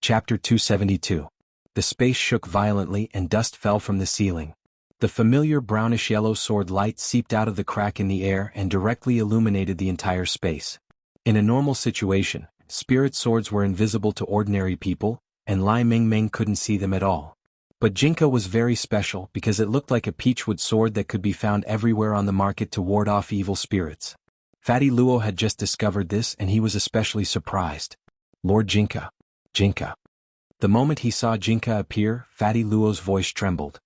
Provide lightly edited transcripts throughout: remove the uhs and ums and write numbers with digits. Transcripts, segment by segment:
Chapter 272. The space shook violently and dust fell from the ceiling. The familiar brownish-yellow sword light seeped out of the crack in the air and directly illuminated the entire space. In a normal situation, spirit swords were invisible to ordinary people, and Lai Mingming couldn't see them at all. But Jinka was very special because it looked like a peachwood sword that could be found everywhere on the market to ward off evil spirits. Fatty Luo had just discovered this and he was especially surprised. Lord Jinka. Jinka. The moment he saw Jinka appear, Fatty Luo's voice trembled.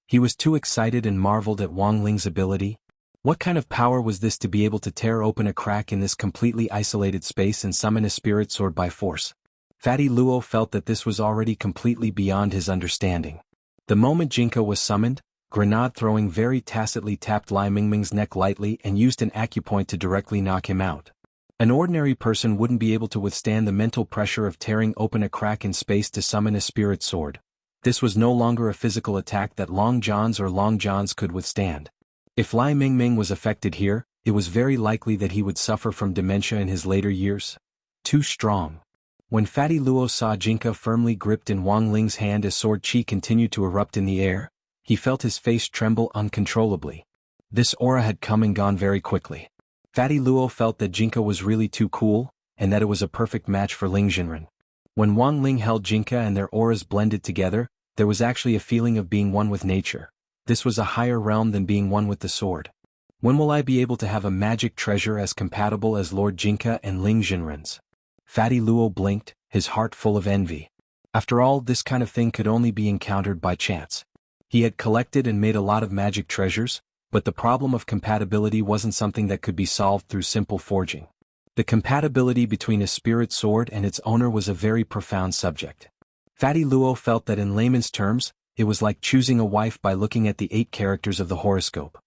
He was too excited and marveled at Wang Ling's ability. What kind of power was this to be able to tear open a crack in this completely isolated space and summon a spirit sword by force? Fatty Luo felt that this was already completely beyond his understanding. The moment Jinka was summoned, Grenade throwing very tacitly tapped Lai Mingming's neck lightly and used an acupoint to directly knock him out. An ordinary person wouldn't be able to withstand the mental pressure of tearing open a crack in space to summon a spirit sword. This was no longer a physical attack that Long Johns or Long Johns could withstand. If Lai Mingming was affected here, it was very likely that he would suffer from dementia in his later years. Too strong. When Fatty Luo saw Jinka firmly gripped in Wang Ling's hand as sword chi continued to erupt in the air, he felt his face tremble uncontrollably. This aura had come and gone very quickly. Fatty Luo felt that Jinka was really too cool, and that it was a perfect match for Ling Jinren. When Wang Ling held Jinka and their auras blended together, there was actually a feeling of being one with nature. This was a higher realm than being one with the sword. When will I be able to have a magic treasure as compatible as Lord Jinka and Ling Jinren's? Fatty Luo blinked, his heart full of envy. After all, this kind of thing could only be encountered by chance. He had collected and made a lot of magic treasures, but the problem of compatibility wasn't something that could be solved through simple forging. The compatibility between a spirit sword and its owner was a very profound subject. Fatty Luo felt that in layman's terms, it was like choosing a wife by looking at the 8 characters of the horoscope.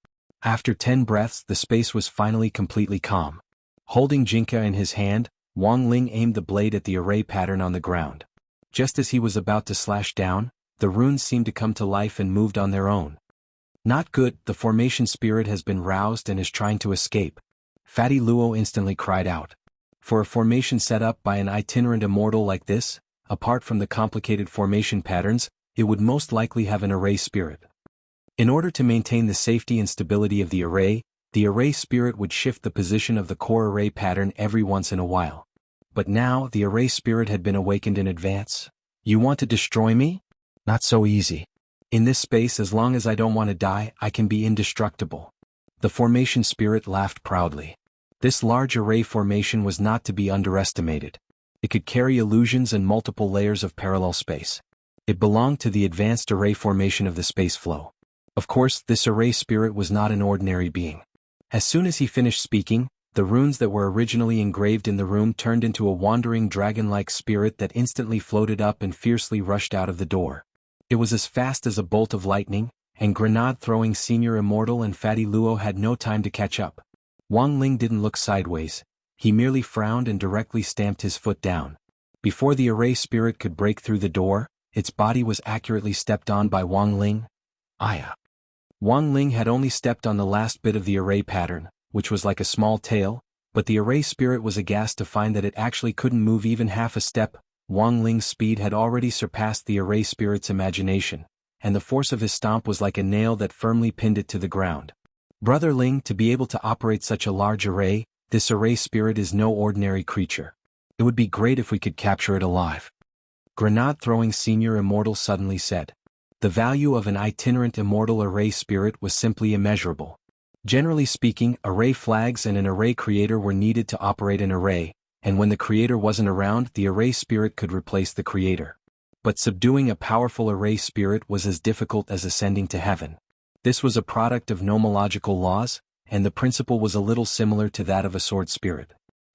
After 10 breaths, the space was finally completely calm. Holding Jinka in his hand, Wang Ling aimed the blade at the array pattern on the ground. Just as he was about to slash down, the runes seemed to come to life and moved on their own. Not good, the formation spirit has been roused and is trying to escape. Fatty Luo instantly cried out. For a formation set up by an itinerant immortal like this, apart from the complicated formation patterns, it would most likely have an array spirit. In order to maintain the safety and stability of the array spirit would shift the position of the core array pattern every once in a while. But now, the array spirit had been awakened in advance. You want to destroy me? Not so easy. In this space, as long as I don't want to die, I can be indestructible. The formation spirit laughed proudly. This large array formation was not to be underestimated. It could carry illusions and multiple layers of parallel space. It belonged to the advanced array formation of the space flow. Of course, this array spirit was not an ordinary being. As soon as he finished speaking, the runes that were originally engraved in the room turned into a wandering dragon-like spirit that instantly floated up and fiercely rushed out of the door. It was as fast as a bolt of lightning, and grenade-throwing Senior Immortal and Fatty Luo had no time to catch up. Wang Ling didn't look sideways. He merely frowned and directly stamped his foot down. Before the array spirit could break through the door, its body was accurately stepped on by Wang Ling. Aya. Wang Ling had only stepped on the last bit of the array pattern, which was like a small tail, but the array spirit was aghast to find that it actually couldn't move even half a step. Wang Ling's speed had already surpassed the array spirit's imagination, and the force of his stomp was like a nail that firmly pinned it to the ground. Brother Ling, to be able to operate such a large array, this array spirit is no ordinary creature. It would be great if we could capture it alive. Grenade-throwing Senior Immortal suddenly said. The value of an itinerant immortal array spirit was simply immeasurable. Generally speaking, array flags and an array creator were needed to operate an array, and when the creator wasn't around, the array spirit could replace the creator. But subduing a powerful array spirit was as difficult as ascending to heaven. This was a product of nomological laws, and the principle was a little similar to that of a sword spirit.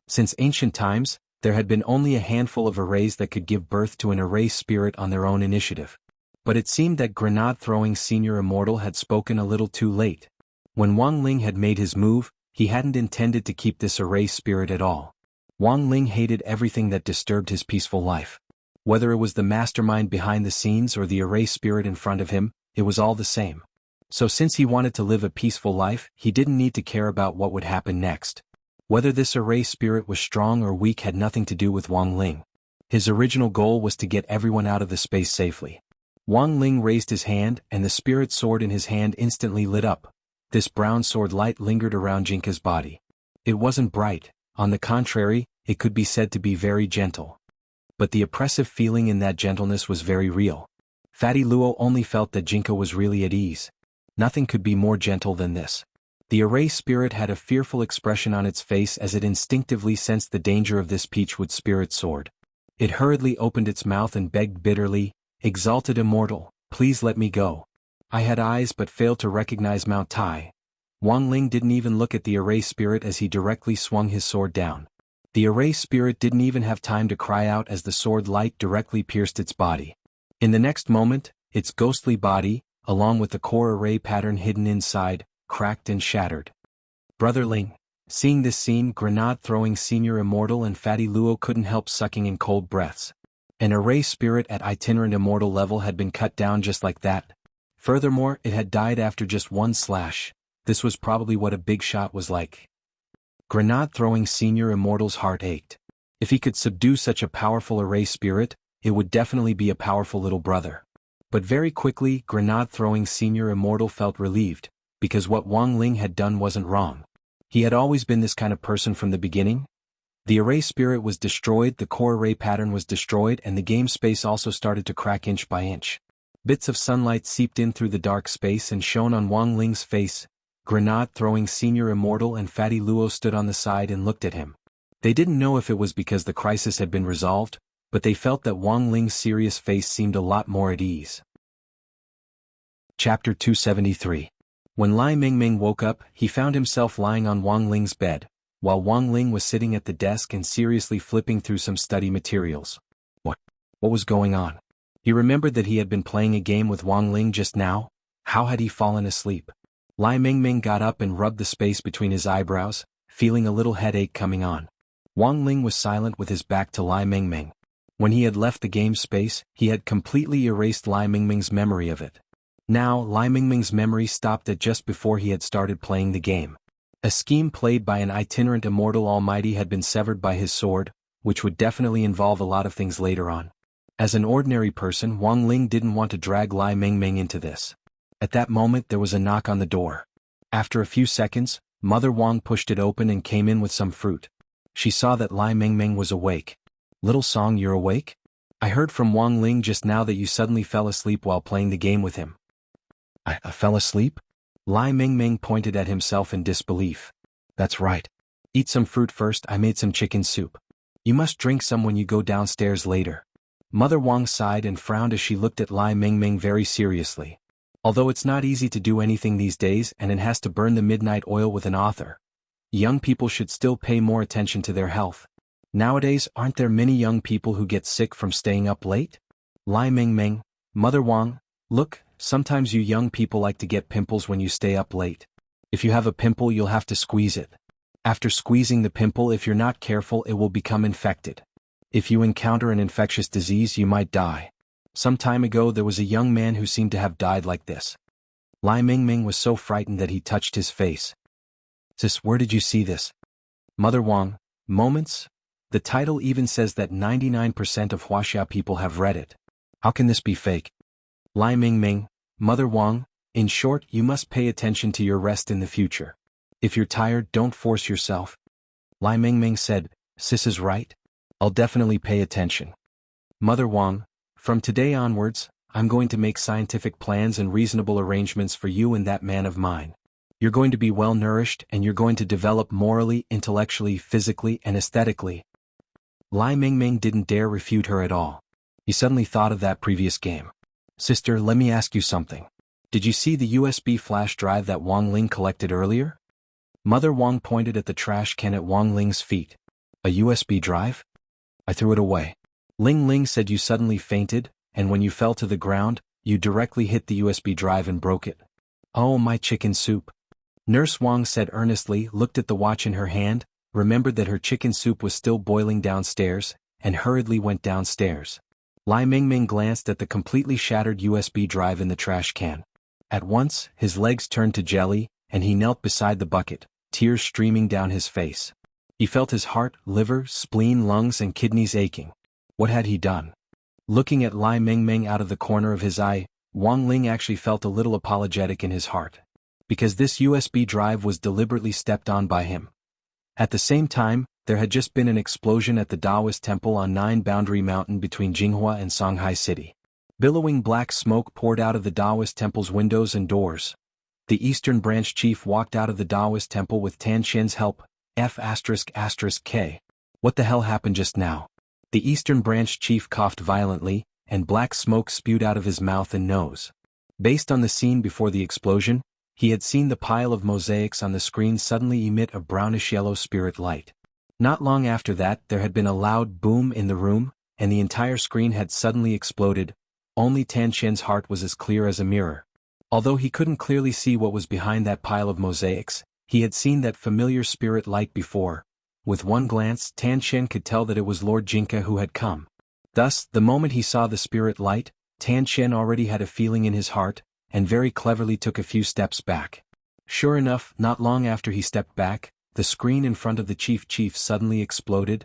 Since ancient times, there had been only a handful of arrays that could give birth to an array spirit on their own initiative. But it seemed that grenade-throwing Senior Immortal had spoken a little too late. When Wang Ling had made his move, he hadn't intended to keep this array spirit at all. Wang Ling hated everything that disturbed his peaceful life. Whether it was the mastermind behind the scenes or the array spirit in front of him, it was all the same. So since he wanted to live a peaceful life, he didn't need to care about what would happen next. Whether this array spirit was strong or weak had nothing to do with Wang Ling. His original goal was to get everyone out of the space safely. Wang Ling raised his hand and the spirit sword in his hand instantly lit up. This brown sword light lingered around Jinka's body. It wasn't bright, on the contrary, it could be said to be very gentle. But the oppressive feeling in that gentleness was very real. Fatty Luo only felt that Jinka was really at ease. Nothing could be more gentle than this. The array spirit had a fearful expression on its face as it instinctively sensed the danger of this peachwood spirit sword. It hurriedly opened its mouth and begged bitterly, "Exalted immortal, please let me go. I had eyes but failed to recognize Mount Tai." Wang Ling didn't even look at the array spirit as he directly swung his sword down. The array spirit didn't even have time to cry out as the sword light directly pierced its body. In the next moment, its ghostly body, along with the core array pattern hidden inside, cracked and shattered. Brother Ling. Seeing this scene, grenade-throwing senior immortal and Fatty Luo couldn't help sucking in cold breaths. An array spirit at itinerant immortal level had been cut down just like that. Furthermore, it had died after just one slash. This was probably what a big shot was like. Grenade-throwing senior immortal's heart ached. If he could subdue such a powerful array spirit, it would definitely be a powerful little brother. But very quickly, grenade-throwing senior immortal felt relieved, because what Wang Ling had done wasn't wrong. He had always been this kind of person from the beginning. The array spirit was destroyed, the core array pattern was destroyed, and the game space also started to crack inch by inch. Bits of sunlight seeped in through the dark space and shone on Wang Ling's face. Grenade-throwing senior immortal and Fatty Luo stood on the side and looked at him. They didn't know if it was because the crisis had been resolved, but they felt that Wang Ling's serious face seemed a lot more at ease. Chapter 273. When Lai Mingming woke up, he found himself lying on Wang Ling's bed, while Wang Ling was sitting at the desk and seriously flipping through some study materials. What was going on? He remembered that he had been playing a game with Wang Ling just now. How had he fallen asleep? Lai Mingming got up and rubbed the space between his eyebrows, feeling a little headache coming on. Wang Ling was silent with his back to Lai Mingming. When he had left the game space, he had completely erased Lai Mingming's memory of it. Now, Lai Mingming's memory stopped at just before he had started playing the game. A scheme played by an itinerant immortal almighty had been severed by his sword, which would definitely involve a lot of things later on. As an ordinary person, Wang Ling didn't want to drag Lai Mingming into this. At that moment there was a knock on the door. After a few seconds, Mother Wang pushed it open and came in with some fruit. She saw that Lai Mingming was awake. "Little Song, you're awake? I heard from Wang Ling just now that you suddenly fell asleep while playing the game with him." I fell asleep? Lai Mingming pointed at himself in disbelief. "That's right. Eat some fruit first, I made some chicken soup. You must drink some when you go downstairs later." Mother Wang sighed and frowned as she looked at Lai Mingming very seriously. Although it's not easy to do anything these days and it has to burn the midnight oil with an author, young people should still pay more attention to their health. Nowadays, aren't there many young people who get sick from staying up late? Lai Mingming, Mother Wang, look, sometimes you young people like to get pimples when you stay up late. If you have a pimple, you'll have to squeeze it. After squeezing the pimple, if you're not careful, it will become infected. If you encounter an infectious disease, you might die. Some time ago there was a young man who seemed to have died like this. Lai Mingming was so frightened that he touched his face. "Sis, where did you see this?" Mother Wang, moments? The title even says that 99% of Wuxia people have read it. How can this be fake? Lai Mingming, Mother Wang, in short, you must pay attention to your rest in the future. If you're tired, don't force yourself. Lai Mingming said, "Sis is right. I'll definitely pay attention." Mother Wang, from today onwards, I'm going to make scientific plans and reasonable arrangements for you and that man of mine. You're going to be well nourished and you're going to develop morally, intellectually, physically, and aesthetically. Lai Mingming didn't dare refute her at all. He suddenly thought of that previous game. "Sister, let me ask you something. Did you see the USB flash drive that Wang Ling collected earlier?" Mother Wang pointed at the trash can at Wang Ling's feet. "A USB drive? I threw it away." Ling Ling said, "You suddenly fainted, and when you fell to the ground, you directly hit the USB drive and broke it." "Oh, my chicken soup." Nurse Wang said earnestly, looked at the watch in her hand, remembered that her chicken soup was still boiling downstairs, and hurriedly went downstairs. Lai Mingming glanced at the completely shattered USB drive in the trash can. At once, his legs turned to jelly, and he knelt beside the bucket, tears streaming down his face. He felt his heart, liver, spleen, lungs, and kidneys aching. What had he done? Looking at Lai Mingming out of the corner of his eye, Wang Ling actually felt a little apologetic in his heart. Because this USB drive was deliberately stepped on by him. At the same time, there had just been an explosion at the Taoist temple on 9 Boundary Mountain between Jinghua and Songhai City. Billowing black smoke poured out of the Taoist temple's windows and doors. The Eastern Branch Chief walked out of the Taoist temple with Tan Qian's help, F***K. What the hell happened just now? The Eastern Branch Chief coughed violently, and black smoke spewed out of his mouth and nose. Based on the scene before the explosion, he had seen the pile of mosaics on the screen suddenly emit a brownish-yellow spirit light. Not long after that, there had been a loud boom in the room, and the entire screen had suddenly exploded. Only Tan Qian's heart was as clear as a mirror. Although he couldn't clearly see what was behind that pile of mosaics, he had seen that familiar spirit light before. With one glance, Tan Qian could tell that it was Lord Jinka who had come. Thus, the moment he saw the spirit light, Tan Qian already had a feeling in his heart, and very cleverly took a few steps back. Sure enough, not long after he stepped back, the screen in front of the chief suddenly exploded.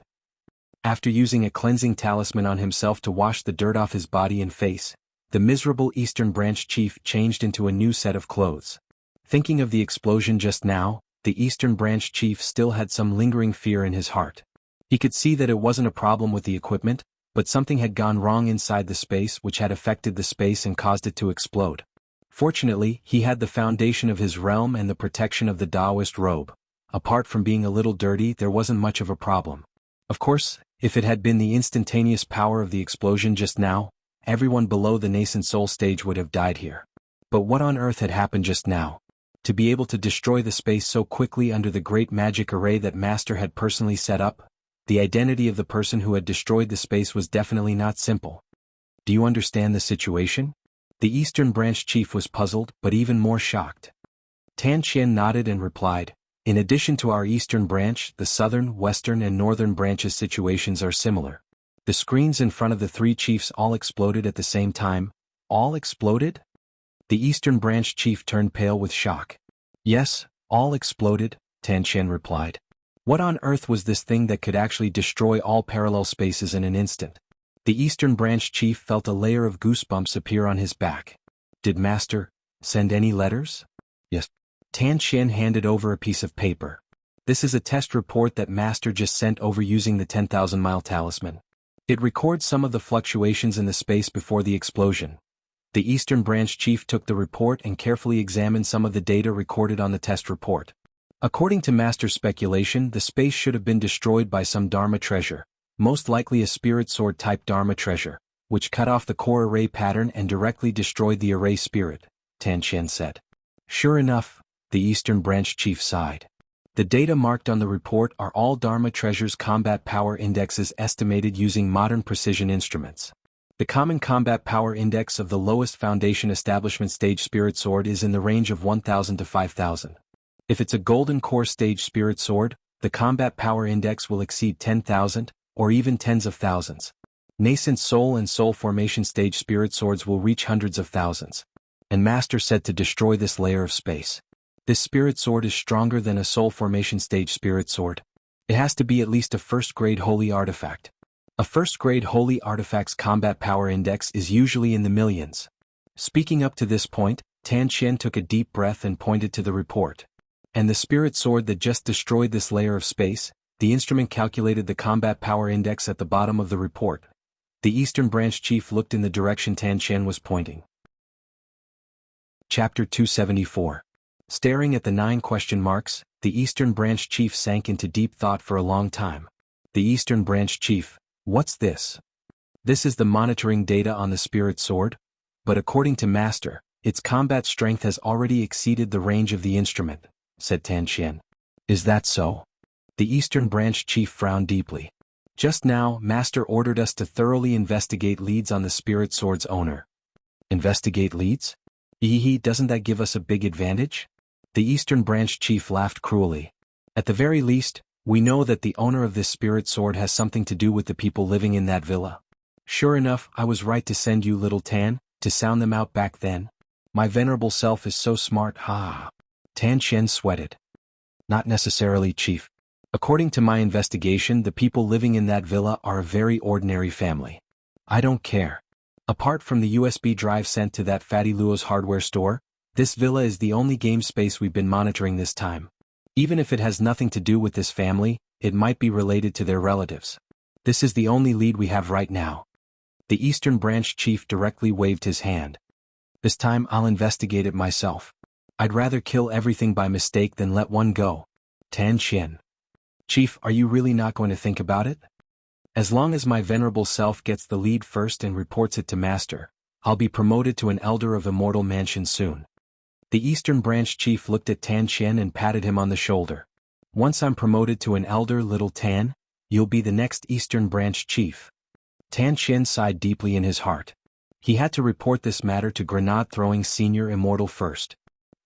After using a cleansing talisman on himself to wash the dirt off his body and face, the miserable Eastern Branch Chief changed into a new set of clothes. Thinking of the explosion just now, the Eastern Branch Chief still had some lingering fear in his heart. He could see that it wasn't a problem with the equipment, but something had gone wrong inside the space which had affected the space and caused it to explode. Fortunately, he had the foundation of his realm and the protection of the Taoist robe. Apart from being a little dirty, there wasn't much of a problem. Of course, if it had been the instantaneous power of the explosion just now, everyone below the nascent soul stage would have died here. But what on earth had happened just now? To be able to destroy the space so quickly under the great magic array that Master had personally set up, the identity of the person who had destroyed the space was definitely not simple. Do you understand the situation? The Eastern Branch Chief was puzzled, but even more shocked. Tan Qian nodded and replied, in addition to our Eastern Branch, the Southern, Western and Northern Branches' situations are similar. The screens in front of the 3 chiefs all exploded at the same time. All exploded? The Eastern Branch Chief turned pale with shock. Yes, all exploded, Tan Qian replied. What on earth was this thing that could actually destroy all parallel spaces in an instant? The Eastern Branch Chief felt a layer of goosebumps appear on his back. Did Master send any letters? Yes. Tan Qian handed over a piece of paper. This is a test report that Master just sent over using the 10,000-mile talisman. It records some of the fluctuations in the space before the explosion. The Eastern Branch Chief took the report and carefully examined some of the data recorded on the test report. According to Master's speculation, the space should have been destroyed by some Dharma treasure, most likely a spirit sword-type Dharma treasure, which cut off the core array pattern and directly destroyed the array spirit, Tan Qian said. Sure enough, the Eastern Branch Chief sighed. The data marked on the report are all Dharma treasures' combat power indexes estimated using modern precision instruments. The common combat power index of the lowest foundation establishment stage spirit sword is in the range of 1,000 to 5,000. If it's a golden core stage spirit sword, the combat power index will exceed 10,000, or even tens of thousands. Nascent soul and soul formation stage spirit swords will reach hundreds of thousands. And Master said to destroy this layer of space. This spirit sword is stronger than a soul formation stage spirit sword. It has to be at least a first-grade holy artifact. A first-grade holy artifact's combat power index is usually in the millions. Speaking up to this point, Tan Qian took a deep breath and pointed to the report. And the spirit sword that just destroyed this layer of space, the instrument calculated the combat power index at the bottom of the report. The Eastern Branch Chief looked in the direction Tan Qian was pointing. Chapter 274. Staring at the 9 question marks, the Eastern Branch Chief sank into deep thought for a long time. The Eastern Branch Chief, what's this? This is the monitoring data on the spirit sword, but according to Master, its combat strength has already exceeded the range of the instrument, said Tan Qian. Is that so? The Eastern Branch Chief frowned deeply. Just now, Master ordered us to thoroughly investigate leads on the spirit sword's owner. Investigate leads? Doesn't that give us a big advantage? The Eastern Branch Chief laughed cruelly. At the very least, we know that the owner of this spirit sword has something to do with the people living in that villa. Sure enough, I was right to send you, little Tan, to sound them out back then. My venerable self is so smart, ha. Tan Qian sweated. Not necessarily, Chief. According to my investigation, the people living in that villa are a very ordinary family. I don't care. Apart from the USB drive sent to that Fatty Luo's hardware store, this villa is the only game space we've been monitoring this time. Even if it has nothing to do with this family, it might be related to their relatives. This is the only lead we have right now. The Eastern Branch Chief directly waved his hand. This time I'll investigate it myself. I'd rather kill everything by mistake than let one go. Tan Qian. Chief, are you really not going to think about it? As long as my venerable self gets the lead first and reports it to Master, I'll be promoted to an Elder of Immortal Mansion soon. The Eastern Branch Chief looked at Tan Qian and patted him on the shoulder. Once I'm promoted to an Elder, little Tan, you'll be the next Eastern Branch Chief. Tan Qian sighed deeply in his heart. He had to report this matter to Grenade-throwing Senior Immortal first.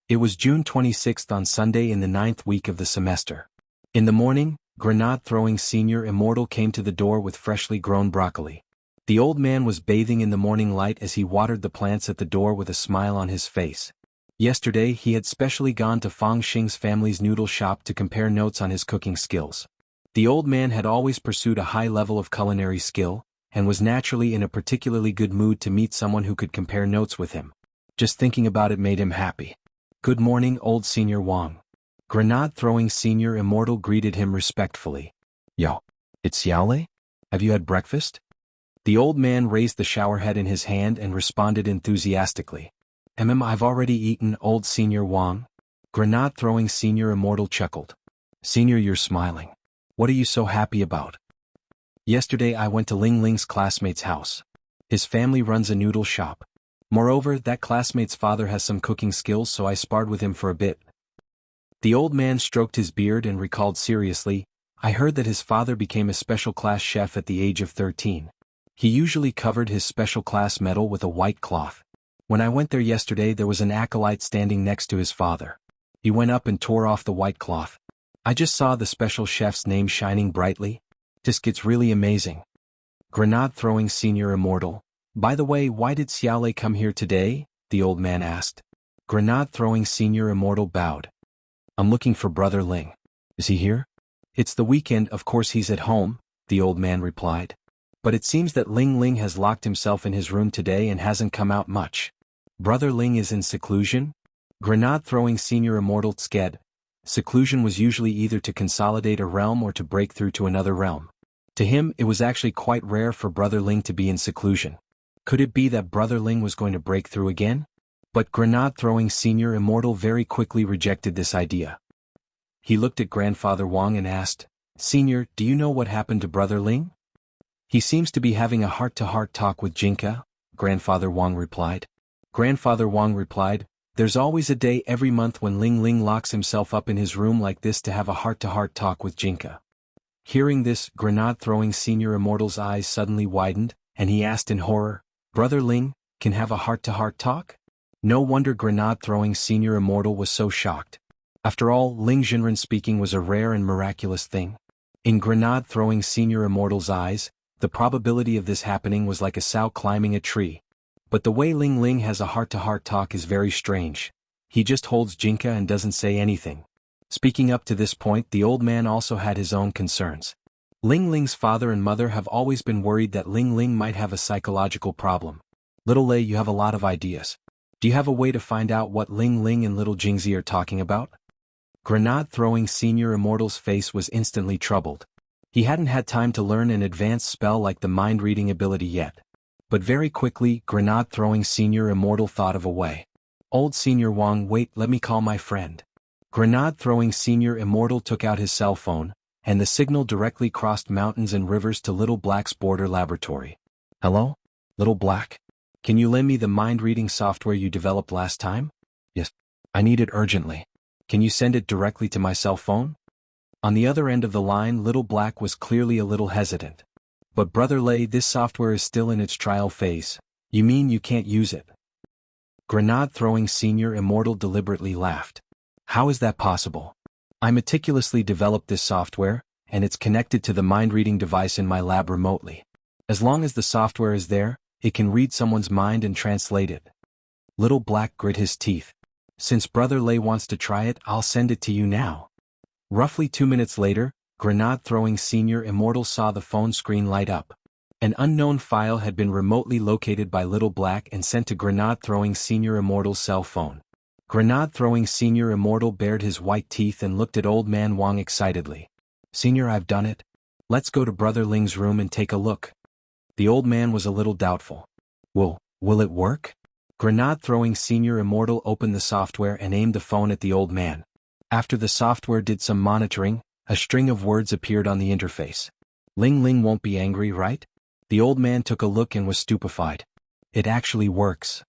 It was June 26th on Sunday in the 9th week of the semester. In the morning, Grenade-throwing Senior Immortal came to the door with freshly grown broccoli. The old man was bathing in the morning light as he watered the plants at the door with a smile on his face. Yesterday he had specially gone to Fang Xing's family's noodle shop to compare notes on his cooking skills. The old man had always pursued a high level of culinary skill, and was naturally in a particularly good mood to meet someone who could compare notes with him. Just thinking about it made him happy. Good morning, old Senior Wang. Grenade-throwing Senior Immortal greeted him respectfully. Yo, it's Xiaolei? Have you had breakfast? The old man raised the shower head in his hand and responded enthusiastically. I've already eaten, old Senior Wang. Grenade-throwing Senior Immortal chuckled. Senior, you're smiling. What are you so happy about? Yesterday I went to Ling Ling's classmate's house. His family runs a noodle shop. Moreover, that classmate's father has some cooking skills, so I sparred with him for a bit. The old man stroked his beard and recalled seriously, I heard that his father became a special class chef at the age of 13. He usually covered his special class medal with a white cloth. When I went there yesterday there was an acolyte standing next to his father. He went up and tore off the white cloth. I just saw the special chef's name shining brightly. Just gets really amazing. Grenade-throwing Senior Immortal. By the way, why did Xiaolei come here today? The old man asked. Grenade-throwing Senior Immortal bowed. I'm looking for Brother Ling. Is he here? It's the weekend, of course he's at home, the old man replied. But it seems that Ling Ling has locked himself in his room today and hasn't come out much. Brother Ling is in seclusion? Grenade-throwing Senior Immortal sked. Seclusion was usually either to consolidate a realm or to break through to another realm. To him, it was actually quite rare for Brother Ling to be in seclusion. Could it be that Brother Ling was going to break through again? But Grenade-throwing Senior Immortal very quickly rejected this idea. He looked at Grandfather Wang and asked, Senior, do you know what happened to Brother Ling? He seems to be having a heart-to-heart talk with Jinka, Grandfather Wang replied. Grandfather Wang replied, There's always a day every month when Ling Ling locks himself up in his room like this to have a heart-to-heart talk with Jinka. Hearing this, Grenade-throwing Senior Immortal's eyes suddenly widened, and he asked in horror, Brother Ling, can have a heart-to-heart talk? No wonder Grenade-throwing Senior Immortal was so shocked. After all, Ling Jinren speaking was a rare and miraculous thing. In Grenade-throwing Senior Immortal's eyes, the probability of this happening was like a sow climbing a tree. But the way Ling Ling has a heart-to-heart talk is very strange. He just holds Jinka and doesn't say anything. Speaking up to this point, the old man also had his own concerns. Ling Ling's father and mother have always been worried that Ling Ling might have a psychological problem. Little Lei, you have a lot of ideas. Do you have a way to find out what Ling Ling and little Jingzi are talking about? Grenade-throwing Senior Immortal's face was instantly troubled. He hadn't had time to learn an advanced spell like the mind-reading ability yet. But very quickly, Grenade-throwing Senior Immortal thought of a way. Old Senior Wang, wait, let me call my friend. Grenade-throwing Senior Immortal took out his cell phone, and the signal directly crossed mountains and rivers to Little Black's border laboratory. Hello? Little Black? Can you lend me the mind-reading software you developed last time? Yes. I need it urgently. Can you send it directly to my cell phone? On the other end of the line, Little Black was clearly a little hesitant. But Brother Lei, this software is still in its trial phase. You mean you can't use it? Grenade-throwing Senior Immortal deliberately laughed. How is that possible? I meticulously developed this software, and it's connected to the mind-reading device in my lab remotely. As long as the software is there, it can read someone's mind and translate it. Little Black grit his teeth. Since Brother Lei wants to try it, I'll send it to you now. Roughly 2 minutes later, Grenade-throwing Senior Immortal saw the phone screen light up. An unknown file had been remotely located by Little Black and sent to Grenade-throwing Senior Immortal's cell phone. Grenade-throwing Senior Immortal bared his white teeth and looked at Old Man Wang excitedly. "Senior, I've done it. Let's go to Brother Ling's room and take a look." The old man was a little doubtful. Will it work?" Grenade-throwing Senior Immortal opened the software and aimed the phone at the old man. After the software did some monitoring, a string of words appeared on the interface. "Ling Ling won't be angry, right?" The old man took a look and was stupefied. "It actually works."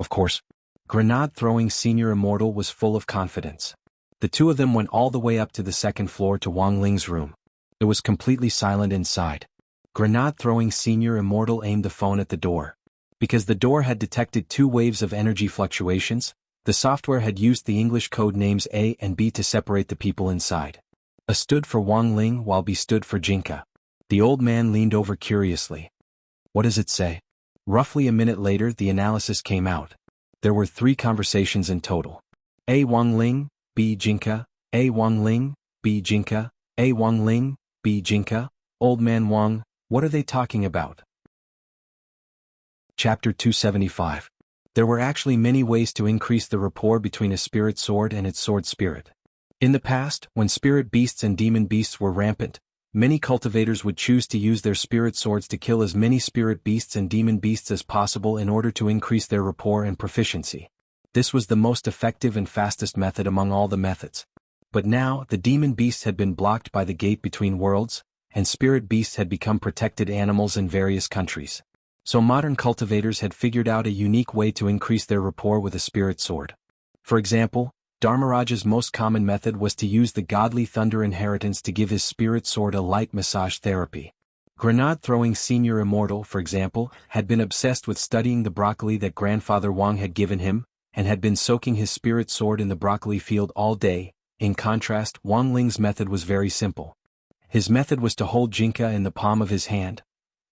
Of course. Grenade-throwing Senior Immortal was full of confidence. The two of them went all the way up to the second floor to Wang Ling's room. It was completely silent inside. Grenade-throwing Senior Immortal aimed the phone at the door. Because the door had detected 2 waves of energy fluctuations, the software had used the English code names A and B to separate the people inside. A stood for Wang Ling while B stood for Jinka. The old man leaned over curiously. "What does it say?" Roughly a minute later the analysis came out. There were 3 conversations in total. A Wang Ling, B Jinka, A Wang Ling, B Jinka, A Wang Ling, B Jinka. Old Man Wang, what are they talking about? Chapter 275. There were actually many ways to increase the rapport between a spirit sword and its sword spirit. In the past, when spirit beasts and demon beasts were rampant, many cultivators would choose to use their spirit swords to kill as many spirit beasts and demon beasts as possible in order to increase their rapport and proficiency. This was the most effective and fastest method among all the methods. But now, the demon beasts had been blocked by the gate between worlds, and spirit beasts had become protected animals in various countries. So modern cultivators had figured out a unique way to increase their rapport with a spirit sword. For example, Dharmaraja's most common method was to use the godly thunder inheritance to give his spirit sword a light massage therapy. Grenade-throwing Senior Immortal, for example, had been obsessed with studying the broccoli that Grandfather Wang had given him, and had been soaking his spirit sword in the broccoli field all day. In contrast, Wang Ling's method was very simple. His method was to hold Jinka in the palm of his hand.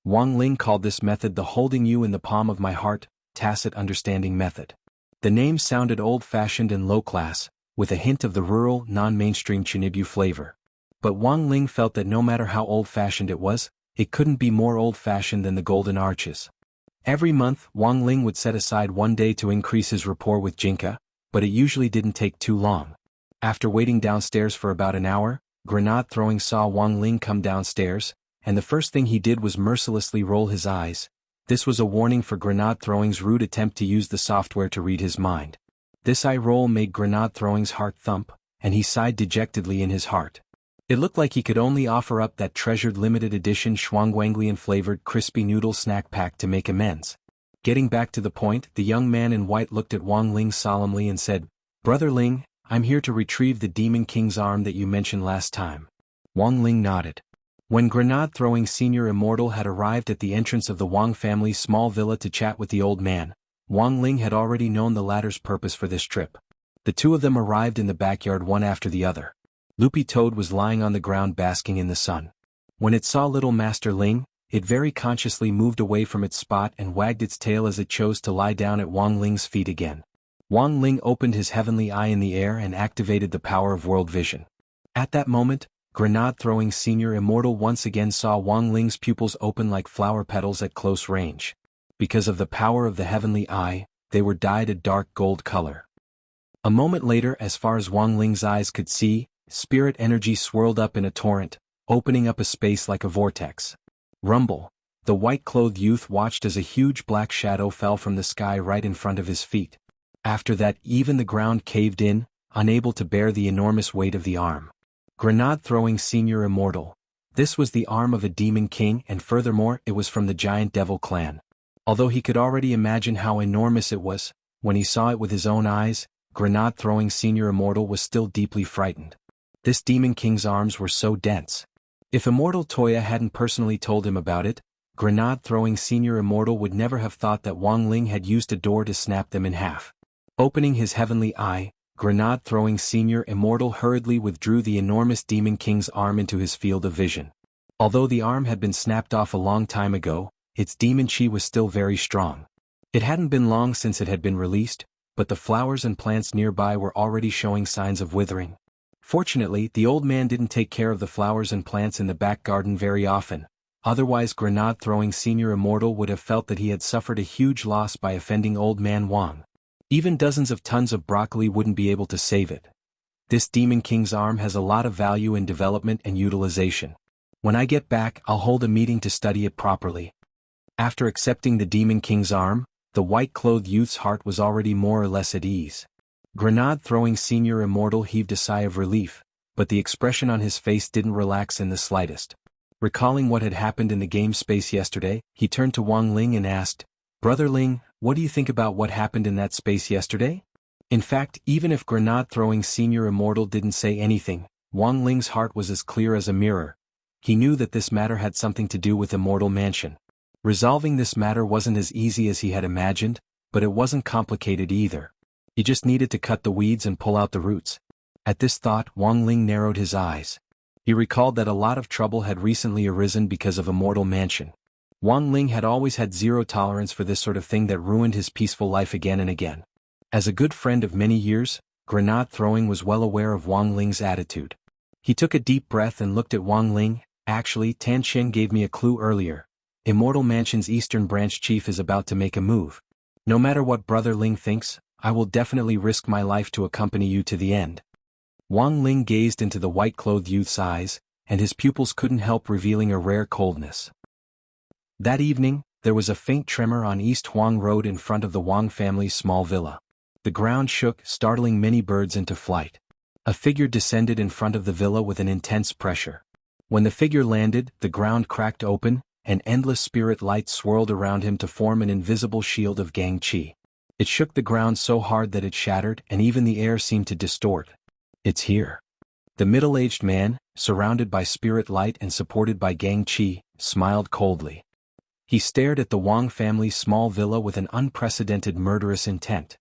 Wang Ling called this method the holding you in the palm of my heart, tacit understanding method. The name sounded old-fashioned and low-class, with a hint of the rural, non-mainstream Chinibyu flavor. But Wang Ling felt that no matter how old-fashioned it was, it couldn't be more old-fashioned than the Golden Arches. Every month, Wang Ling would set aside one day to increase his rapport with Jinka, but it usually didn't take too long. After waiting downstairs for about an hour, Grenade-throwing saw Wang Ling come downstairs, and the first thing he did was mercilessly roll his eyes. This was a warning for Grenade-throwing's rude attempt to use the software to read his mind. This eye roll made Grenade-throwing's heart thump, and he sighed dejectedly in his heart. It looked like he could only offer up that treasured limited edition Shuangwanglian-flavored crispy noodle snack pack to make amends. Getting back to the point, the young man in white looked at Wang Ling solemnly and said, "Brother Ling, I'm here to retrieve the Demon King's arm that you mentioned last time." Wang Ling nodded. When Grenade-throwing Senior Immortal had arrived at the entrance of the Wang family's small villa to chat with the old man, Wang Ling had already known the latter's purpose for this trip. The two of them arrived in the backyard one after the other. Loopy Toad was lying on the ground basking in the sun. When it saw little Master Ling, it very consciously moved away from its spot and wagged its tail as it chose to lie down at Wang Ling's feet again. Wang Ling opened his heavenly eye in the air and activated the power of world vision. At that moment, Grenade-throwing Senior Immortal once again saw Wang Ling's pupils open like flower petals at close range. Because of the power of the heavenly eye, they were dyed a dark gold color. A moment later, as far as Wang Ling's eyes could see, spirit energy swirled up in a torrent, opening up a space like a vortex. Rumble. The white-clothed youth watched as a huge black shadow fell from the sky right in front of his feet. After that, even the ground caved in, unable to bear the enormous weight of the arm. Grenade-throwing Senior Immortal. This was the arm of a demon king, and furthermore, it was from the giant devil clan. Although he could already imagine how enormous it was, when he saw it with his own eyes, Grenade-throwing Senior Immortal was still deeply frightened. This demon king's arms were so dense. If Immortal Toya hadn't personally told him about it, Grenade-throwing Senior Immortal would never have thought that Wang Ling had used a door to snap them in half. Opening his heavenly eye, Grenade-throwing Senior Immortal hurriedly withdrew the enormous Demon King's arm into his field of vision. Although the arm had been snapped off a long time ago, its demon chi was still very strong. It hadn't been long since it had been released, but the flowers and plants nearby were already showing signs of withering. Fortunately, the old man didn't take care of the flowers and plants in the back garden very often, otherwise grenade-throwing Senior Immortal would have felt that he had suffered a huge loss by offending Old Man Wang. Even dozens of tons of broccoli wouldn't be able to save it. This Demon King's arm has a lot of value in development and utilization. When I get back, I'll hold a meeting to study it properly. After accepting the Demon King's arm, the white-clothed youth's heart was already more or less at ease. Grenade-throwing Senior Immortal heaved a sigh of relief, but the expression on his face didn't relax in the slightest. Recalling what had happened in the game space yesterday, he turned to Wang Ling and asked, "Brother Ling, what do you think about what happened in that space yesterday?" In fact, even if grenade-throwing Senior Immortal didn't say anything, Wang Ling's heart was as clear as a mirror. He knew that this matter had something to do with Immortal Mansion. Resolving this matter wasn't as easy as he had imagined, but it wasn't complicated either. He just needed to cut the weeds and pull out the roots. At this thought, Wang Ling narrowed his eyes. He recalled that a lot of trouble had recently arisen because of Immortal Mansion. Wang Ling had always had zero tolerance for this sort of thing that ruined his peaceful life again and again. As a good friend of many years, Grenade Throwing was well aware of Wang Ling's attitude. He took a deep breath and looked at Wang Ling. "Actually, Tan Chen gave me a clue earlier. Immortal Mansion's Eastern Branch Chief is about to make a move. No matter what Brother Ling thinks, I will definitely risk my life to accompany you to the end." Wang Ling gazed into the white-clothed youth's eyes, and his pupils couldn't help revealing a rare coldness. That evening, there was a faint tremor on East Huang Road in front of the Wang family's small villa. The ground shook, startling many birds into flight. A figure descended in front of the villa with an intense pressure. When the figure landed, the ground cracked open, and endless spirit light swirled around him to form an invisible shield of Gang Qi. It shook the ground so hard that it shattered, and even the air seemed to distort. "It's here." The middle-aged man, surrounded by spirit light and supported by Gang Qi, smiled coldly. He stared at the Wang family's small villa with an unprecedented murderous intent.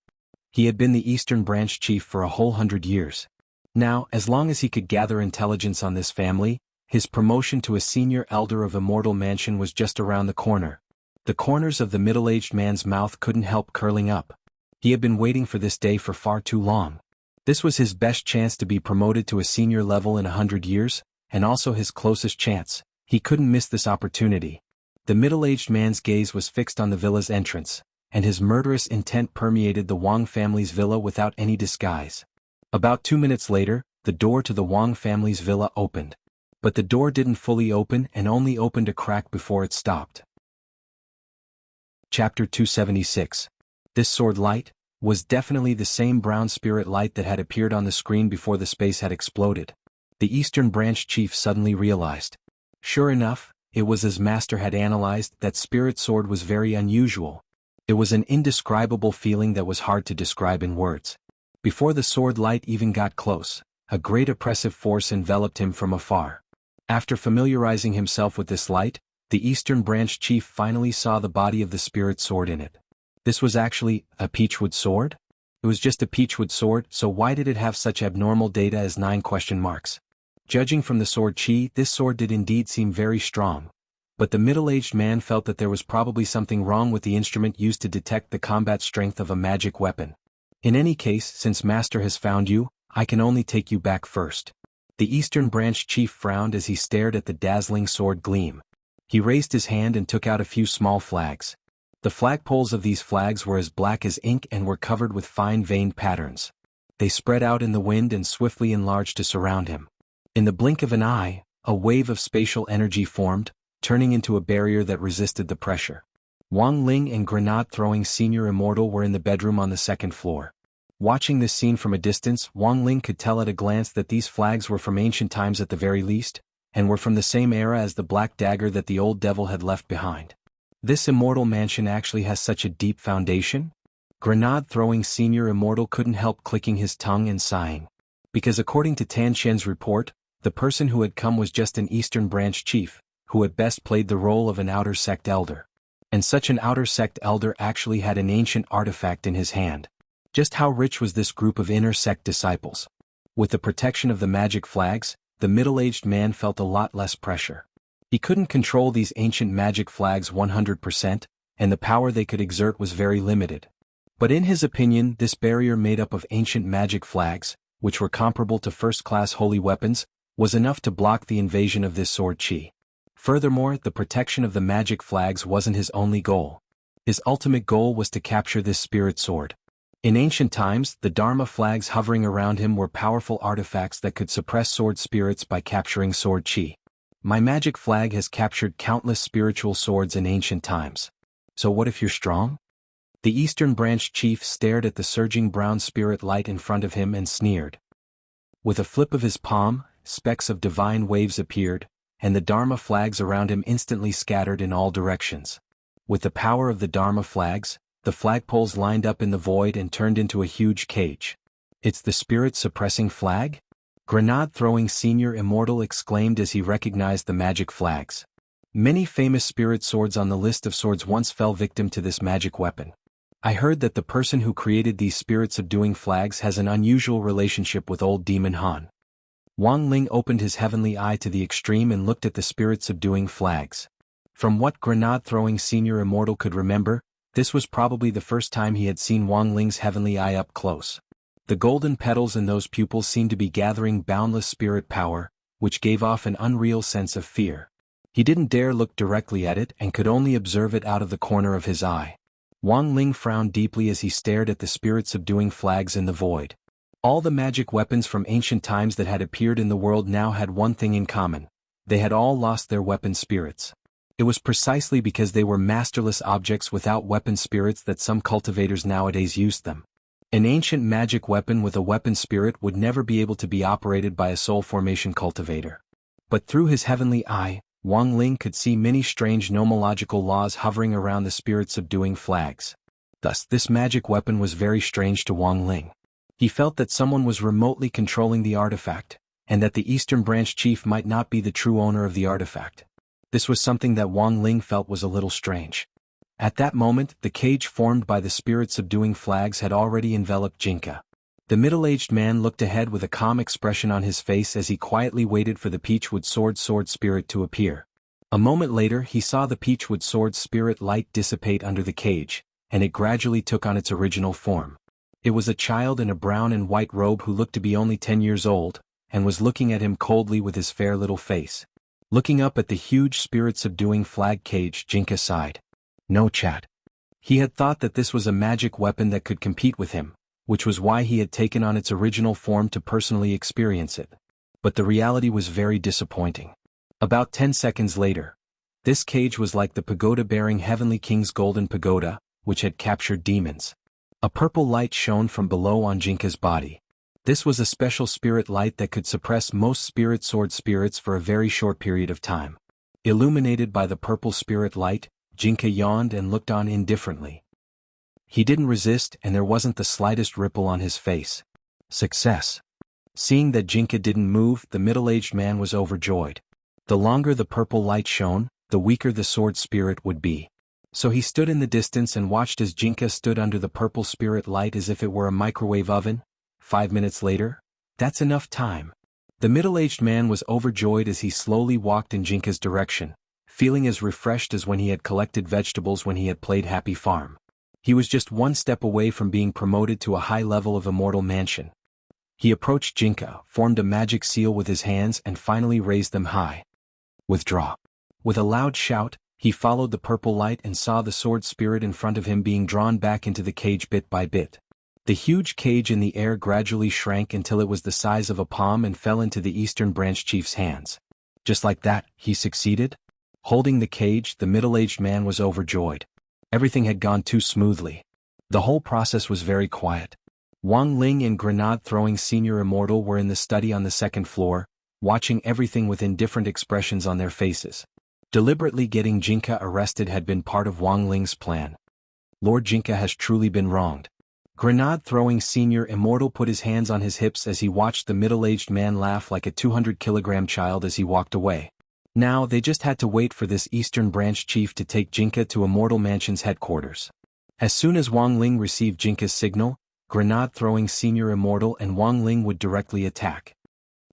He had been the Eastern Branch Chief for a whole 100 years. Now, as long as he could gather intelligence on this family, his promotion to a senior elder of Immortal Mansion was just around the corner. The corners of the middle-aged man's mouth couldn't help curling up. He had been waiting for this day for far too long. This was his best chance to be promoted to a senior level in 100 years, and also his closest chance. He couldn't miss this opportunity. The middle-aged man's gaze was fixed on the villa's entrance, and his murderous intent permeated the Wang family's villa without any disguise. About 2 minutes later, the door to the Wang family's villa opened. But the door didn't fully open and only opened a crack before it stopped. Chapter 276. This sword light was definitely the same brown spirit light that had appeared on the screen before the space had exploded. The Eastern Branch Chief suddenly realized. Sure enough, it was as Master had analyzed, that spirit sword was very unusual. It was an indescribable feeling that was hard to describe in words. Before the sword light even got close, a great oppressive force enveloped him from afar. After familiarizing himself with this light, the Eastern Branch Chief finally saw the body of the spirit sword in it. This was actually a peachwood sword? It was just a peachwood sword, so why did it have such abnormal data as 9 question marks? Judging from the sword chi, this sword did indeed seem very strong. But the middle-aged man felt that there was probably something wrong with the instrument used to detect the combat strength of a magic weapon. In any case, since Master has found you, I can only take you back first. The Eastern Branch Chief frowned as he stared at the dazzling sword gleam. He raised his hand and took out a few small flags. The flagpoles of these flags were as black as ink and were covered with fine veined patterns. They spread out in the wind and swiftly enlarged to surround him. In the blink of an eye, a wave of spatial energy formed, turning into a barrier that resisted the pressure. Wang Ling and grenade-throwing Senior Immortal were in the bedroom on the 2nd floor. Watching this scene from a distance, Wang Ling could tell at a glance that these flags were from ancient times at the very least, and were from the same era as the black dagger that the old devil had left behind. This Immortal Mansion actually has such a deep foundation? Grenade-throwing Senior Immortal couldn't help clicking his tongue and sighing. Because according to Tan Shen's report, the person who had come was just an Eastern Branch Chief, who at best played the role of an outer sect elder. And such an outer sect elder actually had an ancient artifact in his hand. Just how rich was this group of inner sect disciples? With the protection of the magic flags, the middle-aged man felt a lot less pressure. He couldn't control these ancient magic flags 100%, and the power they could exert was very limited. But in his opinion, this barrier made up of ancient magic flags which were comparable to first-class holy weapons, was enough to block the invasion of this sword chi. Furthermore, the protection of the magic flags wasn't his only goal. His ultimate goal was to capture this spirit sword. In ancient times, the Dharma flags hovering around him were powerful artifacts that could suppress sword spirits by capturing sword chi. My magic flag has captured countless spiritual swords in ancient times. So what if you're strong? The Eastern Branch chief stared at the surging brown spirit light in front of him and sneered. With a flip of his palm, specks of divine waves appeared, and the Dharma flags around him instantly scattered in all directions. With the power of the Dharma flags, the flagpoles lined up in the void and turned into a huge cage. It's the spirit-suppressing flag? Grenade-throwing Senior Immortal exclaimed as he recognized the magic flags. Many famous spirit swords on the list of swords once fell victim to this magic weapon. I heard that the person who created these spirit-subduing flags has an unusual relationship with old Demon Han. Wang Ling opened his heavenly eye to the extreme and looked at the spirit-subduing flags. From what Grenade-throwing Senior Immortal could remember, this was probably the first time he had seen Wang Ling's heavenly eye up close. The golden petals in those pupils seemed to be gathering boundless spirit power, which gave off an unreal sense of fear. He didn't dare look directly at it and could only observe it out of the corner of his eye. Wang Ling frowned deeply as he stared at the spirit-subduing flags in the void. All the magic weapons from ancient times that had appeared in the world now had one thing in common. They had all lost their weapon spirits. It was precisely because they were masterless objects without weapon spirits that some cultivators nowadays used them. An ancient magic weapon with a weapon spirit would never be able to be operated by a soul formation cultivator. But through his heavenly eye, Wang Ling could see many strange nomological laws hovering around the spirit-subduing flags. Thus, this magic weapon was very strange to Wang Ling. He felt that someone was remotely controlling the artifact, and that the Eastern Branch chief might not be the true owner of the artifact. This was something that Wang Ling felt was a little strange. At that moment, the cage formed by the spirit-subduing flags had already enveloped Jinka. The middle-aged man looked ahead with a calm expression on his face as he quietly waited for the Peachwood sword spirit to appear. A moment later he saw the Peachwood sword spirit light dissipate under the cage, and it gradually took on its original form. It was a child in a brown and white robe who looked to be only 10 years old, and was looking at him coldly with his fair little face. Looking up at the huge spirit-subduing flag cage, Jinka sighed. No chat. He had thought that this was a magic weapon that could compete with him, which was why he had taken on its original form to personally experience it. But the reality was very disappointing. About 10 seconds later, this cage was like the pagoda-bearing Heavenly King's golden pagoda, which had captured demons. A purple light shone from below on Jinka's body. This was a special spirit light that could suppress most spirit sword spirits for a very short period of time. Illuminated by the purple spirit light, Jinka yawned and looked on indifferently. He didn't resist, and there wasn't the slightest ripple on his face. Success. Seeing that Jinka didn't move, the middle-aged man was overjoyed. The longer the purple light shone, the weaker the sword spirit would be. So he stood in the distance and watched as Jinka stood under the purple spirit light as if it were a microwave oven. 5 minutes later? That's enough time. The middle-aged man was overjoyed as he slowly walked in Jinka's direction, feeling as refreshed as when he had collected vegetables when he had played Happy Farm. He was just one step away from being promoted to a high level of Immortal Mansion. He approached Jinka, formed a magic seal with his hands and finally raised them high. Withdraw. With a loud shout, he followed the purple light and saw the sword spirit in front of him being drawn back into the cage bit by bit. The huge cage in the air gradually shrank until it was the size of a palm and fell into the Eastern Branch chief's hands. Just like that, he succeeded? Holding the cage, the middle-aged man was overjoyed. Everything had gone too smoothly. The whole process was very quiet. Wang Ling and Grenade-throwing Senior Immortal were in the study on the second floor, watching everything with indifferent expressions on their faces. Deliberately getting Jinka arrested had been part of Wang Ling's plan. Lord Jinka has truly been wronged. Grenade-throwing Senior Immortal put his hands on his hips as he watched the middle-aged man laugh like a 200-kilogram child as he walked away. Now they just had to wait for this Eastern Branch chief to take Jinka to Immortal Mansion's headquarters. As soon as Wang Ling received Jinka's signal, Grenade-throwing Senior Immortal and Wang Ling would directly attack.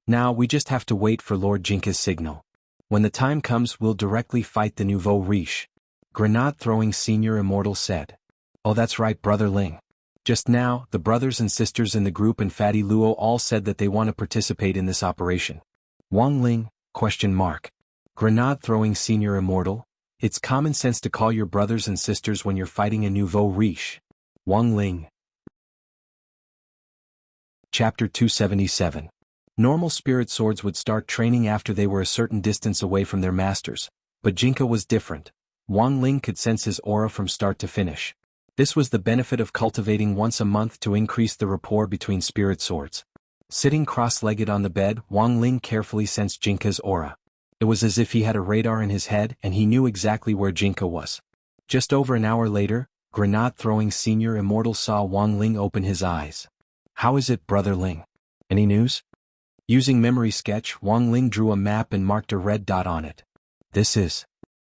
Now we just have to wait for Lord Jinka's signal. When the time comes, we'll directly fight the nouveau riche. Grenade-throwing Senior Immortal said. Oh, that's right, Brother Ling. Just now, the brothers and sisters in the group and Fatty Luo all said that they want to participate in this operation. Wang Ling? Grenade-throwing senior immortal? It's common sense to call your brothers and sisters when you're fighting a nouveau riche. Wang Ling. Chapter 277. Normal spirit swords would start training after they were a certain distance away from their masters, but Jinka was different. Wang Ling could sense his aura from start to finish. This was the benefit of cultivating once a month to increase the rapport between spirit swords. Sitting cross-legged on the bed, Wang Ling carefully sensed Jinka's aura. It was as if he had a radar in his head and he knew exactly where Jinka was. Just over an hour later, grenade-throwing senior immortal saw Wang Ling open his eyes. How is it, Brother Ling? Any news? Using memory sketch, Wang Ling drew a map and marked a red dot on it. This is.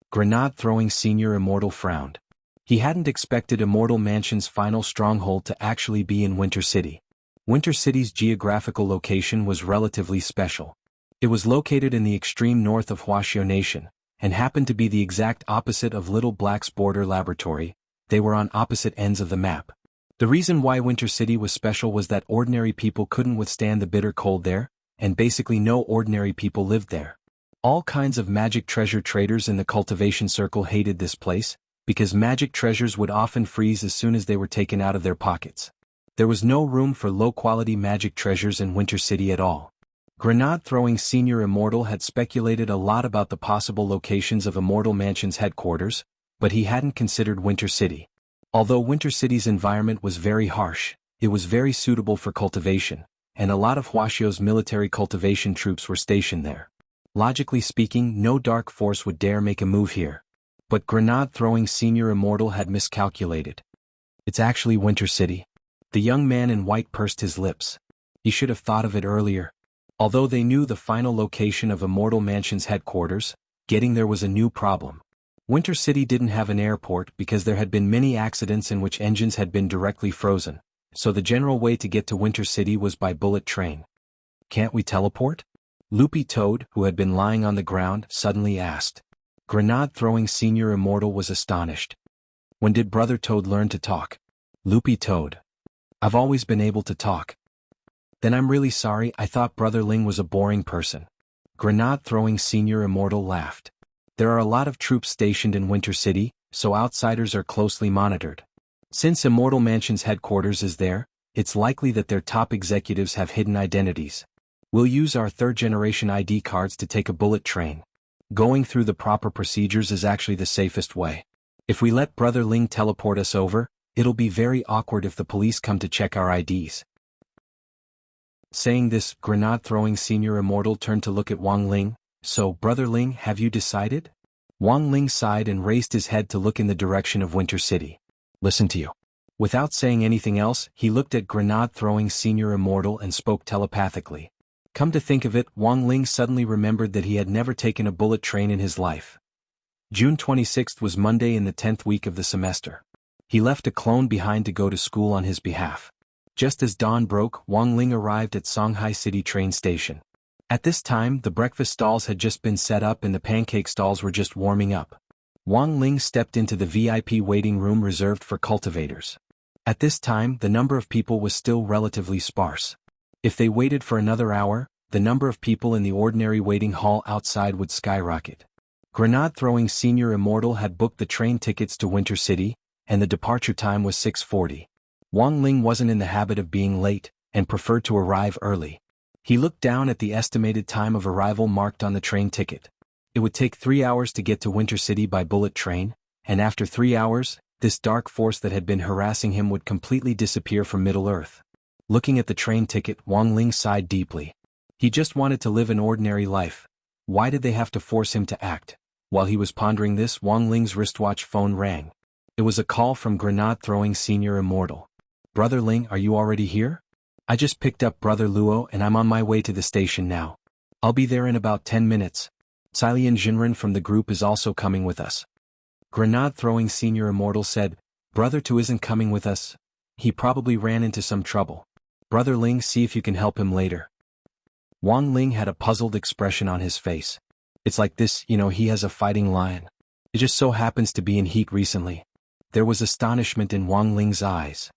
Grenade-throwing senior immortal frowned. He hadn't expected Immortal Mansion's final stronghold to actually be in Winter City. Winter City's geographical location was relatively special. It was located in the extreme north of Wuxia Nation, and happened to be the exact opposite of Little Black's border laboratory. They were on opposite ends of the map. The reason why Winter City was special was that ordinary people couldn't withstand the bitter cold there, and basically no ordinary people lived there. All kinds of magic treasure traders in the cultivation circle hated this place, because magic treasures would often freeze as soon as they were taken out of their pockets. There was no room for low-quality magic treasures in Winter City at all. Grenade-throwing senior immortal had speculated a lot about the possible locations of Immortal Mansion's headquarters, but he hadn't considered Winter City. Although Winter City's environment was very harsh, it was very suitable for cultivation, and a lot of Huaxio's military cultivation troops were stationed there. Logically speaking, no dark force would dare make a move here. But grenade-throwing senior immortal had miscalculated. It's actually Winter City. The young man in white pursed his lips. He should have thought of it earlier. Although they knew the final location of Immortal Mansion's headquarters, getting there was a new problem. Winter City didn't have an airport because there had been many accidents in which engines had been directly frozen, so the general way to get to Winter City was by bullet train. Can't we teleport? Loopy Toad, who had been lying on the ground, suddenly asked. Grenade-throwing senior immortal was astonished. When did Brother Toad learn to talk? Loopy Toad. I've always been able to talk. Then I'm really sorry, I thought Brother Ling was a boring person. Grenade-throwing senior immortal laughed. There are a lot of troops stationed in Winter City, so outsiders are closely monitored. Since Immortal Mansion's headquarters is there, it's likely that their top executives have hidden identities. We'll use our third-generation ID cards to take a bullet train. Going through the proper procedures is actually the safest way. If we let Brother Ling teleport us over, it'll be very awkward if the police come to check our IDs. Saying this, grenade-throwing senior immortal turned to look at Wang Ling. So, Brother Ling, have you decided? Wang Ling sighed and raised his head to look in the direction of Winter City. Listen to you. Without saying anything else, he looked at grenade-throwing senior immortal and spoke telepathically. Come to think of it, Wang Ling suddenly remembered that he had never taken a bullet train in his life. June 26th was Monday in the 10th week of the semester. He left a clone behind to go to school on his behalf. Just as dawn broke, Wang Ling arrived at Songhai City train station. At this time, the breakfast stalls had just been set up and the pancake stalls were just warming up. Wang Ling stepped into the VIP waiting room reserved for cultivators. At this time, the number of people was still relatively sparse. If they waited for another hour, the number of people in the ordinary waiting hall outside would skyrocket. Grenade-throwing senior immortal had booked the train tickets to Winter City, and the departure time was 6:40. Wang Ling wasn't in the habit of being late, and preferred to arrive early. He looked down at the estimated time of arrival marked on the train ticket. It would take 3 hours to get to Winter City by bullet train, and after 3 hours, this dark force that had been harassing him would completely disappear from Middle-earth. Looking at the train ticket, Wang Ling sighed deeply. He just wanted to live an ordinary life. Why did they have to force him to act? While he was pondering this, Wang Ling's wristwatch phone rang. It was a call from grenade-throwing senior immortal. Brother Ling, are you already here? I just picked up Brother Luo and I'm on my way to the station now. I'll be there in about 10 minutes. Xilian Jinren from the group is also coming with us. Grenade-throwing senior immortal said, Brother Tu isn't coming with us. He probably ran into some trouble. Brother Ling, see if you can help him later. Wang Ling had a puzzled expression on his face. It's like this, he has a fighting lion. It just so happens to be in heat recently. There was astonishment in Wang Ling's eyes.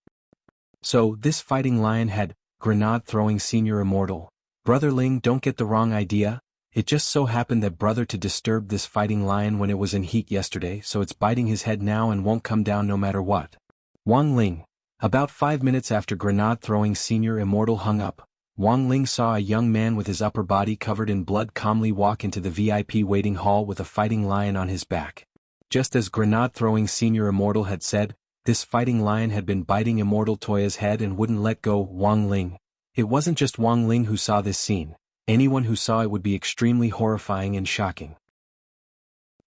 So, this fighting lion had grenade-throwing senior immortal. Brother Ling, don't get the wrong idea. It just so happened that brother to disturb this fighting lion when it was in heat yesterday, so it's biting his head now and won't come down no matter what. Wang Ling. About 5 minutes after grenade-throwing senior immortal hung up, Wang Ling saw a young man with his upper body covered in blood calmly walk into the VIP waiting hall with a fighting lion on his back. Just as grenade-throwing senior immortal had said, this fighting lion had been biting Immortal Toya's head and wouldn't let go. Wang Ling. It wasn't just Wang Ling who saw this scene. Anyone who saw it would be extremely horrifying and shocking.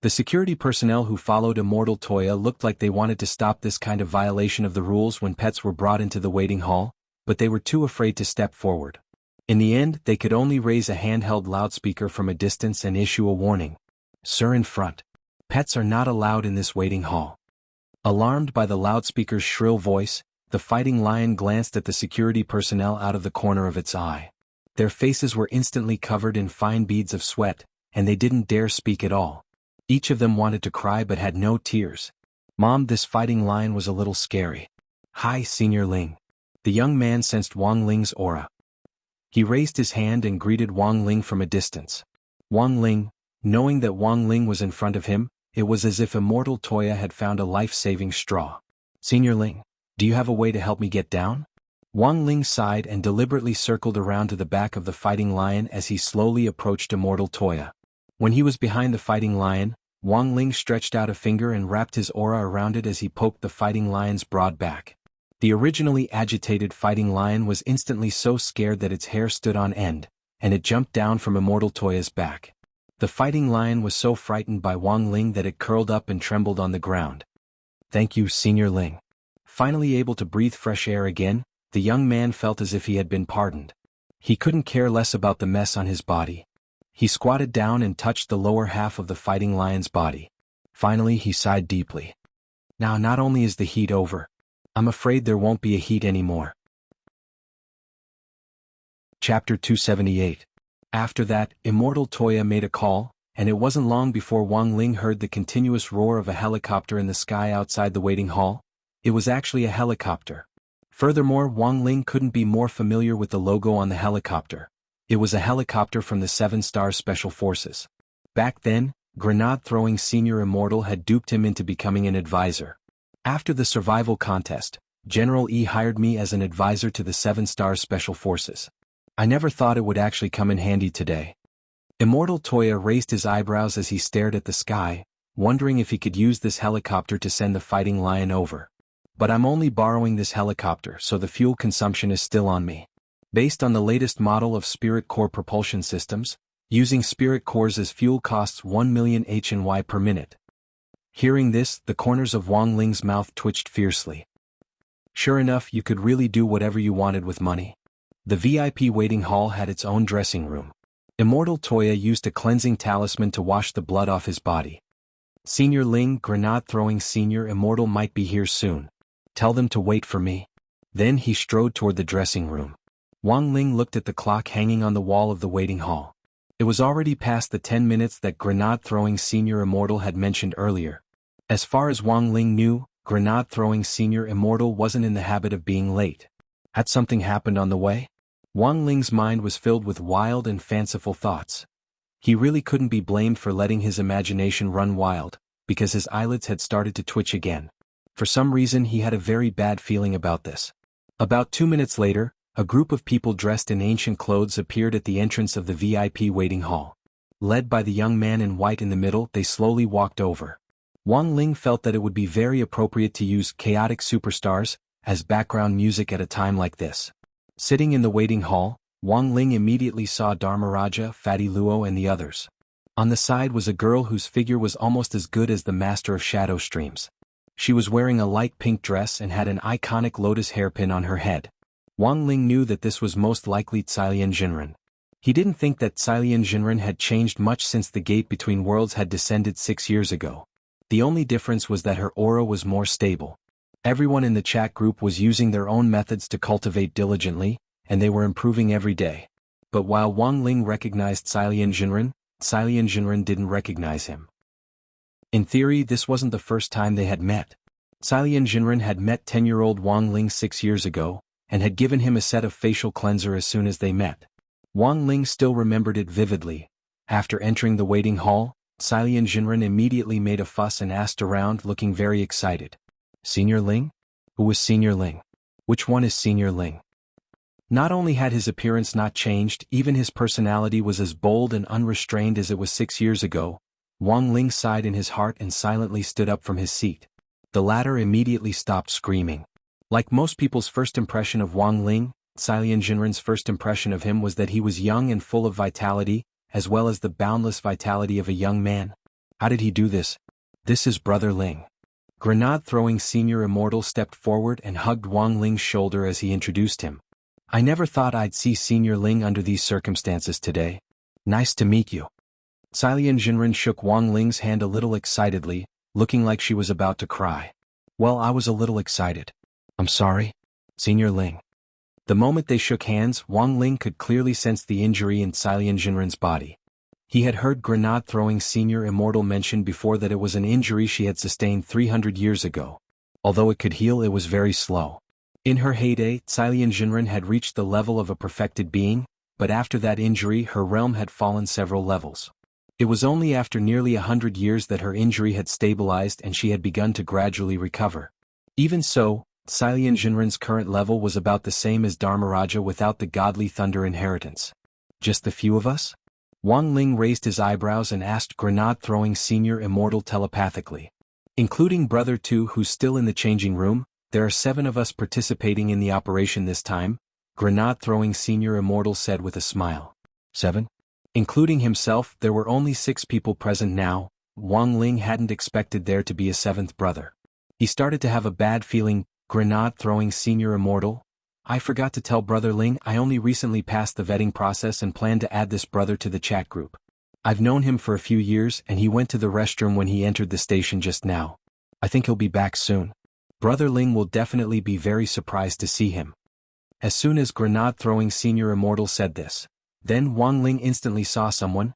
The security personnel who followed Immortal Toya looked like they wanted to stop this kind of violation of the rules when pets were brought into the waiting hall, but they were too afraid to step forward. In the end, they could only raise a handheld loudspeaker from a distance and issue a warning. Sir, in front. Pets are not allowed in this waiting hall. Alarmed by the loudspeaker's shrill voice, the fighting lion glanced at the security personnel out of the corner of its eye. Their faces were instantly covered in fine beads of sweat, and they didn't dare speak at all. Each of them wanted to cry but had no tears. Mom, this fighting lion was a little scary. Hi, Senior Ling. The young man sensed Wang Ling's aura. He raised his hand and greeted Wang Ling from a distance. Wang Ling, knowing that Wang Ling was in front of him, it was as if Immortal Toya had found a life-saving straw. Senior Ling, do you have a way to help me get down? Wang Ling sighed and deliberately circled around to the back of the fighting lion as he slowly approached Immortal Toya. When he was behind the fighting lion, Wang Ling stretched out a finger and wrapped his aura around it as he poked the fighting lion's broad back. The originally agitated fighting lion was instantly so scared that its hair stood on end, and it jumped down from Immortal Toya's back. The fighting lion was so frightened by Wang Ling that it curled up and trembled on the ground. Thank you, Senior Ling. Finally able to breathe fresh air again, the young man felt as if he had been pardoned. He couldn't care less about the mess on his body. He squatted down and touched the lower half of the fighting lion's body. Finally he sighed deeply. Now not only is the heat over, I'm afraid there won't be a heat anymore. Chapter 278. After that, Immortal Toya made a call, and it wasn't long before Wang Ling heard the continuous roar of a helicopter in the sky outside the waiting hall. It was actually a helicopter. Furthermore, Wang Ling couldn't be more familiar with the logo on the helicopter. It was a helicopter from the 7-Star Special Forces. Back then, grenade-throwing senior immortal had duped him into becoming an advisor. After the survival contest, General E hired me as an advisor to the 7-Star Special Forces. I never thought it would actually come in handy today. Immortal Toya raised his eyebrows as he stared at the sky, wondering if he could use this helicopter to send the fighting lion over. But I'm only borrowing this helicopter, so the fuel consumption is still on me. Based on the latest model of Spirit Core propulsion systems, using Spirit Cores as fuel costs 1 million HNY per minute. Hearing this, the corners of Wang Ling's mouth twitched fiercely. Sure enough, you could really do whatever you wanted with money. The VIP waiting hall had its own dressing room. Immortal Toya used a cleansing talisman to wash the blood off his body. Senior Ling, grenade-throwing senior immortal might be here soon. Tell them to wait for me. Then he strode toward the dressing room. Wang Ling looked at the clock hanging on the wall of the waiting hall. It was already past the 10 minutes that grenade-throwing senior immortal had mentioned earlier. As far as Wang Ling knew, grenade-throwing senior immortal wasn't in the habit of being late. Had something happened on the way? Wang Ling's mind was filled with wild and fanciful thoughts. He really couldn't be blamed for letting his imagination run wild, because his eyelids had started to twitch again. For some reason he had a very bad feeling about this. About 2 minutes later, a group of people dressed in ancient clothes appeared at the entrance of the VIP waiting hall. Led by the young man in white in the middle, they slowly walked over. Wang Ling felt that it would be very appropriate to use Chaotic Superstars as background music at a time like this. Sitting in the waiting hall, Wang Ling immediately saw Dharmaraja, Fatty Luo and the others. On the side was a girl whose figure was almost as good as the master of shadow streams. She was wearing a light pink dress and had an iconic lotus hairpin on her head. Wang Ling knew that this was most likely Cailian Jinren. He didn't think that Cailian Jinren had changed much since the gate between worlds had descended 6 years ago. The only difference was that her aura was more stable. Everyone in the chat group was using their own methods to cultivate diligently, and they were improving every day. But while Wang Ling recognized Cailian Jinren didn't recognize him. In theory, this wasn't the first time they had met. Silian Jinren had met 10-year-old Wang Ling 6 years ago, and had given him a set of facial cleanser as soon as they met. Wang Ling still remembered it vividly. After entering the waiting hall, Silian Jinren immediately made a fuss and asked around, looking very excited. Senior Ling? Who was Senior Ling? Which one is Senior Ling? Not only had his appearance not changed, even his personality was as bold and unrestrained as it was 6 years ago. Wang Ling sighed in his heart and silently stood up from his seat. The latter immediately stopped screaming. Like most people's first impression of Wang Ling, Silian Jinren's first impression of him was that he was young and full of vitality, as well as the boundless vitality of a young man. How did he do this? This is Brother Ling. Grenade-throwing Senior Immortal stepped forward and hugged Wang Ling's shoulder as he introduced him. I never thought I'd see Senior Ling under these circumstances today. Nice to meet you. Silian Jinren shook Wang Ling's hand a little excitedly, looking like she was about to cry. Well, I was a little excited. I'm sorry, Senior Ling. The moment they shook hands, Wang Ling could clearly sense the injury in Silian Jinren's body. He had heard Grenade-throwing Senior Immortal mention before that it was an injury she had sustained 300 years ago. Although it could heal, it was very slow. In her heyday, Silian Jinren had reached the level of a perfected being, but after that injury her realm had fallen several levels. It was only after nearly 100 years that her injury had stabilized and she had begun to gradually recover. Even so, Silian Jinren's current level was about the same as Dharmaraja without the godly thunder inheritance. Just the few of us? Wang Ling raised his eyebrows and asked Grenade-throwing Senior Immortal telepathically. Including Brother 2 who's still in the changing room, there are 7 of us participating in the operation this time, Grenade-throwing Senior Immortal said with a smile. 7? Including himself, there were only 6 people present now. Wang Ling hadn't expected there to be a 7th brother. He started to have a bad feeling. Grenade-throwing Senior Immortal? I forgot to tell Brother Ling I only recently passed the vetting process and plan to add this brother to the chat group. I've known him for a few years and he went to the restroom when he entered the station just now. I think he'll be back soon. Brother Ling will definitely be very surprised to see him. As soon as Grenade-throwing Senior Immortal said this, then Wang Ling instantly saw someone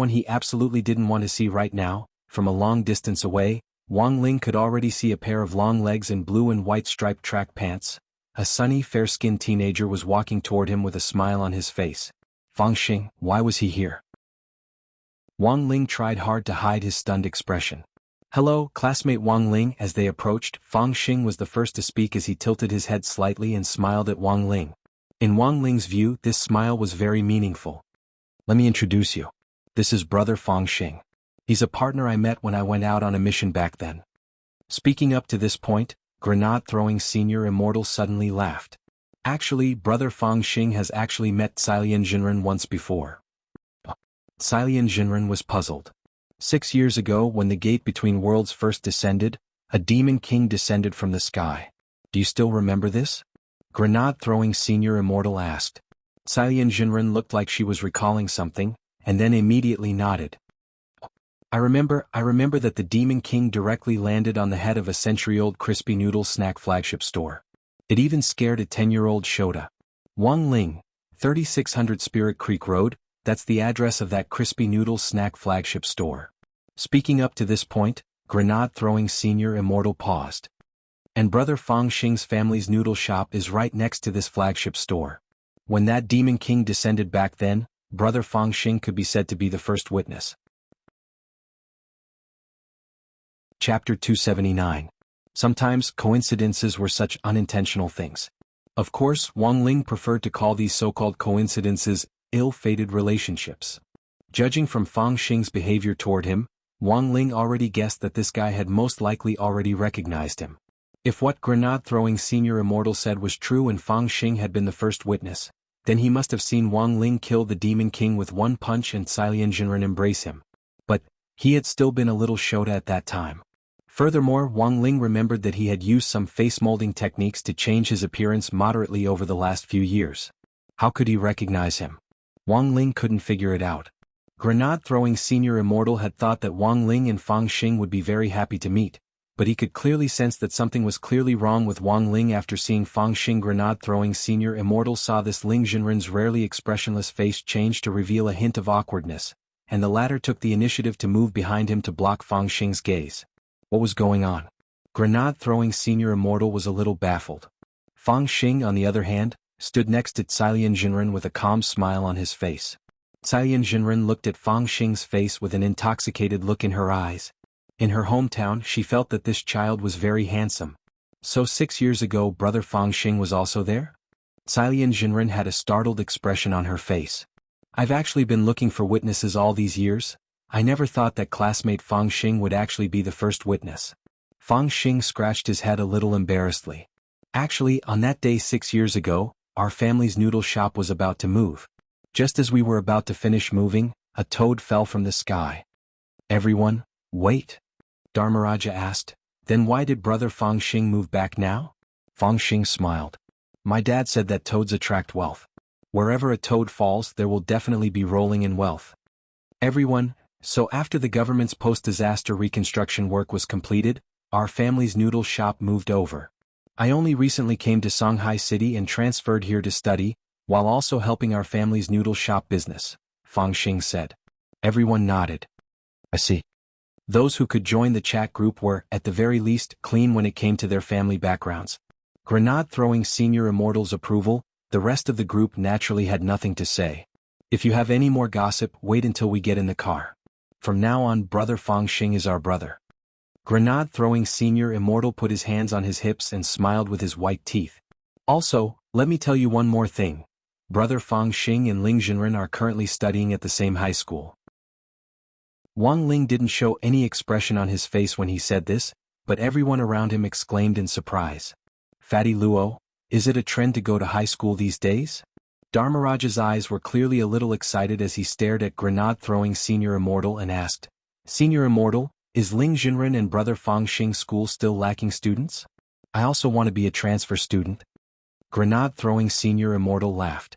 he absolutely didn't want to see right now. From a long distance away, Wang Ling could already see a pair of long legs in blue and white striped track pants. A sunny, fair-skinned teenager was walking toward him with a smile on his face. Fang Xing, why was he here? Wang Ling tried hard to hide his stunned expression. Hello, classmate Wang Ling. As they approached, Fang Xing was the first to speak as he tilted his head slightly and smiled at Wang Ling. In Wang Ling's view, this smile was very meaningful. Let me introduce you. This is Brother Fang Xing. He's a partner I met when I went out on a mission back then. Speaking up to this point, Grenade-throwing Senior Immortal suddenly laughed. Actually, Brother Fang Xing has actually met Silian Jinren once before. Silian Jinren was puzzled. 6 years ago, when the gate between worlds first descended, a demon king descended from the sky. Do you still remember this? Grenade-throwing Senior Immortal asked. Silian Jinren looked like she was recalling something, and then immediately nodded. I remember that the Demon King directly landed on the head of a century-old crispy noodle snack flagship store. It even scared a 10-year-old Shota. Wang Ling, 3600 Spirit Creek Road, that's the address of that crispy noodle snack flagship store. Speaking up to this point, Grenade-throwing Senior Immortal paused. And Brother Fang Xing's family's noodle shop is right next to this flagship store. When that Demon King descended back then, Brother Fang Xing could be said to be the first witness. Chapter 279. Sometimes coincidences were such unintentional things. Of course, Wang Ling preferred to call these so-called coincidences ill-fated relationships. Judging from Fang Xing's behavior toward him, Wang Ling already guessed that this guy had most likely already recognized him. If what Grenade-throwing Senior Immortal said was true and Fang Xing had been the first witness, then he must have seen Wang Ling kill the Demon King with one punch and Silian Jinren embrace him. But he had still been a little Shota at that time. Furthermore, Wang Ling remembered that he had used some face-molding techniques to change his appearance moderately over the last few years. How could he recognize him? Wang Ling couldn't figure it out. Grenade-throwing Senior Immortal had thought that Wang Ling and Fang Xing would be very happy to meet, but he could clearly sense that something was clearly wrong with Wang Ling after seeing Fang Xing. Grenade-throwing Senior Immortal saw this Ling Jinren's rarely expressionless face change to reveal a hint of awkwardness, and the latter took the initiative to move behind him to block Fang Xing's gaze. What was going on? Grenade-throwing Senior Immortal was a little baffled. Fang Xing, on the other hand, stood next to Cailian Jinren with a calm smile on his face. Cailian Jinren looked at Fang Xing's face with an intoxicated look in her eyes. In her hometown, she felt that this child was very handsome. So 6 years ago, brother Fang Xing was also there? Cailian Jinren had a startled expression on her face. I've actually been looking for witnesses all these years. I never thought that classmate Fang Xing would actually be the first witness. Fang Xing scratched his head a little embarrassedly. Actually, on that day 6 years ago, our family's noodle shop was about to move. Just as we were about to finish moving, a toad fell from the sky. Everyone, wait. Dharmaraja asked, then why did brother Fang Xing move back now? Fang Xing smiled. My dad said that toads attract wealth. Wherever a toad falls, there will definitely be rolling in wealth. Everyone, so after the government's post-disaster reconstruction work was completed, our family's noodle shop moved over. I only recently came to Shanghai City and transferred here to study, while also helping our family's noodle shop business, Fang Xing said. Everyone nodded. I see. Those who could join the chat group were, at the very least, clean when it came to their family backgrounds. Grenade-throwing Senior Immortal's approval, the rest of the group naturally had nothing to say. If you have any more gossip, wait until we get in the car. From now on, brother Fang Xing is our brother. Grenade-throwing Senior Immortal put his hands on his hips and smiled with his white teeth. Also, let me tell you one more thing. Brother Fang Xing and Ling Jinren are currently studying at the same high school. Wang Ling didn't show any expression on his face when he said this, but everyone around him exclaimed in surprise. Fatty Luo, is it a trend to go to high school these days? Dharmaraja's eyes were clearly a little excited as he stared at Grenade-throwing Senior Immortal and asked, Senior Immortal, is Ling Jinren and brother Fang Xing school still lacking students? I also want to be a transfer student. Grenade-throwing Senior Immortal laughed.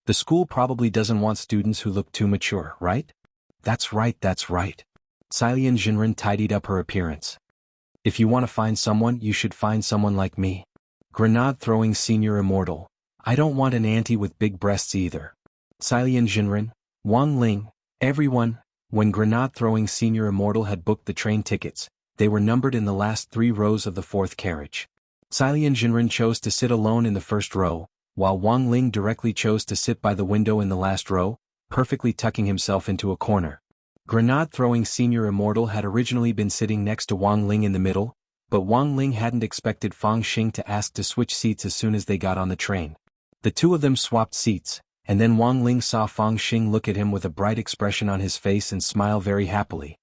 The school probably doesn't want students who look too mature, right? That's right, that's right. Cailian Jinren tidied up her appearance. If you want to find someone, you should find someone like me. Grenade-throwing Senior Immortal. I don't want an auntie with big breasts either. Cailian Jinren, Wang Ling, everyone. When Grenade-throwing Senior Immortal had booked the train tickets, they were numbered in the last 3 rows of the 4th carriage. Cailian Jinren chose to sit alone in the first row, while Wang Ling directly chose to sit by the window in the last row, perfectly tucking himself into a corner. Grenade-throwing Senior Immortal had originally been sitting next to Wang Ling in the middle, but Wang Ling hadn't expected Fang Xing to ask to switch seats as soon as they got on the train. The two of them swapped seats, and then Wang Ling saw Fang Xing look at him with a bright expression on his face and smile very happily.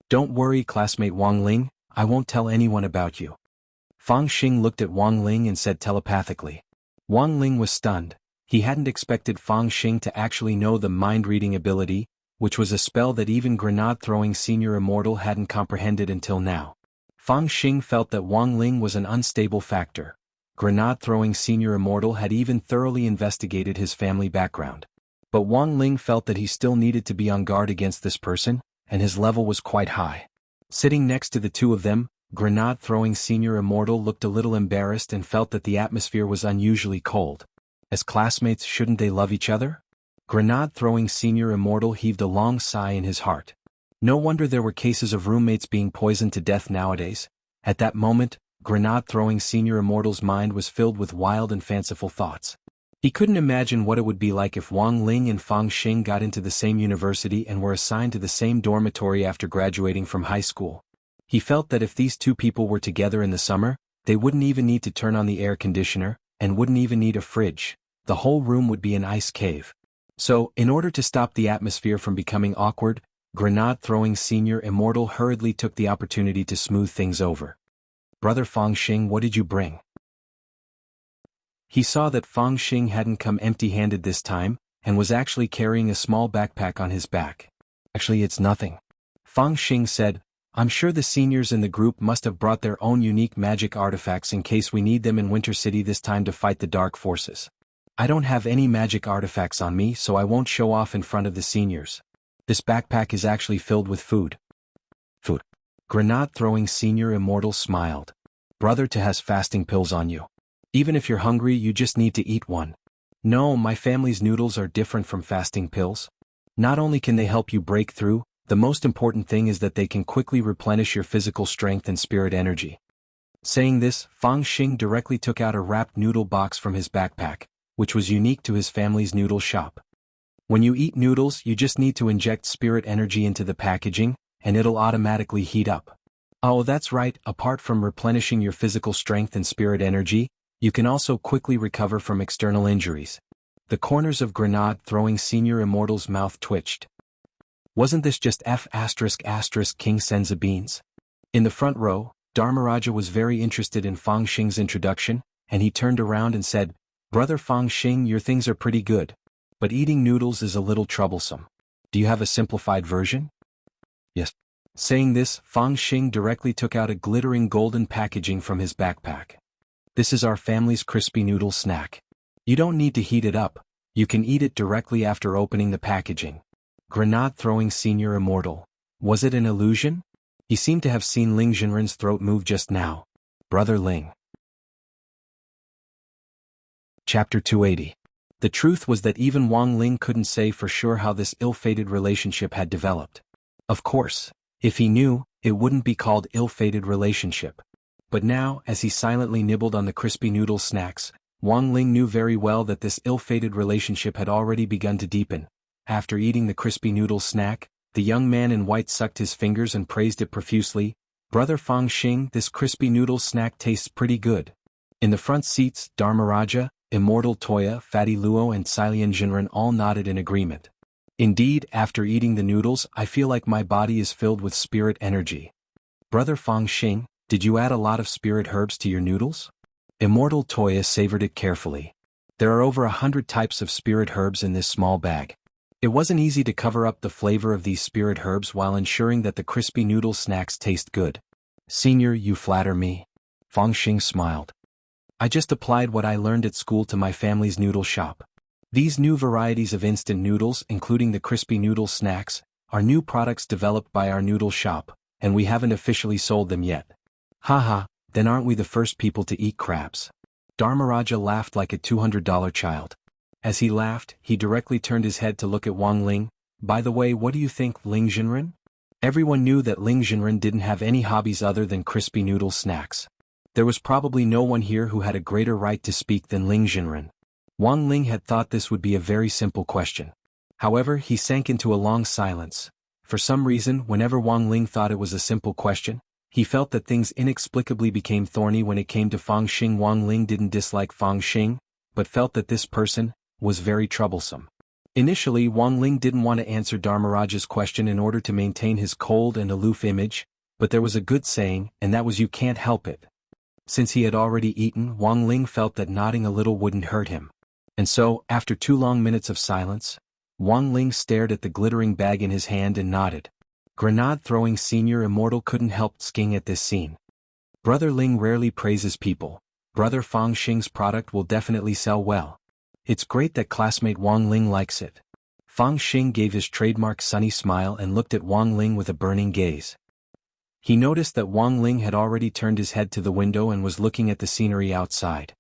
Don't worry, classmate Wang Ling, I won't tell anyone about you. Fang Xing looked at Wang Ling and said telepathically. Wang Ling was stunned. He hadn't expected Fang Xing to actually know the mind-reading ability, which was a spell that even Grenade-throwing Senior Immortal hadn't comprehended until now. Fang Xing felt that Wang Ling was an unstable factor. Grenade-throwing Senior Immortal had even thoroughly investigated his family background. But Wang Ling felt that he still needed to be on guard against this person, and his level was quite high. Sitting next to the two of them, Grenade-throwing Senior Immortal looked a little embarrassed and felt that the atmosphere was unusually cold. As classmates, shouldn't they love each other? Grenade-throwing Senior Immortal heaved a long sigh in his heart. No wonder there were cases of roommates being poisoned to death nowadays. At that moment, Grenade-throwing Senior Immortal's mind was filled with wild and fanciful thoughts. He couldn't imagine what it would be like if Wang Ling and Fang Xing got into the same university and were assigned to the same dormitory after graduating from high school. He felt that if these two people were together in the summer, they wouldn't even need to turn on the air conditioner, and wouldn't even need a fridge. The whole room would be an ice cave. So, in order to stop the atmosphere from becoming awkward, Grenade-throwing Senior Immortal hurriedly took the opportunity to smooth things over. Brother Fang Xing, what did you bring? He saw that Fang Xing hadn't come empty-handed this time, and was actually carrying a small backpack on his back. Actually, it's nothing. Fang Xing said, I'm sure the seniors in the group must have brought their own unique magic artifacts in case we need them in Winter City this time to fight the dark forces. I don't have any magic artifacts on me, so I won't show off in front of the seniors. This backpack is actually filled with food. Food. Grenade-throwing Senior Immortal smiled. Brother To has fasting pills on you. Even if you're hungry, you just need to eat one. No, my family's noodles are different from fasting pills. Not only can they help you break through, the most important thing is that they can quickly replenish your physical strength and spirit energy. Saying this, Fang Xing directly took out a wrapped noodle box from his backpack, which was unique to his family's noodle shop. When you eat noodles, you just need to inject spirit energy into the packaging, and it'll automatically heat up. Oh, that's right, apart from replenishing your physical strength and spirit energy, you can also quickly recover from external injuries. The corners of grenade-throwing Senior Immortal's mouth twitched. Wasn't this just King Senza beans? In the front row, Dharmaraja was very interested in Fang Xing's introduction, and he turned around and said, "Brother Fang Xing, your things are pretty good. But eating noodles is a little troublesome. Do you have a simplified version?" "Yes." Saying this, Fang Xing directly took out a glittering golden packaging from his backpack. "This is our family's crispy noodle snack. You don't need to heat it up, you can eat it directly after opening the packaging." Grenade-throwing Senior Immortal. Was it an illusion? He seemed to have seen Ling Jinren's throat move just now. Brother Ling. Chapter 280. The truth was that even Wang Ling couldn't say for sure how this ill-fated relationship had developed. Of course, if he knew, it wouldn't be called ill-fated relationship. But now, as he silently nibbled on the crispy noodle snacks, Wang Ling knew very well that this ill-fated relationship had already begun to deepen. After eating the crispy noodle snack, the young man in white sucked his fingers and praised it profusely. "Brother Fang Xing, this crispy noodle snack tastes pretty good." In the front seats, Dharmaraja, Immortal Toya, Fatty Luo and Silian Jinren all nodded in agreement. "Indeed, after eating the noodles, I feel like my body is filled with spirit energy." "Brother Fang Xing, did you add a lot of spirit herbs to your noodles?" Immortal Toya savored it carefully. There are over 100 types of spirit herbs in this small bag. It wasn't easy to cover up the flavor of these spirit herbs while ensuring that the crispy noodle snacks taste good. "Senior, you flatter me." Fang Xing smiled. "I just applied what I learned at school to my family's noodle shop. These new varieties of instant noodles, including the crispy noodle snacks, are new products developed by our noodle shop, and we haven't officially sold them yet." "Haha, then aren't we the first people to eat crabs?" Dharmaraja laughed like a $200 child. As he laughed, he directly turned his head to look at Wang Ling. "By the way, what do you think, Ling Jinren?" Everyone knew that Ling Jinren didn't have any hobbies other than crispy noodle snacks. There was probably no one here who had a greater right to speak than Ling Jinren. Wang Ling had thought this would be a very simple question. However, he sank into a long silence. For some reason, whenever Wang Ling thought it was a simple question, he felt that things inexplicably became thorny when it came to Fang Xing. Wang Ling didn't dislike Fang Xing, but felt that this person was very troublesome. Initially, Wang Ling didn't want to answer Dharmaraja's question in order to maintain his cold and aloof image, but there was a good saying, and that was "you can't help it." Since he had already eaten, Wang Ling felt that nodding a little wouldn't hurt him. And so, after 2 long minutes of silence, Wang Ling stared at the glittering bag in his hand and nodded. Grenade-throwing Senior Immortal couldn't help sking at this scene. Brother Ling rarely praises people. Brother Fang Xing's product will definitely sell well. It's great that classmate Wang Ling likes it. Fang Xing gave his trademark sunny smile and looked at Wang Ling with a burning gaze. He noticed that Wang Ling had already turned his head to the window and was looking at the scenery outside.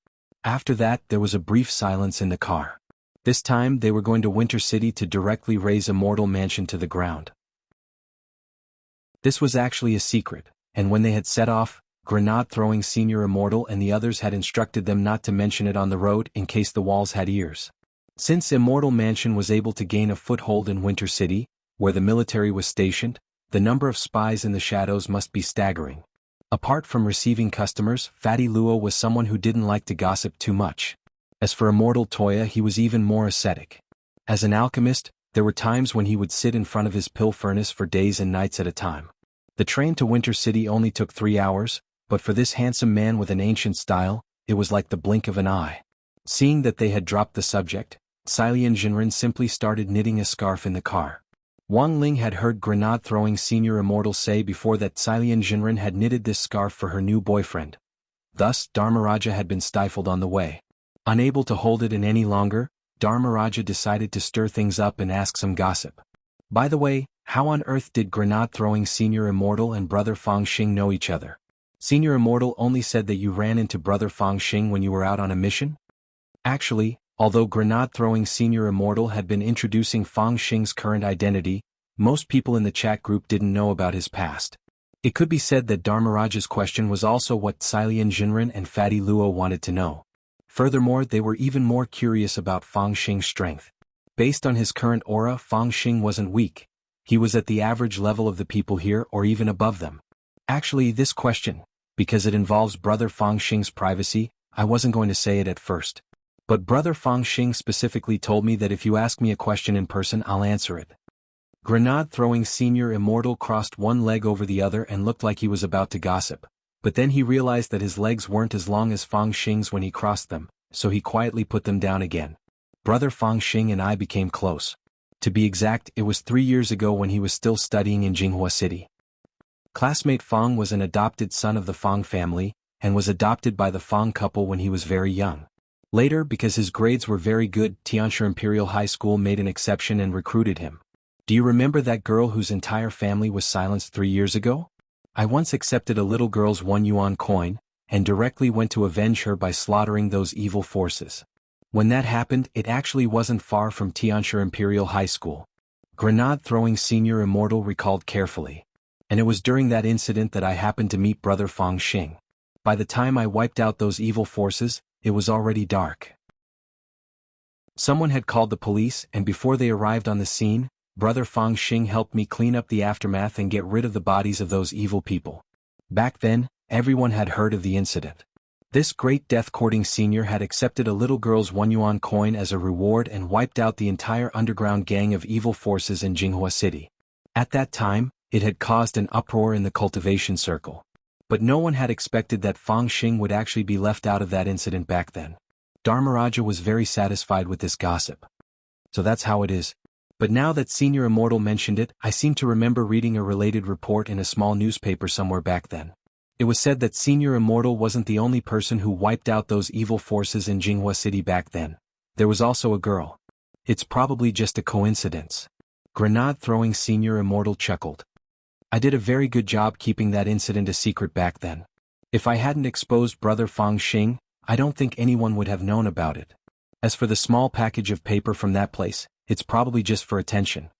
After that, there was a brief silence in the car. This time, they were going to Winter City to directly raze Immortal Mansion to the ground. This was actually a secret, and when they had set off, Grenade-throwing Senior Immortal and the others had instructed them not to mention it on the road in case the walls had ears. Since Immortal Mansion was able to gain a foothold in Winter City, where the military was stationed, the number of spies in the shadows must be staggering. Apart from receiving customers, Fatty Luo was someone who didn't like to gossip too much. As for Immortal Toya, he was even more ascetic. As an alchemist, there were times when he would sit in front of his pill furnace for days and nights at a time. The train to Winter City only took 3 hours, but for this handsome man with an ancient style, it was like the blink of an eye. Seeing that they had dropped the subject, Silian Jinren simply started knitting a scarf in the car. Wang Ling had heard Grenade-throwing Senior Immortal say before that Silian Jinren had knitted this scarf for her new boyfriend. Thus, Dharmaraja had been stifled on the way. Unable to hold it in any longer, Dharmaraja decided to stir things up and ask some gossip. "By the way, how on earth did Grenade-throwing Senior Immortal and Brother Fang Xing know each other? Senior Immortal only said that you ran into Brother Fang Xing when you were out on a mission?" Actually, although Grenade-throwing Senior Immortal had been introducing Fang Xing's current identity, most people in the chat group didn't know about his past. It could be said that Dharmaraja's question was also what Silian Jinren and Fatty Luo wanted to know. Furthermore, they were even more curious about Fang Xing's strength. Based on his current aura, Fang Xing wasn't weak. He was at the average level of the people here or even above them. Actually, this question, because it involves Brother Fang Xing's privacy, I wasn't going to say it at first. But Brother Fang Xing specifically told me that if you ask me a question in person, I'll answer it. Grenade-throwing Senior Immortal crossed one leg over the other and looked like he was about to gossip. But then he realized that his legs weren't as long as Fang Xing's when he crossed them, so he quietly put them down again. Brother Fang Xing and I became close. To be exact, it was 3 years ago when he was still studying in Jinghua City. Classmate Fang was an adopted son of the Fang family, and was adopted by the Fang couple when he was very young. Later, because his grades were very good, Tianshi Imperial High School made an exception and recruited him. Do you remember that girl whose entire family was silenced 3 years ago? I once accepted a little girl's 1 yuan coin, and directly went to avenge her by slaughtering those evil forces. When that happened, it actually wasn't far from Tianshi Imperial High School. Grenade-throwing Senior Immortal recalled carefully. And it was during that incident that I happened to meet Brother Fang Xing. By the time I wiped out those evil forces, it was already dark. Someone had called the police, and before they arrived on the scene, Brother Fang Xing helped me clean up the aftermath and get rid of the bodies of those evil people. Back then, everyone had heard of the incident. This great death-courting senior had accepted a little girl's 1 yuan coin as a reward and wiped out the entire underground gang of evil forces in Jinghua City. At that time, it had caused an uproar in the cultivation circle. But no one had expected that Fang Xing would actually be left out of that incident back then. Dharmaraja was very satisfied with this gossip. So that's how it is. But now that Senior Immortal mentioned it, I seem to remember reading a related report in a small newspaper somewhere back then. It was said that Senior Immortal wasn't the only person who wiped out those evil forces in Jinghua City back then. There was also a girl. It's probably just a coincidence. Grenade-throwing Senior Immortal chuckled. I did a very good job keeping that incident a secret back then. If I hadn't exposed Brother Fang Xing, I don't think anyone would have known about it. As for the small package of paper from that place, it's probably just for attention.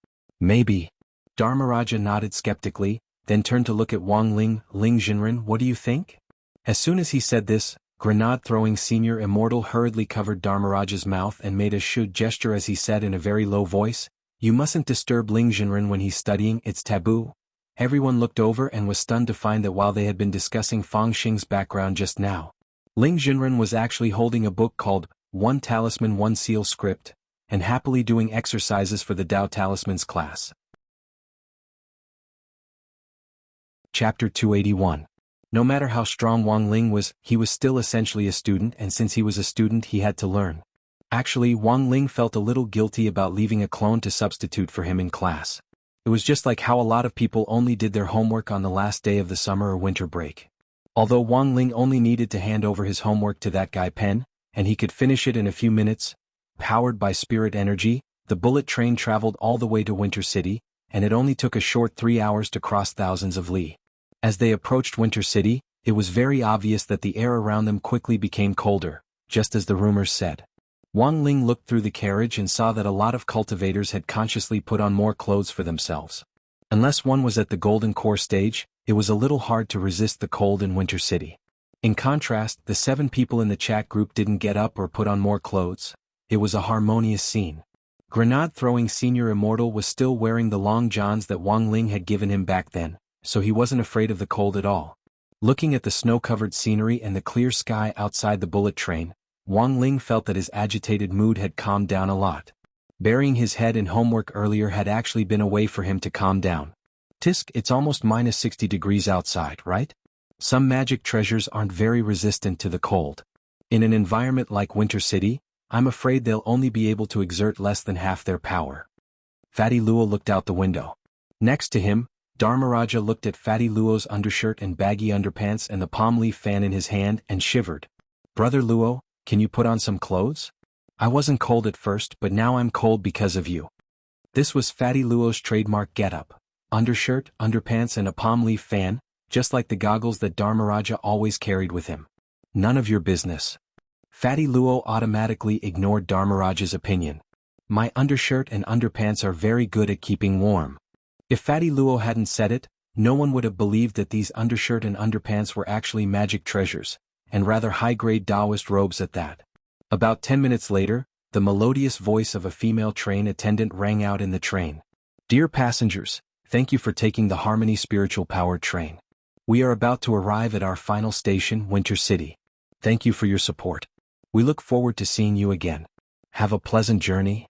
Maybe. Dharmaraja nodded skeptically, then turned to look at Wang Ling. Ling Jinren, what do you think? As soon as he said this, Grenade-throwing Senior Immortal hurriedly covered Dharmaraja's mouth and made a should gesture as he said in a very low voice, "You mustn't disturb Ling Jinren when he's studying, it's taboo." Everyone looked over and was stunned to find that while they had been discussing Fang Xing's background just now, Ling Jinren was actually holding a book called One Talisman One Seal Script, and happily doing exercises for the Tao Talismans class. Chapter 281. No matter how strong Wang Ling was, he was still essentially a student, and since he was a student he had to learn. Actually, Wang Ling felt a little guilty about leaving a clone to substitute for him in class. It was just like how a lot of people only did their homework on the last day of the summer or winter break. Although Wang Ling only needed to hand over his homework to that guy Pen, and he could finish it in a few minutes, powered by spirit energy, the bullet train traveled all the way to Winter City, and it only took a short 3 hours to cross thousands of li. As they approached Winter City, it was very obvious that the air around them quickly became colder, just as the rumors said. Wang Ling looked through the carriage and saw that a lot of cultivators had consciously put on more clothes for themselves. Unless one was at the Golden Core stage, it was a little hard to resist the cold in Winter City. In contrast, the 7 people in the chat group didn't get up or put on more clothes. It was a harmonious scene. Grenade-throwing Senior Immortal was still wearing the long johns that Wang Ling had given him back then, so he wasn't afraid of the cold at all. Looking at the snow-covered scenery and the clear sky outside the bullet train, Wang Ling felt that his agitated mood had calmed down a lot. Burying his head in homework earlier had actually been a way for him to calm down. Tisk, it's almost minus 60 degrees outside, right? Some magic treasures aren't very resistant to the cold. In an environment like Winter City, I'm afraid they'll only be able to exert less than half their power. Fatty Luo looked out the window. Next to him, Dharmaraja looked at Fatty Luo's undershirt and baggy underpants and the palm leaf fan in his hand and shivered. Brother Luo, can you put on some clothes? I wasn't cold at first, but now I'm cold because of you. This was Fatty Luo's trademark getup. Undershirt, underpants and a palm leaf fan, just like the goggles that Dharmaraja always carried with him. None of your business. Fatty Luo automatically ignored Dharmaraja's opinion. My undershirt and underpants are very good at keeping warm. If Fatty Luo hadn't said it, no one would have believed that these undershirt and underpants were actually magic treasures, and rather high-grade Taoist robes at that. About 10 minutes later, the melodious voice of a female train attendant rang out in the train. Dear passengers, thank you for taking the Harmony Spiritual Powered train. We are about to arrive at our final station, Winter City. Thank you for your support. We look forward to seeing you again. Have a pleasant journey.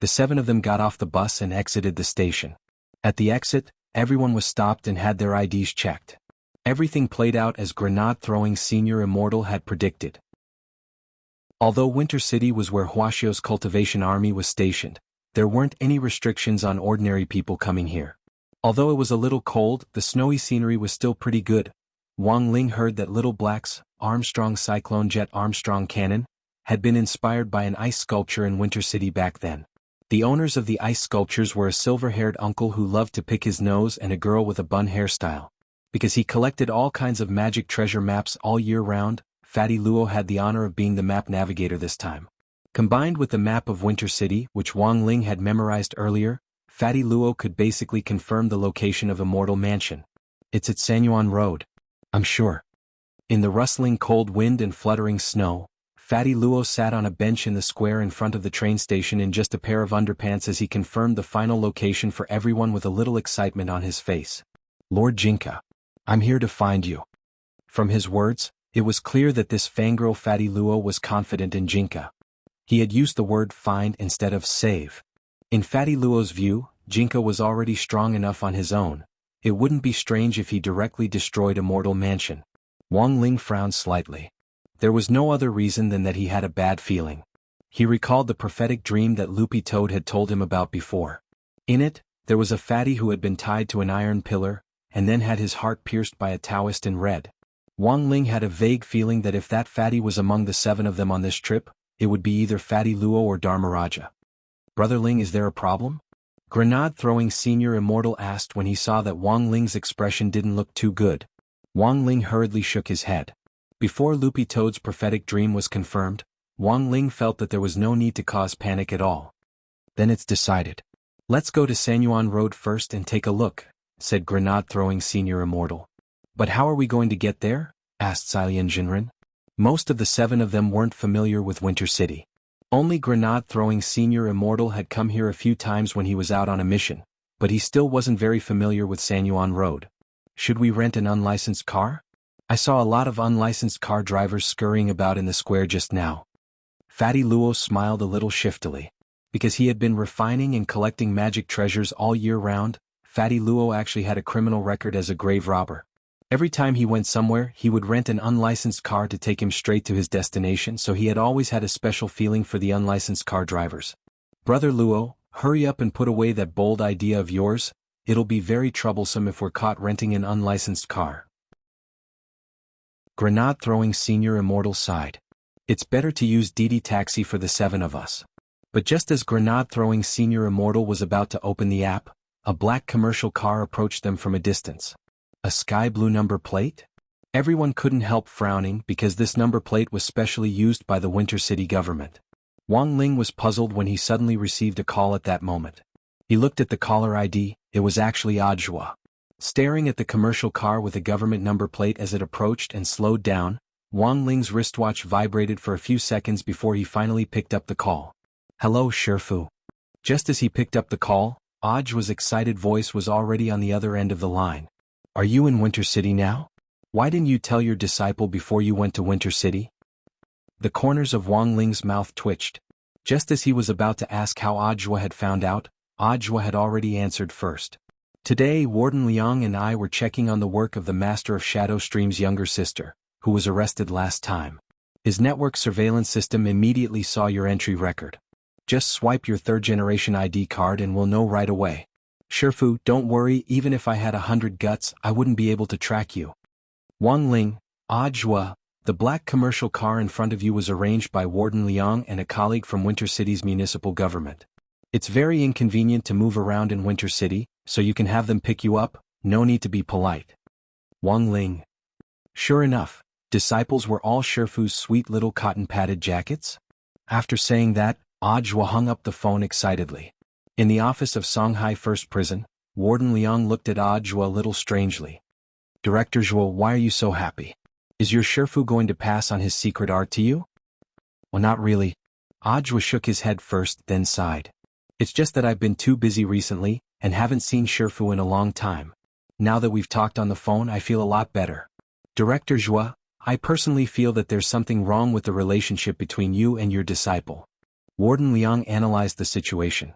The 7 of them got off the bus and exited the station. At the exit, everyone was stopped and had their IDs checked. Everything played out as grenade-throwing Senior Immortal had predicted. Although Winter City was where Huaxiao's cultivation army was stationed, there weren't any restrictions on ordinary people coming here. Although it was a little cold, the snowy scenery was still pretty good. Wang Ling heard that Little Black's Armstrong Cyclone Jet Armstrong Cannon had been inspired by an ice sculpture in Winter City back then. The owners of the ice sculptures were a silver-haired uncle who loved to pick his nose and a girl with a bun hairstyle. Because he collected all kinds of magic treasure maps all year round, Fatty Luo had the honor of being the map navigator this time. Combined with the map of Winter City, which Wang Ling had memorized earlier, Fatty Luo could basically confirm the location of Immortal Mansion. It's at Sanyuan Road. I'm sure. In the rustling cold wind and fluttering snow, Fatty Luo sat on a bench in the square in front of the train station in just a pair of underpants as he confirmed the final location for everyone with a little excitement on his face. Lord Jinka, I'm here to find you. From his words, it was clear that this fangirl Fatty Luo was confident in Jinka. He had used the word find instead of save. In Fatty Luo's view, Jinka was already strong enough on his own. It wouldn't be strange if he directly destroyed Immortal Mansion. Wang Ling frowned slightly. There was no other reason than that he had a bad feeling. He recalled the prophetic dream that Loopy Toad had told him about before. In it, there was a fatty who had been tied to an iron pillar, and then had his heart pierced by a Taoist in red. Wang Ling had a vague feeling that if that fatty was among the 7 of them on this trip, it would be either Fatty Luo or Dharmaraja. Brother Ling, is there a problem? Grenade-throwing Senior Immortal asked when he saw that Wang Ling's expression didn't look too good. Wang Ling hurriedly shook his head. Before Loopy Toad's prophetic dream was confirmed, Wang Ling felt that there was no need to cause panic at all. Then it's decided. Let's go to Sanyuan Road first and take a look, said Grenade-throwing Senior Immortal. But how are we going to get there? Asked Xilian Jinren. Most of the 7 of them weren't familiar with Winter City. Only Grenade-throwing Senior Immortal had come here a few times when he was out on a mission, but he still wasn't very familiar with Sanyuan Road. Should we rent an unlicensed car? I saw a lot of unlicensed car drivers scurrying about in the square just now. Fatty Luo smiled a little shiftily. Because he had been refining and collecting magic treasures all year round, Fatty Luo actually had a criminal record as a grave robber. Every time he went somewhere, he would rent an unlicensed car to take him straight to his destination, so he had always had a special feeling for the unlicensed car drivers. Brother Luo, hurry up and put away that bold idea of yours. It'll be very troublesome if we're caught renting an unlicensed car. Grenade-throwing Senior Immortal sighed. It's better to use Didi Taxi for the 7 of us. But just as Grenade-throwing Senior Immortal was about to open the app, a black commercial car approached them from a distance. A sky blue number plate? Everyone couldn't help frowning because this number plate was specially used by the Winter City government. Wang Ling was puzzled when he suddenly received a call at that moment. He looked at the caller ID, it was actually Ajua. Staring at the commercial car with a government number plate as it approached and slowed down, Wang Ling's wristwatch vibrated for a few seconds before he finally picked up the call. Hello, Shifu. Just as he picked up the call, Ajua's excited voice was already on the other end of the line. Are you in Winter City now? Why didn't you tell your disciple before you went to Winter City? The corners of Wang Ling's mouth twitched. Just as he was about to ask how Ajua had found out, Ajua had already answered first. Today Warden Liang and I were checking on the work of the Master of Shadow Stream's younger sister, who was arrested last time. His network surveillance system immediately saw your entry record. Just swipe your 3rd-generation ID card and we'll know right away. Shifu, don't worry, even if I had 100 guts, I wouldn't be able to track you. Wang Ling, Ajua, the black commercial car in front of you was arranged by Warden Liang and a colleague from Winter City's municipal government. It's very inconvenient to move around in Winter City, so you can have them pick you up, no need to be polite. Wang Ling. Sure enough, disciples were all Shifu's sweet little cotton-padded jackets? After saying that, Ajua hung up the phone excitedly. In the office of Songhai First Prison, Warden Liang looked at Zhuo a little strangely. Director Zhuo, why are you so happy? Is your Shifu going to pass on his secret art to you? Well, not really. Zhuo shook his head first, then sighed. It's just that I've been too busy recently, and haven't seen Shifu in a long time. Now that we've talked on the phone, I feel a lot better. Director Zhuo, I personally feel that there's something wrong with the relationship between you and your disciple. Warden Liang analyzed the situation.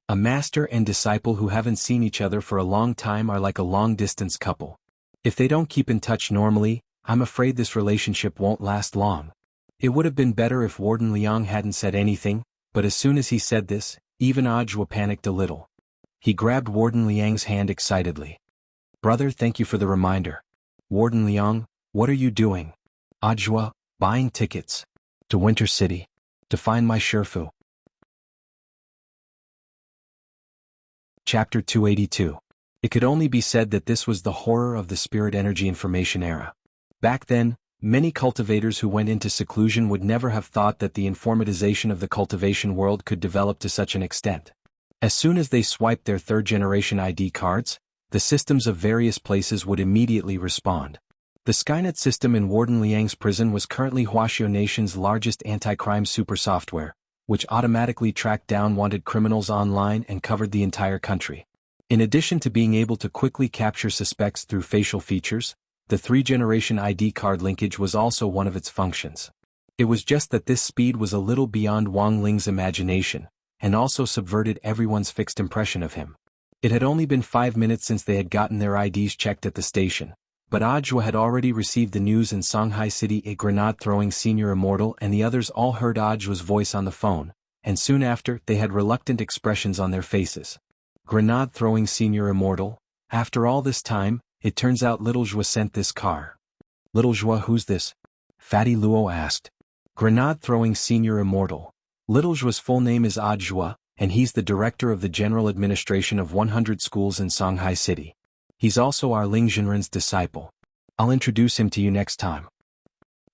A master and disciple who haven't seen each other for a long time are like a long-distance couple. If they don't keep in touch normally, I'm afraid this relationship won't last long. It would have been better if Warden Liang hadn't said anything, but as soon as he said this, even Zhuo panicked a little. He grabbed Warden Liang's hand excitedly. Brother, thank you for the reminder. Warden Liang, what are you doing? Zhuo, buying tickets. To Winter City. To find my Shifu. Chapter 282. It could only be said that this was the horror of the spirit energy information era. Back then, many cultivators who went into seclusion would never have thought that the informatization of the cultivation world could develop to such an extent. As soon as they swiped their third-generation ID cards, the systems of various places would immediately respond. The Skynet system in Warden Liang's prison was currently Huaxiao Nation's largest anti-crime super software, which automatically tracked down wanted criminals online and covered the entire country. In addition to being able to quickly capture suspects through facial features, the three-generation ID card linkage was also one of its functions. It was just that this speed was a little beyond Wang Ling's imagination, and also subverted everyone's fixed impression of him. It had only been 5 minutes since they had gotten their IDs checked at the station, but Zhuo had already received the news in Shanghai City. A grenade-throwing senior immortal and the others all heard Zhuo's voice on the phone, and soon after they had reluctant expressions on their faces. Grenade-throwing senior immortal? After all this time, it turns out Little Zhuo sent this car. Little Zhuo, who's this? Fatty Luo asked. Grenade-throwing senior immortal. Little Zhuo's full name is Zhuo, and he's the director of the general administration of 100 schools in Shanghai City. He's also our Ling Jinren's disciple. I'll introduce him to you next time.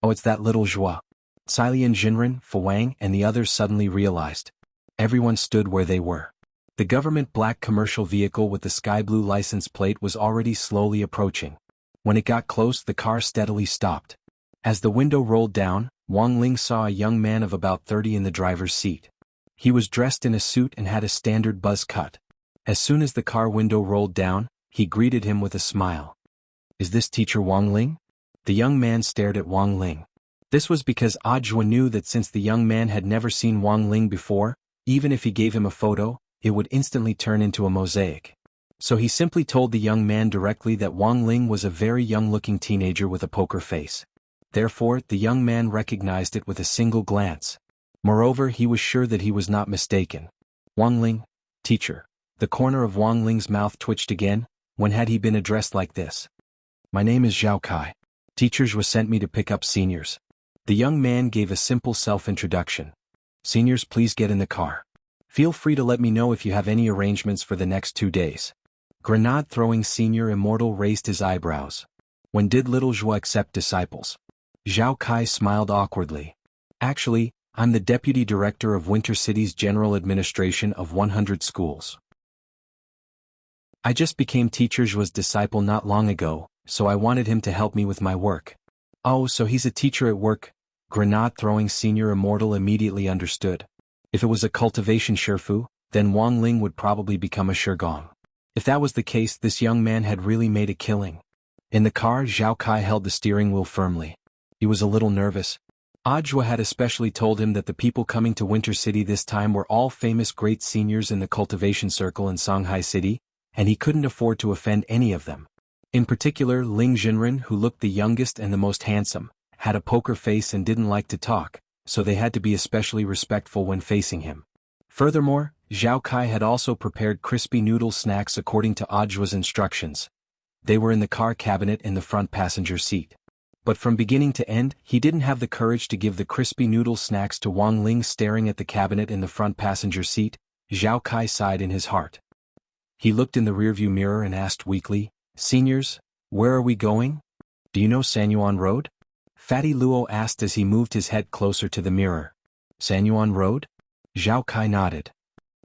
Oh, it's that Little Zhuo. Silian Jinren, Fuwang, and the others suddenly realized. Everyone stood where they were. The government black commercial vehicle with the sky blue license plate was already slowly approaching. When it got close, the car steadily stopped. As the window rolled down, Wang Ling saw a young man of about 30 in the driver's seat. He was dressed in a suit and had a standard buzz cut. As soon as the car window rolled down, he greeted him with a smile. Is this teacher Wang Ling? The young man stared at Wang Ling. This was because Zhuo knew that since the young man had never seen Wang Ling before, even if he gave him a photo, it would instantly turn into a mosaic. So he simply told the young man directly that Wang Ling was a very young-looking teenager with a poker face. Therefore, the young man recognized it with a single glance. Moreover, he was sure that he was not mistaken. Wang Ling, teacher. The corner of Wang Ling's mouth twitched again. When had he been addressed like this? My name is Zhao Kai. Teachers was sent me to pick up seniors. The young man gave a simple self-introduction. Seniors, please get in the car. Feel free to let me know if you have any arrangements for the next 2 days. Grenade-throwing senior immortal raised his eyebrows. When did Little Zhuo accept disciples? Zhao Kai smiled awkwardly. Actually, I'm the deputy director of Winter City's general administration of 100 schools. I just became Teacher Zhuo's disciple not long ago, so I wanted him to help me with my work. Oh, so he's a teacher at work? Grenade-throwing senior immortal immediately understood. If it was a cultivation Shifu, then Wang Ling would probably become a Shigong. If that was the case, this young man had really made a killing. In the car, Zhao Kai held the steering wheel firmly. He was a little nervous. Zhuo had especially told him that the people coming to Winter City this time were all famous great seniors in the cultivation circle in Shanghai City, and he couldn't afford to offend any of them. In particular, Ling Jinren, who looked the youngest and the most handsome, had a poker face and didn't like to talk, so they had to be especially respectful when facing him. Furthermore, Zhao Kai had also prepared crispy noodle snacks according to Zhuo's instructions. They were in the car cabinet in the front passenger seat. But from beginning to end, he didn't have the courage to give the crispy noodle snacks to Wang Ling. Staring at the cabinet in the front passenger seat, Zhao Kai sighed in his heart. He looked in the rearview mirror and asked weakly, Seniors, where are we going? Do you know Sanyuan Road? Fatty Luo asked as he moved his head closer to the mirror. Sanyuan Road? Zhao Kai nodded.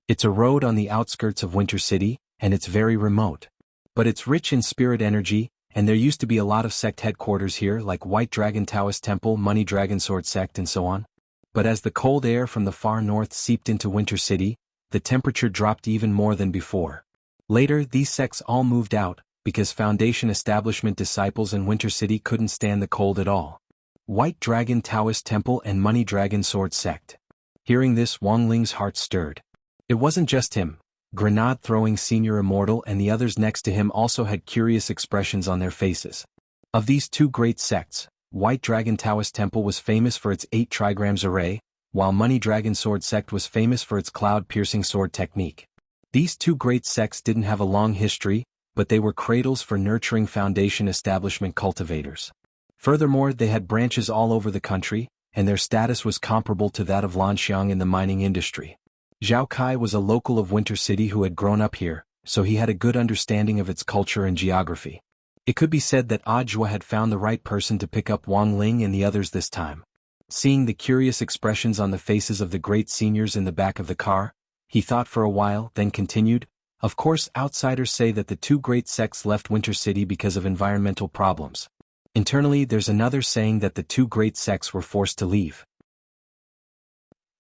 It's a road on the outskirts of Winter City, and it's very remote. But it's rich in spirit energy, and there used to be a lot of sect headquarters here like White Dragon Taoist Temple, Money Dragon Sword Sect and so on. But as the cold air from the far north seeped into Winter City, the temperature dropped even more than before. Later, these sects all moved out, because Foundation establishment disciples in Winter City couldn't stand the cold at all. White Dragon Taoist Temple and Money Dragon Sword Sect. Hearing this, Wang Ling's heart stirred. It wasn't just him. Grenade-throwing Senior Immortal and the others next to him also had curious expressions on their faces. Of these two great sects, White Dragon Taoist Temple was famous for its 8 trigrams array, while Money Dragon Sword Sect was famous for its cloud-piercing sword technique. These two great sects didn't have a long history, but they were cradles for nurturing Foundation establishment cultivators. Furthermore, they had branches all over the country, and their status was comparable to that of Lanxiang in the mining industry. Zhao Kai was a local of Winter City who had grown up here, so he had a good understanding of its culture and geography. It could be said that Ajua had found the right person to pick up Wang Ling and the others this time. Seeing the curious expressions on the faces of the great seniors in the back of the car, he thought for a while, then continued, "Of course, outsiders say that the two great sects left Winter City because of environmental problems. Internally, there's another saying that the two great sects were forced to leave."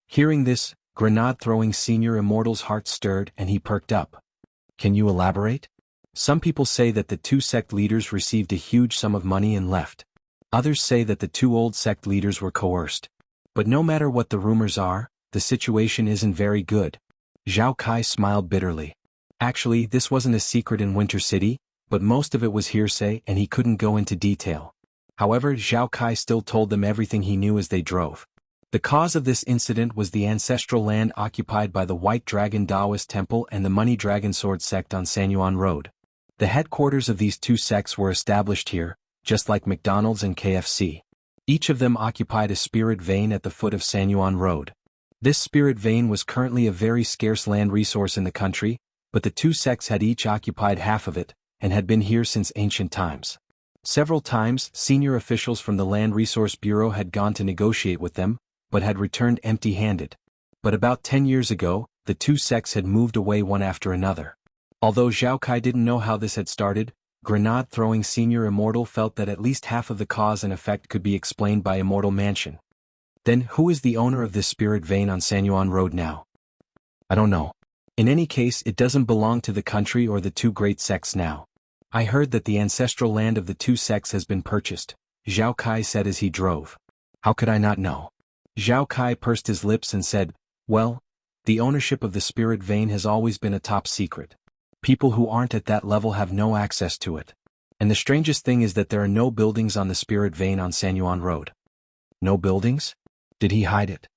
Hearing this, Grenade-throwing Senior Immortal's heart stirred and he perked up. "Can you elaborate?" "Some people say that the two sect leaders received a huge sum of money and left. Others say that the two old sect leaders were coerced. But no matter what the rumors are, the situation isn't very good." Zhao Kai smiled bitterly. Actually, this wasn't a secret in Winter City, but most of it was hearsay and he couldn't go into detail. However, Zhao Kai still told them everything he knew as they drove. The cause of this incident was the ancestral land occupied by the White Dragon Taoist Temple and the Money Dragon Sword Sect on Sanyuan Road. The headquarters of these two sects were established here, just like McDonald's and KFC. Each of them occupied a spirit vein at the foot of Sanyuan Road. This spirit vein was currently a very scarce land resource in the country, but the two sects had each occupied half of it, and had been here since ancient times. Several times, senior officials from the Land Resource Bureau had gone to negotiate with them, but had returned empty-handed. But about 10 years ago, the two sects had moved away one after another. Although Zhao Kai didn't know how this had started, Grenade-throwing Senior Immortal felt that at least half of the cause and effect could be explained by Immortal Mansion. "Then who is the owner of this spirit vein on Sanyuan Road now?" "I don't know. In any case, it doesn't belong to the country or the two great sects now. I heard that the ancestral land of the two sects has been purchased," Zhao Kai said as he drove. "How could I not know?" Zhao Kai pursed his lips and said, "Well, the ownership of the spirit vein has always been a top secret. People who aren't at that level have no access to it. And the strangest thing is that there are no buildings on the spirit vein on Sanyuan Road." "No buildings? Did he hide it?"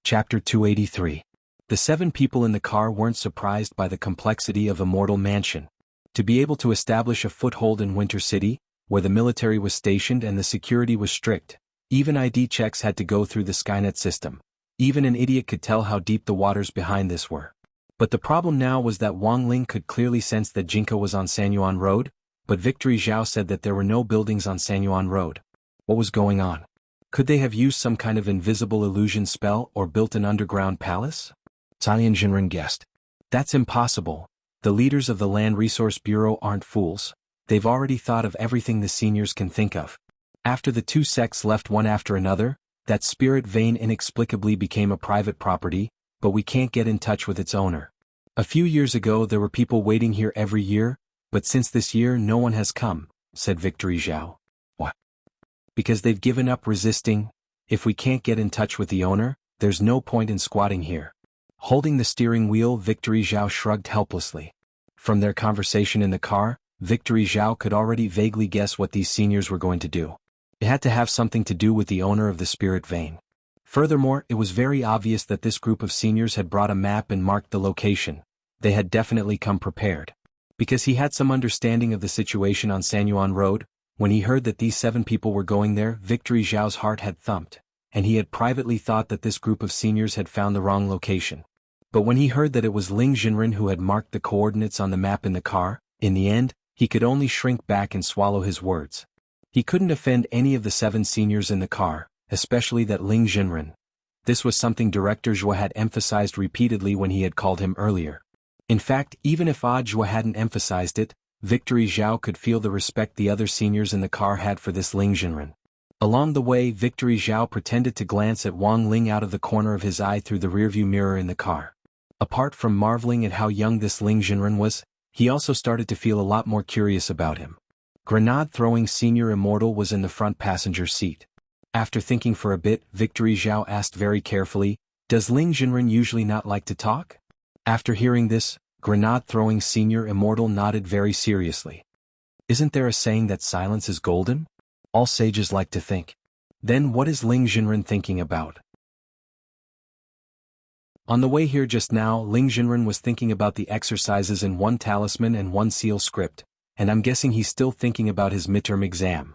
Chapter 283. The 7 people in the car weren't surprised by the complexity of Immortal Mansion. To be able to establish a foothold in Winter City, where the military was stationed and the security was strict, even ID checks had to go through the Skynet system. Even an idiot could tell how deep the waters behind this were. But the problem now was that Wang Ling could clearly sense that Jinka was on Sanyuan Road, but Victory Zhao said that there were no buildings on Sanyuan Road. What was going on? Could they have used some kind of invisible illusion spell or built an underground palace? Cyan Jinren guessed. That's impossible. The leaders of the Land Resource Bureau aren't fools. They've already thought of everything the seniors can think of. After the two sects left one after another, that spirit vein inexplicably became a private property, but we can't get in touch with its owner. A few years ago there were people waiting here every year, but since this year no one has come, said Victory Zhao. What? Because they've given up resisting. If we can't get in touch with the owner, there's no point in squatting here. Holding the steering wheel, Victory Zhao shrugged helplessly. From their conversation in the car, Victory Zhao could already vaguely guess what these seniors were going to do. It had to have something to do with the owner of the spirit vein. Furthermore, it was very obvious that this group of seniors had brought a map and marked the location. They had definitely come prepared. Because he had some understanding of the situation on Sanyuan Road, when he heard that these 7 people were going there, Victory Zhao's heart had thumped, and he had privately thought that this group of seniors had found the wrong location. But when he heard that it was Ling Jinren who had marked the coordinates on the map in the car, in the end, he could only shrink back and swallow his words. He couldn't offend any of the 7 seniors in the car, especially that Ling Jinren. This was something Director Zhua had emphasized repeatedly when he had called him earlier. In fact, even if Zhua hadn't emphasized it, Victory Zhao could feel the respect the other seniors in the car had for this Ling Jinren. Along the way, Victory Zhao pretended to glance at Wang Ling out of the corner of his eye through the rearview mirror in the car. Apart from marveling at how young this Ling Jinren was, he also started to feel a lot more curious about him. Grenade-throwing senior immortal was in the front passenger seat. After thinking for a bit, Victory Zhao asked very carefully, "Does Ling Jinren usually not like to talk?" After hearing this, Grenade-throwing senior immortal nodded very seriously. "Isn't there a saying that silence is golden? All sages like to think. Then what is Ling Jinren thinking about?" On the way here just now, Ling Jinren was thinking about the exercises in one talisman and one seal script, and I'm guessing he's still thinking about his midterm exam.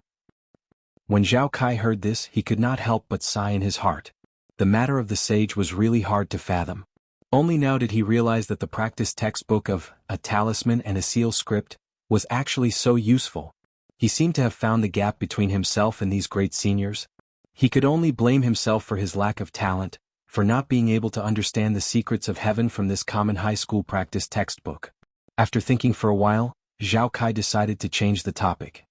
When Zhao Kai heard this, he could not help but sigh in his heart. The matter of the sage was really hard to fathom. Only now did he realize that the practice textbook of a talisman and a seal script was actually so useful. He seemed to have found the gap between himself and these great seniors. He could only blame himself for his lack of talent, for not being able to understand the secrets of heaven from this common high school practice textbook. After thinking for a while, Zhao Kai decided to change the topic.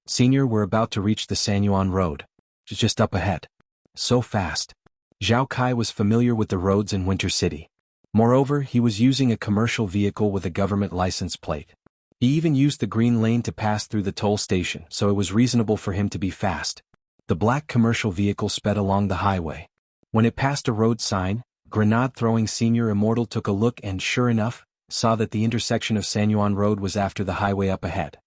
"Senior, we're about to reach the Sanyuan Road. Just up ahead." So fast. Zhao Kai was familiar with the roads in Winter City. Moreover, he was using a commercial vehicle with a government license plate. He even used the green lane to pass through the toll station, so it was reasonable for him to be fast. The black commercial vehicle sped along the highway. When it passed a road sign, Grenade-throwing senior immortal took a look and, sure enough, saw that the intersection of Sanyuan Road was after the highway up ahead.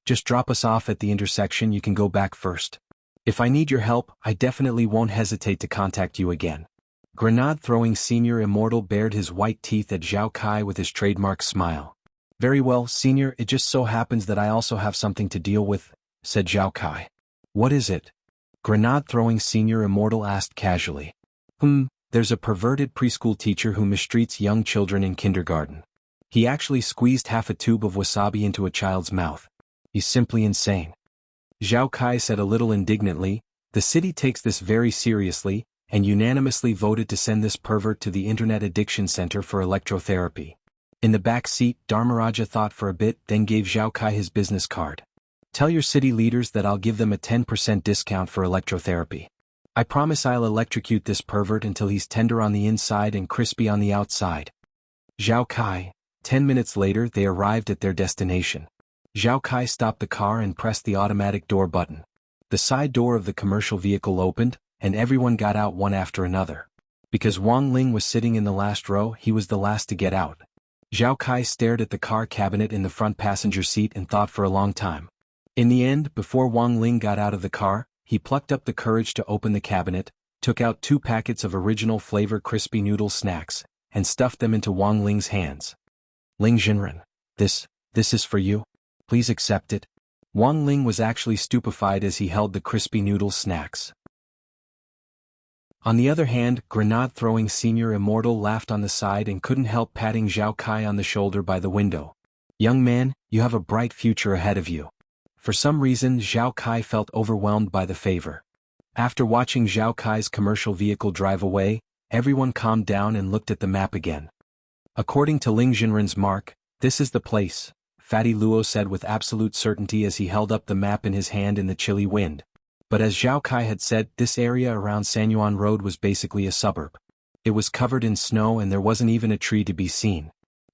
"Just drop us off at the intersection, you can go back first. If I need your help, I definitely won't hesitate to contact you again." Grenade-throwing senior immortal bared his white teeth at Zhao Kai with his trademark smile. "Very well, senior, it just so happens that I also have something to deal with," said Zhao Kai. "What is it?" Grenade-throwing senior immortal asked casually. There's a perverted preschool teacher who mistreats young children in kindergarten. He actually squeezed half a tube of wasabi into a child's mouth. He's simply insane." Zhao Kai said a little indignantly, "The city takes this very seriously, and unanimously voted to send this pervert to the Internet Addiction Center for electrotherapy." In the back seat, Dharmaraja thought for a bit, then gave Zhao Kai his business card. "Tell your city leaders that I'll give them a 10% discount for electrotherapy. I promise I'll electrocute this pervert until he's tender on the inside and crispy on the outside." Zhao Kai. 10 minutes later, they arrived at their destination. Zhao Kai stopped the car and pressed the automatic door button. The side door of the commercial vehicle opened, and everyone got out one after another. Because Wang Ling was sitting in the last row, he was the last to get out. Zhao Kai stared at the car cabinet in the front passenger seat and thought for a long time. In the end, before Wang Ling got out of the car, he plucked up the courage to open the cabinet, took out 2 packets of original flavor crispy noodle snacks, and stuffed them into Wang Ling's hands. "Ling Jinren, this is for you. Please accept it." Wang Ling was actually stupefied as he held the crispy noodle snacks. On the other hand, Grenade-throwing senior immortal laughed on the side and couldn't help patting Zhao Kai on the shoulder by the window. "Young man, you have a bright future ahead of you." For some reason, Zhao Kai felt overwhelmed by the favor. After watching Zhao Kai's commercial vehicle drive away, everyone calmed down and looked at the map again. "According to Ling Jinren's mark, this is the place," Fatty Luo said with absolute certainty as he held up the map in his hand in the chilly wind. But as Zhao Kai had said, this area around Sanyuan Road was basically a suburb. It was covered in snow and there wasn't even a tree to be seen.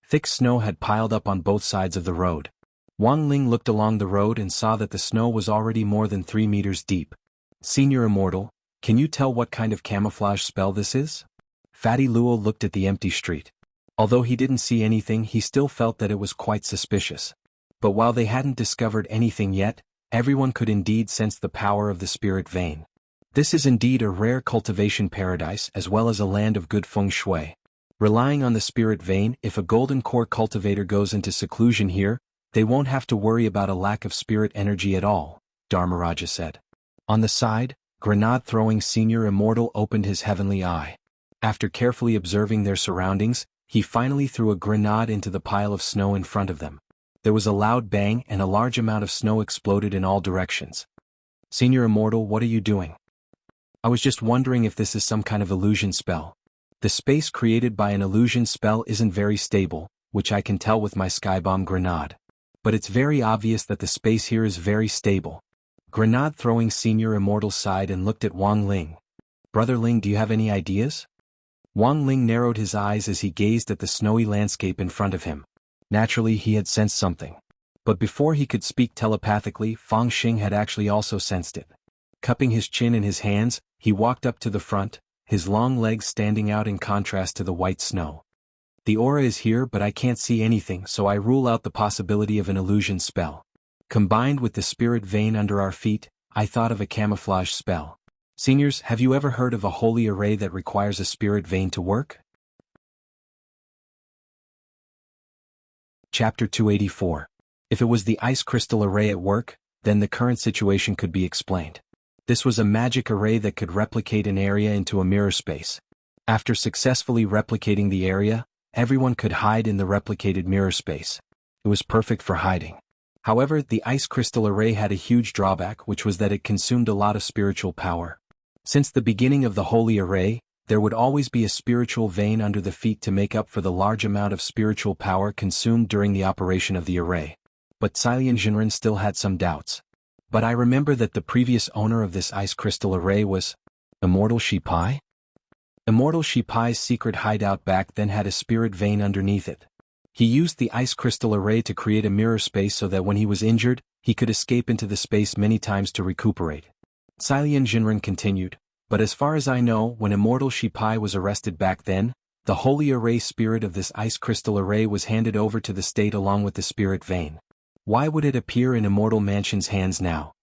Thick snow had piled up on both sides of the road. Wang Ling looked along the road and saw that the snow was already more than 3 meters deep. "Senior Immortal, can you tell what kind of camouflage spell this is?" Fatty Luo looked at the empty street. Although he didn't see anything, he still felt that it was quite suspicious. But while they hadn't discovered anything yet, everyone could indeed sense the power of the spirit vein. This is indeed a rare cultivation paradise as well as a land of good feng shui. Relying on the spirit vein, if a golden core cultivator goes into seclusion here, they won't have to worry about a lack of spirit energy at all, Dharmaraja said. On the side, Grenade-throwing senior immortal opened his heavenly eye. After carefully observing their surroundings, he finally threw a grenade into the pile of snow in front of them. There was a loud bang and a large amount of snow exploded in all directions. "Senior Immortal, what are you doing?" I was just wondering if this is some kind of illusion spell. The space created by an illusion spell isn't very stable, which I can tell with my skybomb grenade. But it's very obvious that the space here is very stable. Grenade throwing Senior Immortal sighed and looked at Wang Ling. Brother Ling, do you have any ideas? Wang Ling narrowed his eyes as he gazed at the snowy landscape in front of him. Naturally, he had sensed something. But before he could speak telepathically, Fang Xing had actually also sensed it. Cupping his chin in his hands, he walked up to the front, his long legs standing out in contrast to the white snow. The aura is here, but I can't see anything, so I rule out the possibility of an illusion spell. Combined with the spirit vein under our feet, I thought of a camouflage spell. Seniors, have you ever heard of a holy array that requires a spirit vein to work? Chapter 284. If it was the ice crystal array at work, then the current situation could be explained. This was a magic array that could replicate an area into a mirror space. After successfully replicating the area, everyone could hide in the replicated mirror space. It was perfect for hiding. However, the ice crystal array had a huge drawback, which was that it consumed a lot of spiritual power. Since the beginning of the holy array, there would always be a spiritual vein under the feet to make up for the large amount of spiritual power consumed during the operation of the array. But Cilian Jinren still had some doubts. But I remember that the previous owner of this ice crystal array was Immortal Shipai? Immortal Shipai's secret hideout back then had a spirit vein underneath it. He used the ice crystal array to create a mirror space so that when he was injured, he could escape into the space many times to recuperate. Cilian Jinren continued, but as far as I know, when Immortal Shipai was arrested back then, the holy array spirit of this ice crystal array was handed over to the state along with the spirit vein. Why would it appear in Immortal Mansion's hands now?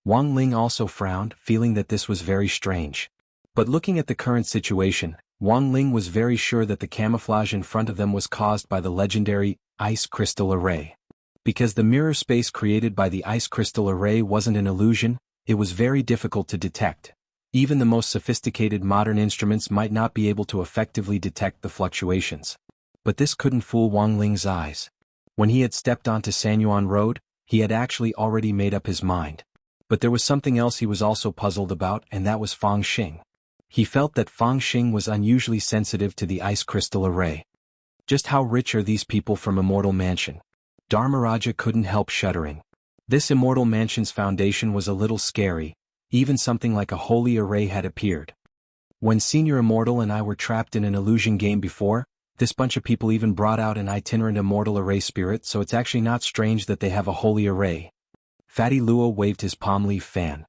Wang Ling also frowned, feeling that this was very strange. But looking at the current situation, Wang Ling was very sure that the camouflage in front of them was caused by the legendary ice crystal array. Because the mirror space created by the ice crystal array wasn't an illusion, it was very difficult to detect. Even the most sophisticated modern instruments might not be able to effectively detect the fluctuations. But this couldn't fool Wang Ling's eyes. When he had stepped onto Sanyuan Road, he had actually already made up his mind. But there was something else he was also puzzled about, and that was Fang Xing. He felt that Fang Xing was unusually sensitive to the ice crystal array. Just how rich are these people from Immortal Mansion? Dharmaraja couldn't help shuddering. This Immortal Mansion's foundation was a little scary, even something like a holy array had appeared. When Senior Immortal and I were trapped in an illusion game before, this bunch of people even brought out an itinerant immortal array spirit, so it's actually not strange that they have a holy array. Fatty Luo waved his palm leaf fan.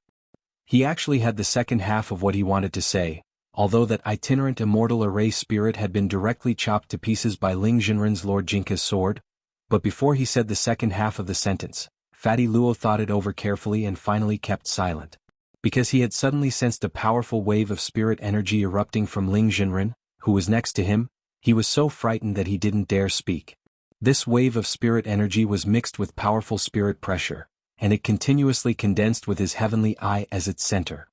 He actually had the second half of what he wanted to say, although that itinerant immortal array spirit had been directly chopped to pieces by Ling Jinren's Lord Jinka's sword, but before he said the second half of the sentence, Fatty Luo thought it over carefully and finally kept silent. Because he had suddenly sensed a powerful wave of spirit energy erupting from Ling Jinren, who was next to him. He was so frightened that he didn't dare speak. This wave of spirit energy was mixed with powerful spirit pressure, and it continuously condensed with his heavenly eye as its center.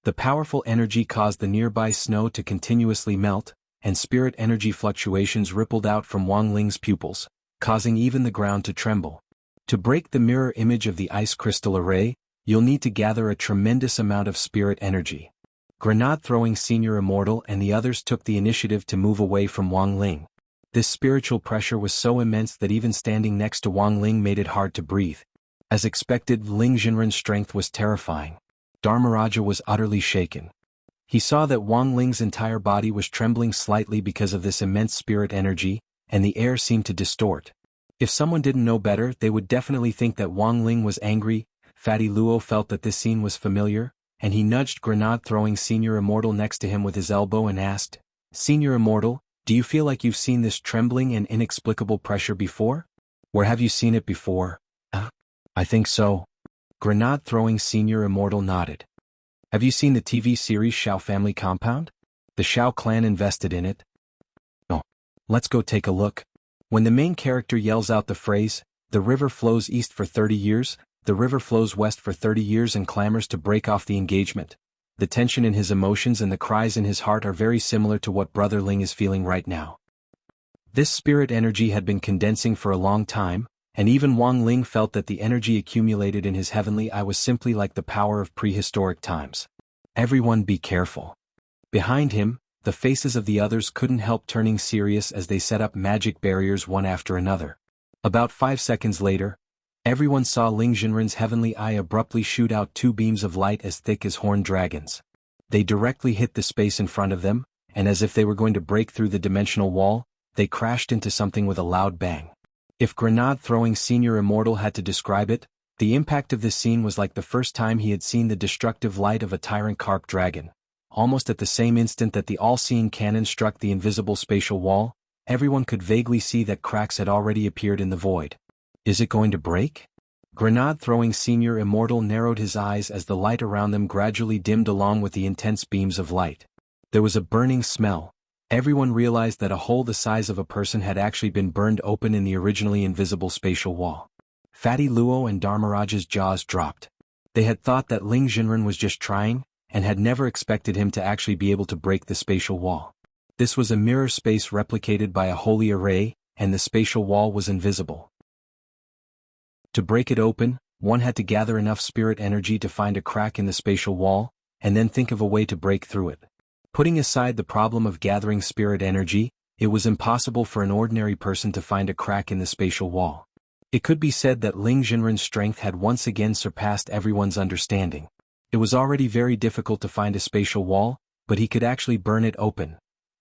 The powerful energy caused the nearby snow to continuously melt, and spirit energy fluctuations rippled out from Wang Ling's pupils, causing even the ground to tremble. To break the mirror image of the ice crystal array, you'll need to gather a tremendous amount of spirit energy. Grenade-throwing Senior Immortal and the others took the initiative to move away from Wang Ling. This spiritual pressure was so immense that even standing next to Wang Ling made it hard to breathe. As expected, Ling Jinren's strength was terrifying. Dharmaraja was utterly shaken. He saw that Wang Ling's entire body was trembling slightly because of this immense spirit energy, and the air seemed to distort. If someone didn't know better, they would definitely think that Wang Ling was angry. Fatty Luo felt that this scene was familiar, and he nudged grenade-throwing Senior Immortal next to him with his elbow and asked, "Senior Immortal, do you feel like you've seen this trembling and inexplicable pressure before? Where have you seen it before?" I think so." Grenade-throwing Senior Immortal nodded. "Have you seen the TV series Shao Family Compound? The Shao clan invested in it." "Oh, let's go take a look." When the main character yells out the phrase, "The river flows east for 30 years, the river flows west for 30 years," and clamors to break off the engagement, the tension in his emotions and the cries in his heart are very similar to what Brother Ling is feeling right now. This spirit energy had been condensing for a long time, and even Wang Ling felt that the energy accumulated in his heavenly eye was simply like the power of prehistoric times. Everyone be careful. Behind him, the faces of the others couldn't help turning serious as they set up magic barriers one after another. About 5 seconds later, everyone saw Ling Jinren's heavenly eye abruptly shoot out 2 beams of light as thick as horned dragons. They directly hit the space in front of them, and as if they were going to break through the dimensional wall, they crashed into something with a loud bang. If grenade-throwing Senior Immortal had to describe it, the impact of this scene was like the first time he had seen the destructive light of a tyrant carp dragon. Almost at the same instant that the all-seeing cannon struck the invisible spatial wall, everyone could vaguely see that cracks had already appeared in the void. Is it going to break? Grenade-throwing Senior Immortal narrowed his eyes as the light around them gradually dimmed along with the intense beams of light. There was a burning smell. Everyone realized that a hole the size of a person had actually been burned open in the originally invisible spatial wall. Fatty Luo and Dharmaraja's jaws dropped. They had thought that Ling Jinren was just trying, and had never expected him to actually be able to break the spatial wall. This was a mirror space replicated by a holy array, and the spatial wall was invisible. To break it open, one had to gather enough spirit energy to find a crack in the spatial wall, and then think of a way to break through it. Putting aside the problem of gathering spirit energy, it was impossible for an ordinary person to find a crack in the spatial wall. It could be said that Ling Jinren's strength had once again surpassed everyone's understanding. It was already very difficult to find a spatial wall, but he could actually burn it open.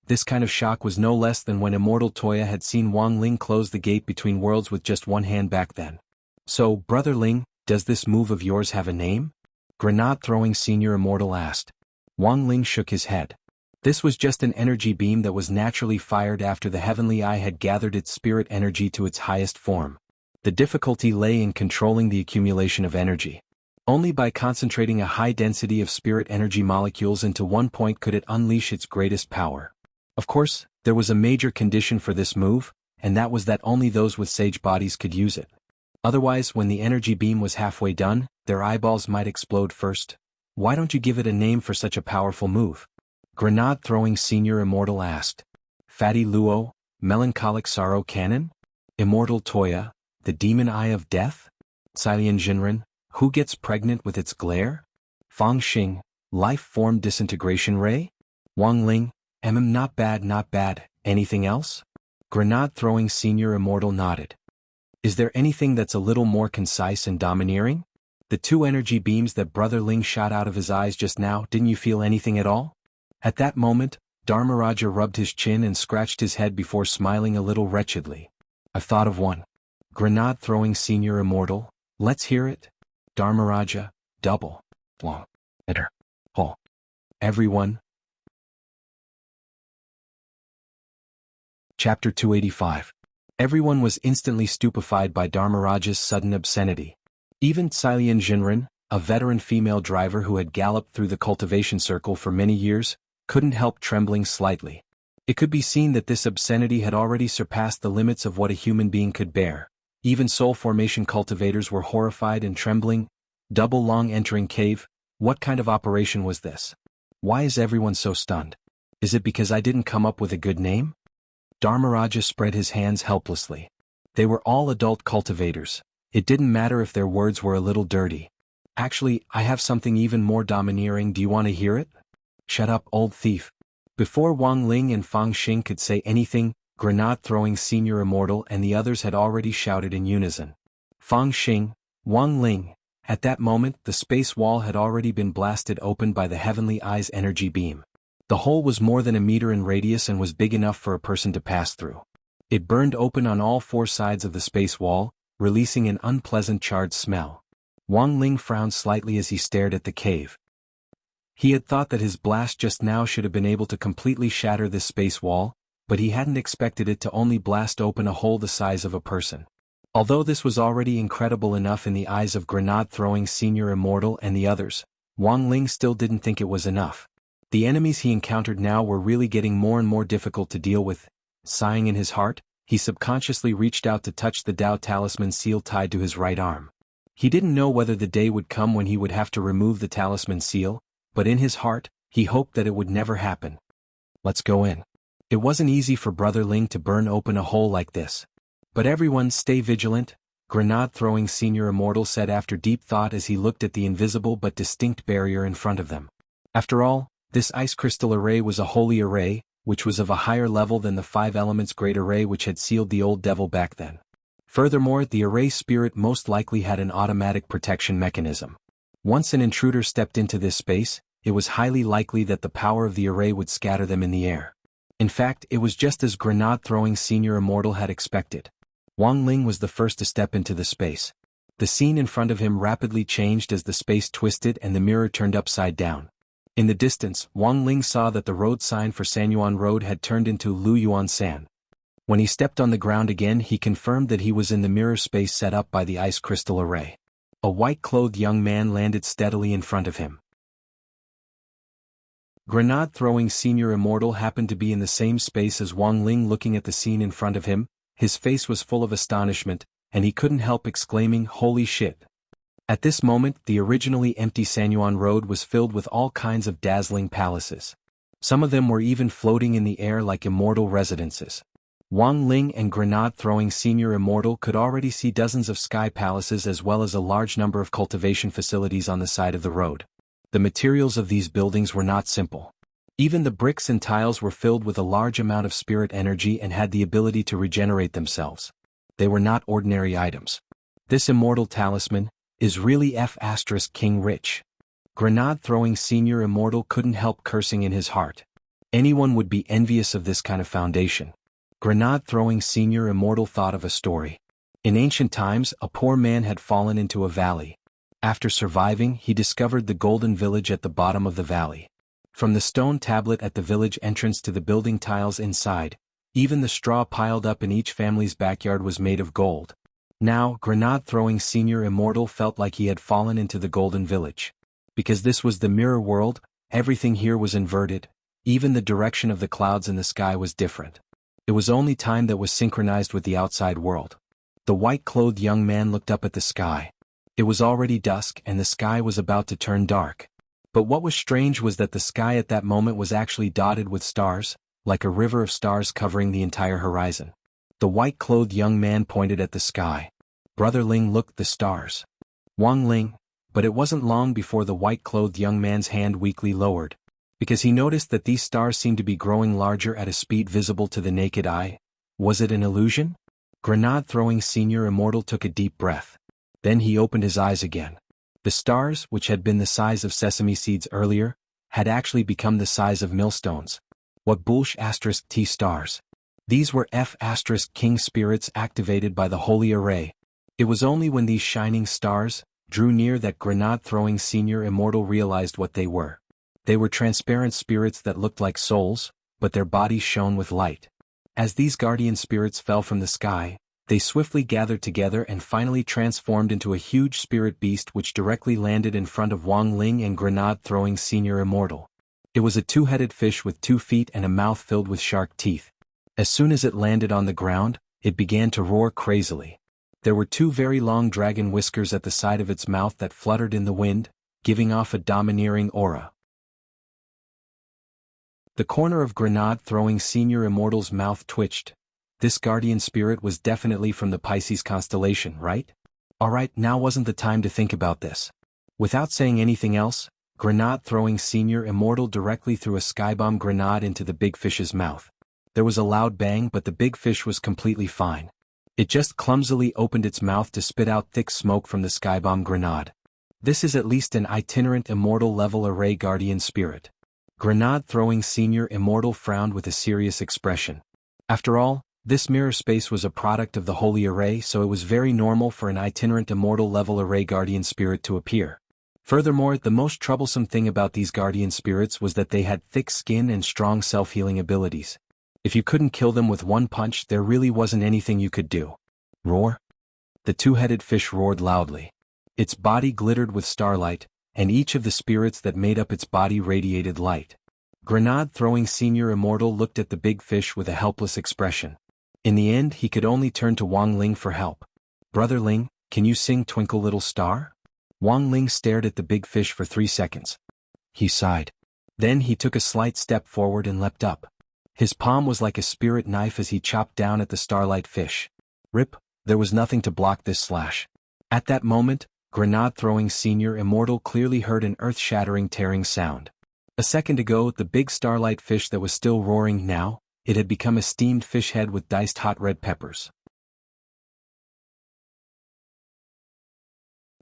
This kind of shock was no less than when Immortal Toya had seen Wang Ling close the gate between worlds with just one hand back then. So, Brother Ling, does this move of yours have a name? Grenade-throwing Senior Immortal asked. Wang Ling shook his head. This was just an energy beam that was naturally fired after the heavenly eye had gathered its spirit energy to its highest form. The difficulty lay in controlling the accumulation of energy. Only by concentrating a high density of spirit energy molecules into one point could it unleash its greatest power. Of course, there was a major condition for this move, and that was that only those with sage bodies could use it. Otherwise, when the energy beam was halfway done, their eyeballs might explode first. Why don't you give it a name for such a powerful move? Grenade-throwing Senior Immortal asked. Fatty Luo, Melancholic Sorrow Cannon? Immortal Toya, the Demon Eye of Death? Cilian Jinren, who gets pregnant with its glare? Fang Xing, Life Form Disintegration Ray? Wang Ling, not bad, anything else? Grenade-throwing Senior Immortal nodded. Is there anything that's a little more concise and domineering? The 2 energy beams that Brother Ling shot out of his eyes just now, didn't you feel anything at all? At that moment, Dharmaraja rubbed his chin and scratched his head before smiling a little wretchedly. I've thought of one. Grenade-throwing Senior Immortal, let's hear it. Dharmaraja, double, long, hitter, hole. Everyone. Chapter 285. Everyone was instantly stupefied by Dharmaraja's sudden obscenity. Even Cilian Jinren, a veteran female driver who had galloped through the cultivation circle for many years, couldn't help trembling slightly. It could be seen that this obscenity had already surpassed the limits of what a human being could bear. Even soul formation cultivators were horrified and trembling. Double long entering cave, what kind of operation was this? Why is everyone so stunned? Is it because I didn't come up with a good name? Dharmaraja spread his hands helplessly. They were all adult cultivators. It didn't matter if their words were a little dirty. Actually, I have something even more domineering. Do you want to hear it? Shut up, old thief. Before Wang Ling and Fang Xing could say anything, Grenade-throwing Senior Immortal and the others had already shouted in unison. Fang Xing, Wang Ling. At that moment, the space wall had already been blasted open by the heavenly eye's energy beam. The hole was more than a meter in radius and was big enough for a person to pass through. It burned open on all 4 sides of the space wall, releasing an unpleasant charred smell. Wang Ling frowned slightly as he stared at the cave. He had thought that his blast just now should have been able to completely shatter this space wall, but he hadn't expected it to only blast open a hole the size of a person. Although this was already incredible enough in the eyes of Grenade-throwing Senior Immortal and the others, Wang Ling still didn't think it was enough. The enemies he encountered now were really getting more and more difficult to deal with. Sighing in his heart, he subconsciously reached out to touch the Dao talisman seal tied to his right arm. He didn't know whether the day would come when he would have to remove the talisman seal, but in his heart, he hoped that it would never happen. Let's go in. It wasn't easy for Brother Ling to burn open a hole like this. But everyone stay vigilant. Grenade-throwing senior immortal said after deep thought as he looked at the invisible but distinct barrier in front of them. After all, this ice crystal array was a holy array, which was of a higher level than the 5 elements great array which had sealed the old devil back then. Furthermore, the array spirit most likely had an automatic protection mechanism. Once an intruder stepped into this space, it was highly likely that the power of the array would scatter them in the air. In fact, it was just as Grenade-throwing senior immortal had expected. Wang Ling was the first to step into the space. The scene in front of him rapidly changed as the space twisted and the mirror turned upside down. In the distance, Wang Ling saw that the road sign for Sanyuan Road had turned into Luyuan San. When he stepped on the ground again, he confirmed that he was in the mirror space set up by the ice crystal array. A white-clothed young man landed steadily in front of him. Grenade-throwing senior immortal happened to be in the same space as Wang Ling. Looking at the scene in front of him, his face was full of astonishment, and he couldn't help exclaiming, "Holy shit!" At this moment, the originally empty Sanyuan Road was filled with all kinds of dazzling palaces. Some of them were even floating in the air like immortal residences. Wang Ling and Grenade-throwing senior immortal could already see dozens of sky palaces as well as a large number of cultivation facilities on the side of the road. The materials of these buildings were not simple. Even the bricks and tiles were filled with a large amount of spirit energy and had the ability to regenerate themselves. They were not ordinary items. This immortal talisman is really King Rich. Grenade-throwing senior immortal couldn't help cursing in his heart. Anyone would be envious of this kind of foundation. Grenade-throwing senior immortal thought of a story. In ancient times, a poor man had fallen into a valley. After surviving, he discovered the golden village at the bottom of the valley. From the stone tablet at the village entrance to the building tiles inside, even the straw piled up in each family's backyard was made of gold. Now, Grenade-throwing senior immortal felt like he had fallen into the golden village. Because this was the mirror world, everything here was inverted. Even the direction of the clouds in the sky was different. It was only time that was synchronized with the outside world. The white-clothed young man looked up at the sky. It was already dusk and the sky was about to turn dark. But what was strange was that the sky at that moment was actually dotted with stars, like a river of stars covering the entire horizon. The white-clothed young man pointed at the sky. Brother Ling looked the stars. Wang Ling, but it wasn't long before the white-clothed young man's hand weakly lowered, because he noticed that these stars seemed to be growing larger at a speed visible to the naked eye. Was it an illusion? Grenade-throwing senior immortal took a deep breath. Then he opened his eyes again. The stars, which had been the size of sesame seeds earlier, had actually become the size of millstones. What bullsh *T stars? These were King spirits activated by the holy array. It was only when these shining stars drew near that Grenade-throwing senior immortal realized what they were. They were transparent spirits that looked like souls, but their bodies shone with light. As these guardian spirits fell from the sky, they swiftly gathered together and finally transformed into a huge spirit beast which directly landed in front of Wang Ling and Grenade-throwing senior immortal. It was a 2-headed fish with 2 feet and a mouth filled with shark teeth. As soon as it landed on the ground, it began to roar crazily. There were 2 very long dragon whiskers at the side of its mouth that fluttered in the wind, giving off a domineering aura. The corner of Grenade-throwing senior immortal's mouth twitched. This guardian spirit was definitely from the Pisces constellation, right? Alright, now wasn't the time to think about this. Without saying anything else, Grenade-throwing senior immortal directly threw a skybomb grenade into the big fish's mouth. There was a loud bang, but the big fish was completely fine. It just clumsily opened its mouth to spit out thick smoke from the skybomb grenade. This is at least an itinerant immortal level array guardian spirit. Grenade-throwing senior immortal frowned with a serious expression. After all, this mirror space was a product of the holy array, so it was very normal for an itinerant immortal level array guardian spirit to appear. Furthermore, the most troublesome thing about these guardian spirits was that they had thick skin and strong self-healing abilities. If you couldn't kill them with one punch, there really wasn't anything you could do. Roar? The 2-headed fish roared loudly. Its body glittered with starlight, and each of the spirits that made up its body radiated light. Grenade-throwing senior immortal looked at the big fish with a helpless expression. In the end, he could only turn to Wang Ling for help. Brother Ling, can you sing Twinkle Little Star? Wang Ling stared at the big fish for 3 seconds. He sighed. Then he took a slight step forward and leapt up. His palm was like a spirit knife as he chopped down at the starlight fish. Rip, There was nothing to block this slash. At that moment, grenade-throwing Senior Immortal clearly heard an earth-shattering tearing sound. A second ago, the big starlight fish that was still roaring now, it had become a steamed fish head with diced hot red peppers.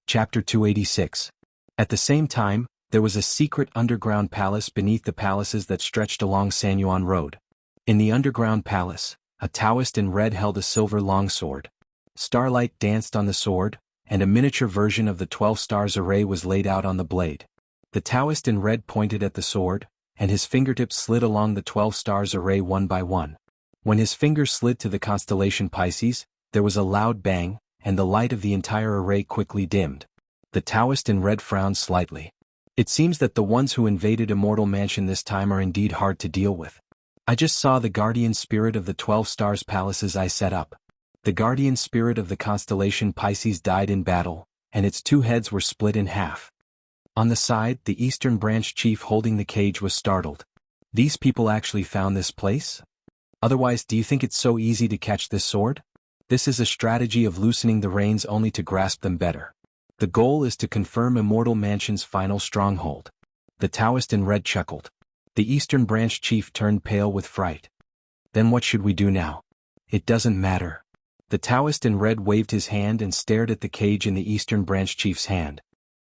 Chapter 286. At the same time, there was a secret underground palace beneath the palaces that stretched along Sanyuan Road. In the underground palace, a Taoist in red held a silver longsword. Starlight danced on the sword, and a miniature version of the 12 stars array was laid out on the blade. The Taoist in red pointed at the sword, and his fingertips slid along the 12 stars array one by one. When his fingers slid to the constellation Pisces, there was a loud bang, and the light of the entire array quickly dimmed. The Taoist in red frowned slightly. It seems that the ones who invaded Immortal Mansion this time are indeed hard to deal with. I just saw the guardian spirit of the 12 stars palaces I set up. The guardian spirit of the constellation Pisces died in battle, and its 2 heads were split in half. On the side, the Eastern Branch chief holding the cage was startled. These people actually found this place? Otherwise, do you think it's so easy to catch this sword? This is a strategy of loosening the reins only to grasp them better. The goal is to confirm Immortal Mansion's final stronghold. The Taoist in red chuckled. The Eastern Branch chief turned pale with fright. Then what should we do now? It doesn't matter. The Taoist in red waved his hand and stared at the cage in the Eastern Branch chief's hand.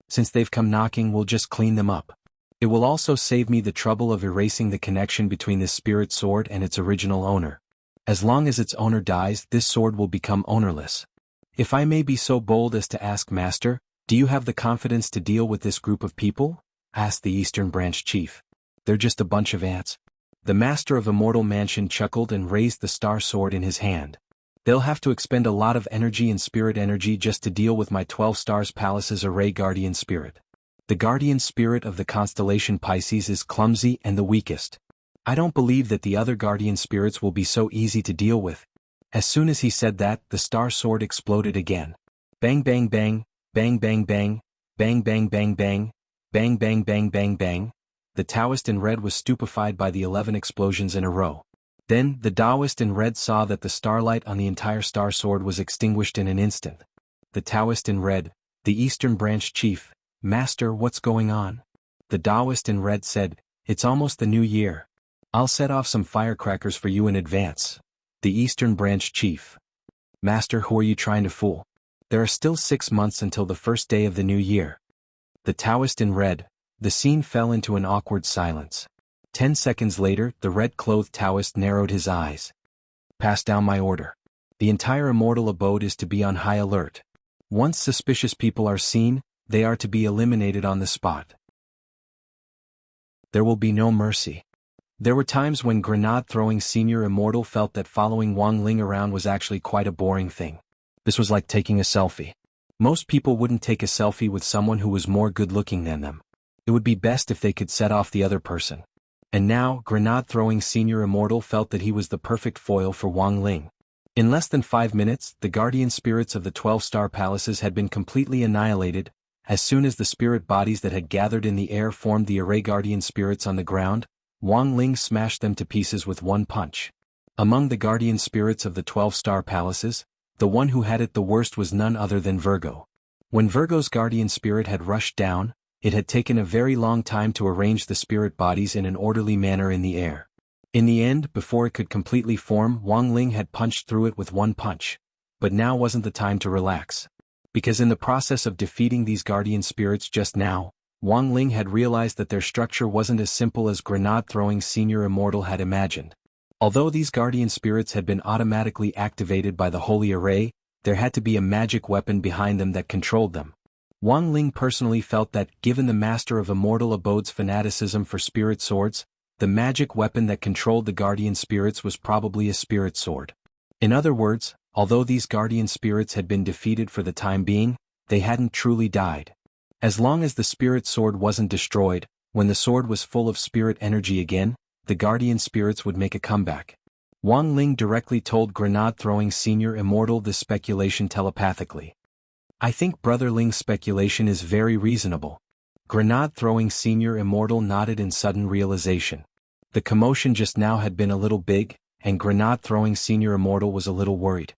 Since they've come knocking, we'll just clean them up. It will also save me the trouble of erasing the connection between this spirit sword and its original owner. As long as its owner dies, this sword will become ownerless. If I may be so bold as to ask, Master, do you have the confidence to deal with this group of people? Asked the Eastern Branch chief. They're just a bunch of ants. The Master of Immortal Mansion chuckled and raised the star sword in his hand. They'll have to expend a lot of energy and spirit energy just to deal with my 12 stars palace's array guardian spirit. The guardian spirit of the constellation Pisces is clumsy and the weakest. I don't believe that the other guardian spirits will be so easy to deal with. As soon as he said that, the star sword exploded again. Bang bang bang, bang bang bang, bang bang bang bang, bang bang bang bang bang. The Taoist in red was stupefied by the 11 explosions in a row. Then, the Taoist in red saw that the starlight on the entire star sword was extinguished in an instant. The Taoist in red, the Eastern Branch chief, Master, what's going on? The Taoist in red said, it's almost the new year. I'll set off some firecrackers for you in advance. The Eastern Branch chief. Master, who are you trying to fool? There are still 6 months until the first day of the new year. The Taoist in red. The scene fell into an awkward silence. 10 seconds later, the red-clothed Taoist narrowed his eyes. Pass down my order. The entire immortal abode is to be on high alert. Once suspicious people are seen, they are to be eliminated on the spot. There will be no mercy. There were times when grenade-throwing Senior Immortal felt that following Wang Ling around was actually quite a boring thing. This was like taking a selfie. Most people wouldn't take a selfie with someone who was more good-looking than them. It would be best if they could set off the other person. And now, grenade-throwing Senior Immortal felt that he was the perfect foil for Wang Ling. In less than 5 minutes, the guardian spirits of the 12-star palaces had been completely annihilated. As soon as the spirit bodies that had gathered in the air formed the array guardian spirits on the ground, Wang Ling smashed them to pieces with one punch. Among the guardian spirits of the 12-star palaces, the one who had it the worst was none other than Virgo. When Virgo's guardian spirit had rushed down, it had taken a very long time to arrange the spirit bodies in an orderly manner in the air. In the end, before it could completely form, Wang Ling had punched through it with one punch. But now wasn't the time to relax. Because in the process of defeating these guardian spirits just now, Wang Ling had realized that their structure wasn't as simple as grenade-throwing Senior Immortal had imagined. Although these guardian spirits had been automatically activated by the Holy Array, there had to be a magic weapon behind them that controlled them. Wang Ling personally felt that, given the Master of Immortal Abode's fanaticism for spirit swords, the magic weapon that controlled the guardian spirits was probably a spirit sword. In other words, although these guardian spirits had been defeated for the time being, they hadn't truly died. As long as the spirit sword wasn't destroyed, when the sword was full of spirit energy again, the guardian spirits would make a comeback. Wang Ling directly told grenade-throwing Senior Immortal this speculation telepathically. I think Brother Ling's speculation is very reasonable. Grenade-throwing Senior Immortal nodded in sudden realization. The commotion just now had been a little big, and grenade-throwing Senior Immortal was a little worried.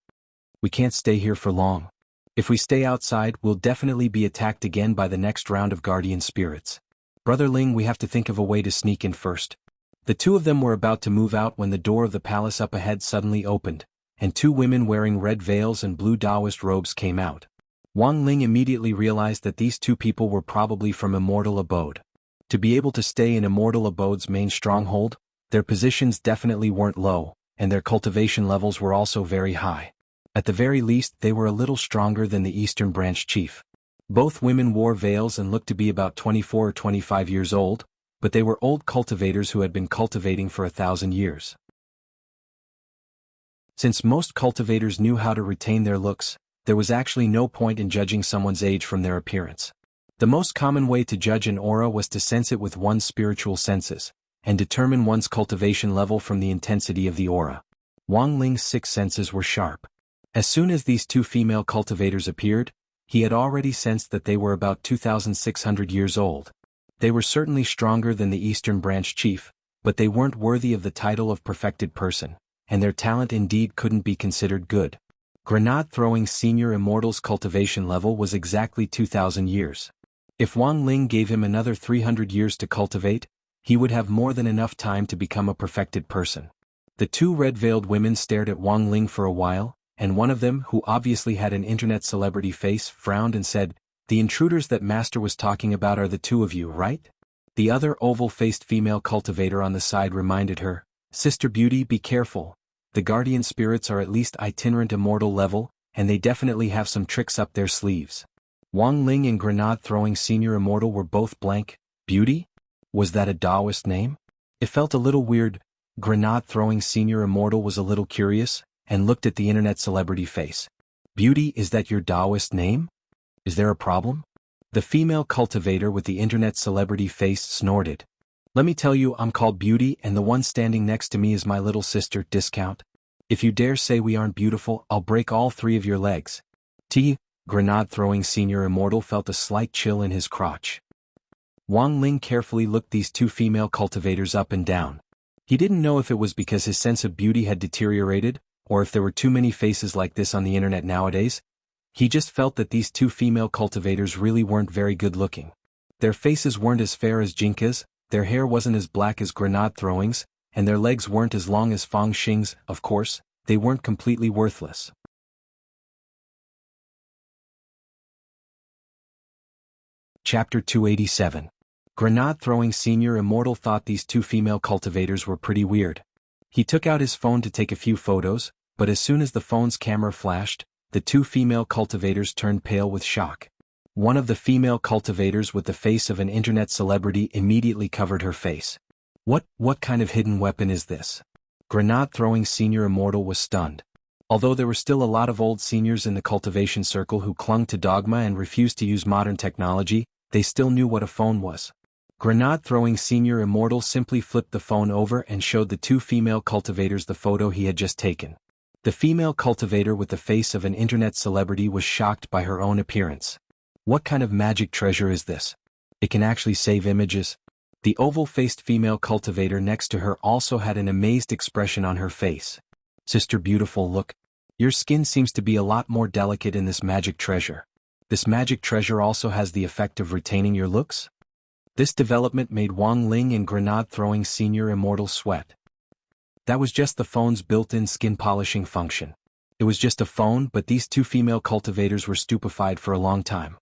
We can't stay here for long. If we stay outside, we'll definitely be attacked again by the next round of guardian spirits. Brother Ling, we have to think of a way to sneak in first. The two of them were about to move out when the door of the palace up ahead suddenly opened, and two women wearing red veils and blue Taoist robes came out. Wang Ling immediately realized that these two people were probably from Immortal Abode. To be able to stay in Immortal Abode's main stronghold, their positions definitely weren't low, and their cultivation levels were also very high. At the very least, they were a little stronger than the Eastern Branch chief. Both women wore veils and looked to be about 24 or 25 years old, but they were old cultivators who had been cultivating for 1,000 years. Since most cultivators knew how to retain their looks, there was actually no point in judging someone's age from their appearance. The most common way to judge an aura was to sense it with one's spiritual senses, and determine one's cultivation level from the intensity of the aura. Wang Ling's 6 senses were sharp. As soon as these two female cultivators appeared, he had already sensed that they were about 2,600 years old. They were certainly stronger than the Eastern Branch chief, but they weren't worthy of the title of perfected person, and their talent indeed couldn't be considered good. Grenade-throwing senior immortal's cultivation level was exactly 2,000 years. If Wang Ling gave him another 300 years to cultivate, he would have more than enough time to become a perfected person. The two red-veiled women stared at Wang Ling for a while, and one of them, who obviously had an internet celebrity face, frowned and said, "The intruders that Master was talking about are the two of you, right?" The other oval-faced female cultivator on the side reminded her, "Sister Beauty, be careful. The guardian spirits are at least itinerant immortal level, and they definitely have some tricks up their sleeves." Wang Ling and Grenade-throwing senior immortal were both blank. Beauty? Was that a Taoist name? It felt a little weird. Grenade-throwing senior immortal was a little curious, and looked at the internet celebrity face. "Beauty, is that your Taoist name? Is there a problem?" The female cultivator with the internet celebrity face snorted. "Let me tell you, I'm called Beauty, and the one standing next to me is my little sister, Discount. If you dare say we aren't beautiful, I'll break all 3 of your legs." Grenade-throwing senior immortal felt a slight chill in his crotch. Wang Ling carefully looked these two female cultivators up and down. He didn't know if it was because his sense of beauty had deteriorated, or if there were too many faces like this on the internet nowadays. He just felt that these two female cultivators really weren't very good looking. Their faces weren't as fair as Jinka's, their hair wasn't as black as Grenade-throwing's, and their legs weren't as long as Fang Xing's. Of course, they weren't completely worthless. Chapter 287. Grenade-throwing senior immortal thought these two female cultivators were pretty weird. He took out his phone to take a few photos, but as soon as the phone's camera flashed, the two female cultivators turned pale with shock. One of the female cultivators with the face of an internet celebrity immediately covered her face. What kind of hidden weapon is this?" Grenade-throwing senior immortal was stunned. Although there were still a lot of old seniors in the cultivation circle who clung to dogma and refused to use modern technology, they still knew what a phone was. Grenade-throwing senior immortal simply flipped the phone over and showed the two female cultivators the photo he had just taken. The female cultivator with the face of an internet celebrity was shocked by her own appearance. "What kind of magic treasure is this? It can actually save images?" The oval-faced female cultivator next to her also had an amazed expression on her face. "Sister Beautiful, look. Your skin seems to be a lot more delicate in this magic treasure. This magic treasure also has the effect of retaining your looks?" This development made Wang Ling and Grenade-throwing senior immortal sweat. That was just the phone's built-in skin polishing function. It was just a phone, but these two female cultivators were stupefied for a long time.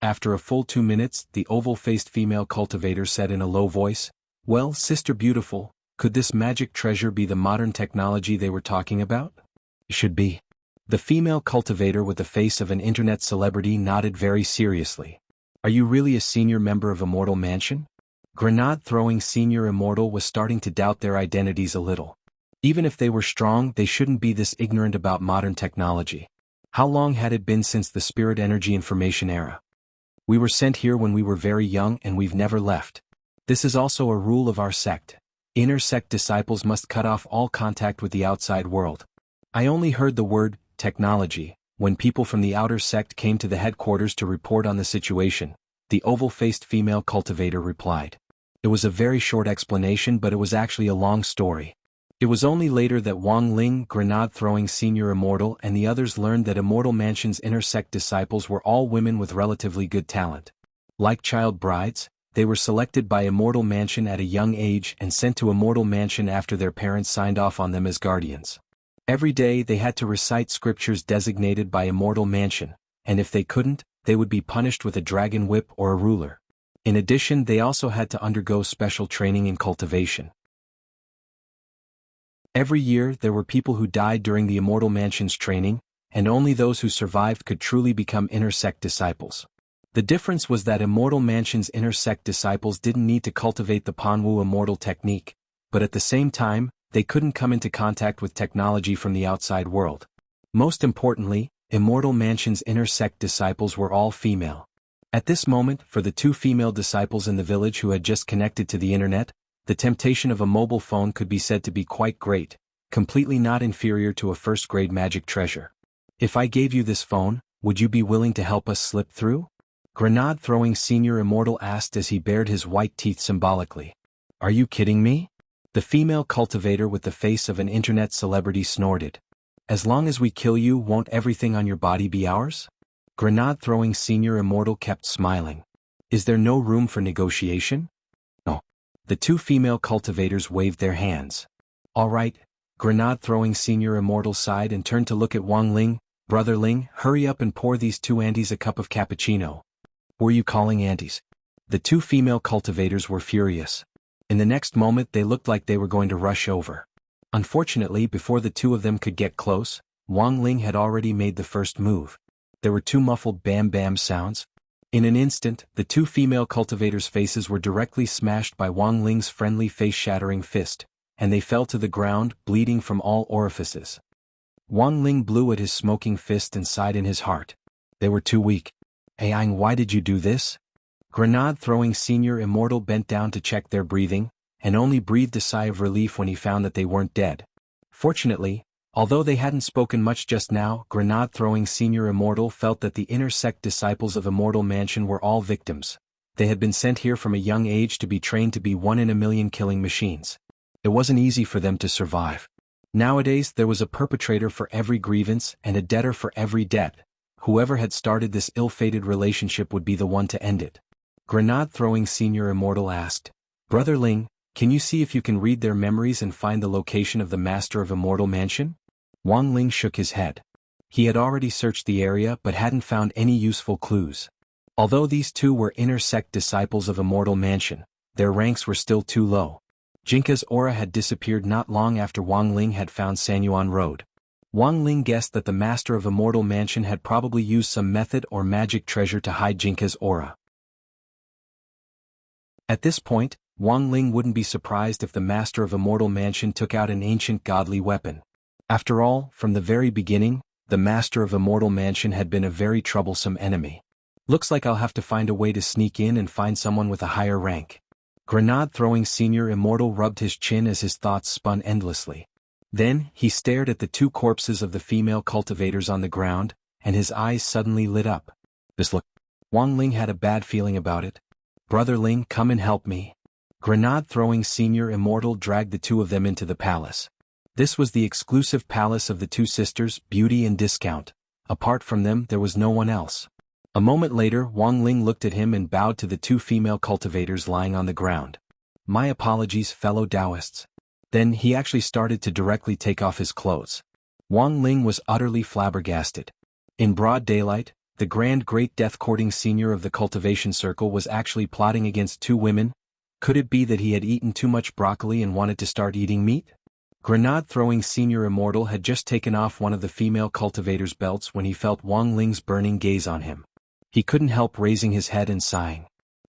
After a full 2 minutes, the oval-faced female cultivator said in a low voice, "Well, Sister Beautiful, could this magic treasure be the modern technology they were talking about?" "It should be." The female cultivator with the face of an internet celebrity nodded very seriously. "Are you really a senior member of Immortal Mansion?" Grenade-throwing senior immortal was starting to doubt their identities a little. Even if they were strong, they shouldn't be this ignorant about modern technology. How long had it been since the spirit energy information era? "We were sent here when we were very young and we've never left. This is also a rule of our sect. Inner sect disciples must cut off all contact with the outside world. I only heard the word, technology, when people from the outer sect came to the headquarters to report on the situation," the oval-faced female cultivator replied. It was a very short explanation, but it was actually a long story. It was only later that Wang Ling, grenade-throwing senior immortal, and the others learned that Immortal Mansion's inner sect disciples were all women with relatively good talent. Like child brides, they were selected by Immortal Mansion at a young age and sent to Immortal Mansion after their parents signed off on them as guardians. Every day they had to recite scriptures designated by Immortal Mansion, and if they couldn't, they would be punished with a dragon whip or a ruler. In addition, they also had to undergo special training in cultivation. Every year there were people who died during the Immortal Mansion's training, and only those who survived could truly become inner sect disciples. The difference was that Immortal Mansion's inner sect disciples didn't need to cultivate the Panwu immortal technique, but at the same time, they couldn't come into contact with technology from the outside world. Most importantly, Immortal Mansion's inner sect disciples were all female. At this moment, for the 2 female disciples in the village who had just connected to the internet, the temptation of a mobile phone could be said to be quite great, completely not inferior to a first-grade magic treasure. If I gave you this phone, would you be willing to help us slip through? Grenade-throwing senior immortal asked as he bared his white teeth symbolically. Are you kidding me? The female cultivator with the face of an internet celebrity snorted. As long as we kill you, won't everything on your body be ours? Grenade-throwing senior immortal kept smiling. Is there no room for negotiation? No. The 2 female cultivators waved their hands. All right. Grenade-throwing senior immortal sighed and turned to look at Wang Ling. Brother Ling, hurry up and pour these 2 aunties a cup of cappuccino. Were you calling aunties? The 2 female cultivators were furious. In the next moment they looked like they were going to rush over. Unfortunately, before the 2 of them could get close, Wang Ling had already made the first move. There were 2 muffled bam-bam sounds. In an instant, the 2 female cultivators' faces were directly smashed by Wang Ling's friendly face-shattering fist, and they fell to the ground, bleeding from all orifices. Wang Ling blew at his smoking fist and sighed in his heart. They were too weak. Aang, why did you do this? Grenade-throwing senior immortal bent down to check their breathing, and only breathed a sigh of relief when he found that they weren't dead. Fortunately, although they hadn't spoken much just now, Grenade-throwing senior immortal felt that the inner sect disciples of Immortal Mansion were all victims. They had been sent here from a young age to be trained to be 1 in a million killing machines. It wasn't easy for them to survive. Nowadays there was a perpetrator for every grievance and a debtor for every debt. Whoever had started this ill-fated relationship would be the one to end it. Grenade-throwing senior immortal asked, Brother Ling, can you see if you can read their memories and find the location of the master of Immortal Mansion? Wang Ling shook his head. He had already searched the area but hadn't found any useful clues. Although these 2 were inner sect disciples of Immortal Mansion, their ranks were still too low. Jinka's aura had disappeared not long after Wang Ling had found Sanyuan Road. Wang Ling guessed that the master of Immortal Mansion had probably used some method or magic treasure to hide Jinka's aura. At this point, Wang Ling wouldn't be surprised if the master of Immortal Mansion took out an ancient godly weapon. After all, from the very beginning, the master of Immortal Mansion had been a very troublesome enemy. Looks like I'll have to find a way to sneak in and find someone with a higher rank. Grenade-throwing senior immortal rubbed his chin as his thoughts spun endlessly. Then, he stared at the 2 corpses of the female cultivators on the ground, and his eyes suddenly lit up. This look. Wang Ling had a bad feeling about it. Brother Ling, come and help me. Grenade-throwing senior immortal dragged the 2 of them into the palace. This was the exclusive palace of the 2 sisters, Beauty and Discount. Apart from them, there was no one else. A moment later, Wang Ling looked at him and bowed to the 2 female cultivators lying on the ground. My apologies, fellow Taoists. Then he actually started to directly take off his clothes. Wang Ling was utterly flabbergasted. In broad daylight, the Grand Great Death-courting senior of the cultivation circle was actually plotting against 2 women. Could it be that he had eaten too much broccoli and wanted to start eating meat? Grenade-throwing senior immortal had just taken off one of the female cultivators' belts when he felt Wang Ling's burning gaze on him. He couldn't help raising his head and sighing.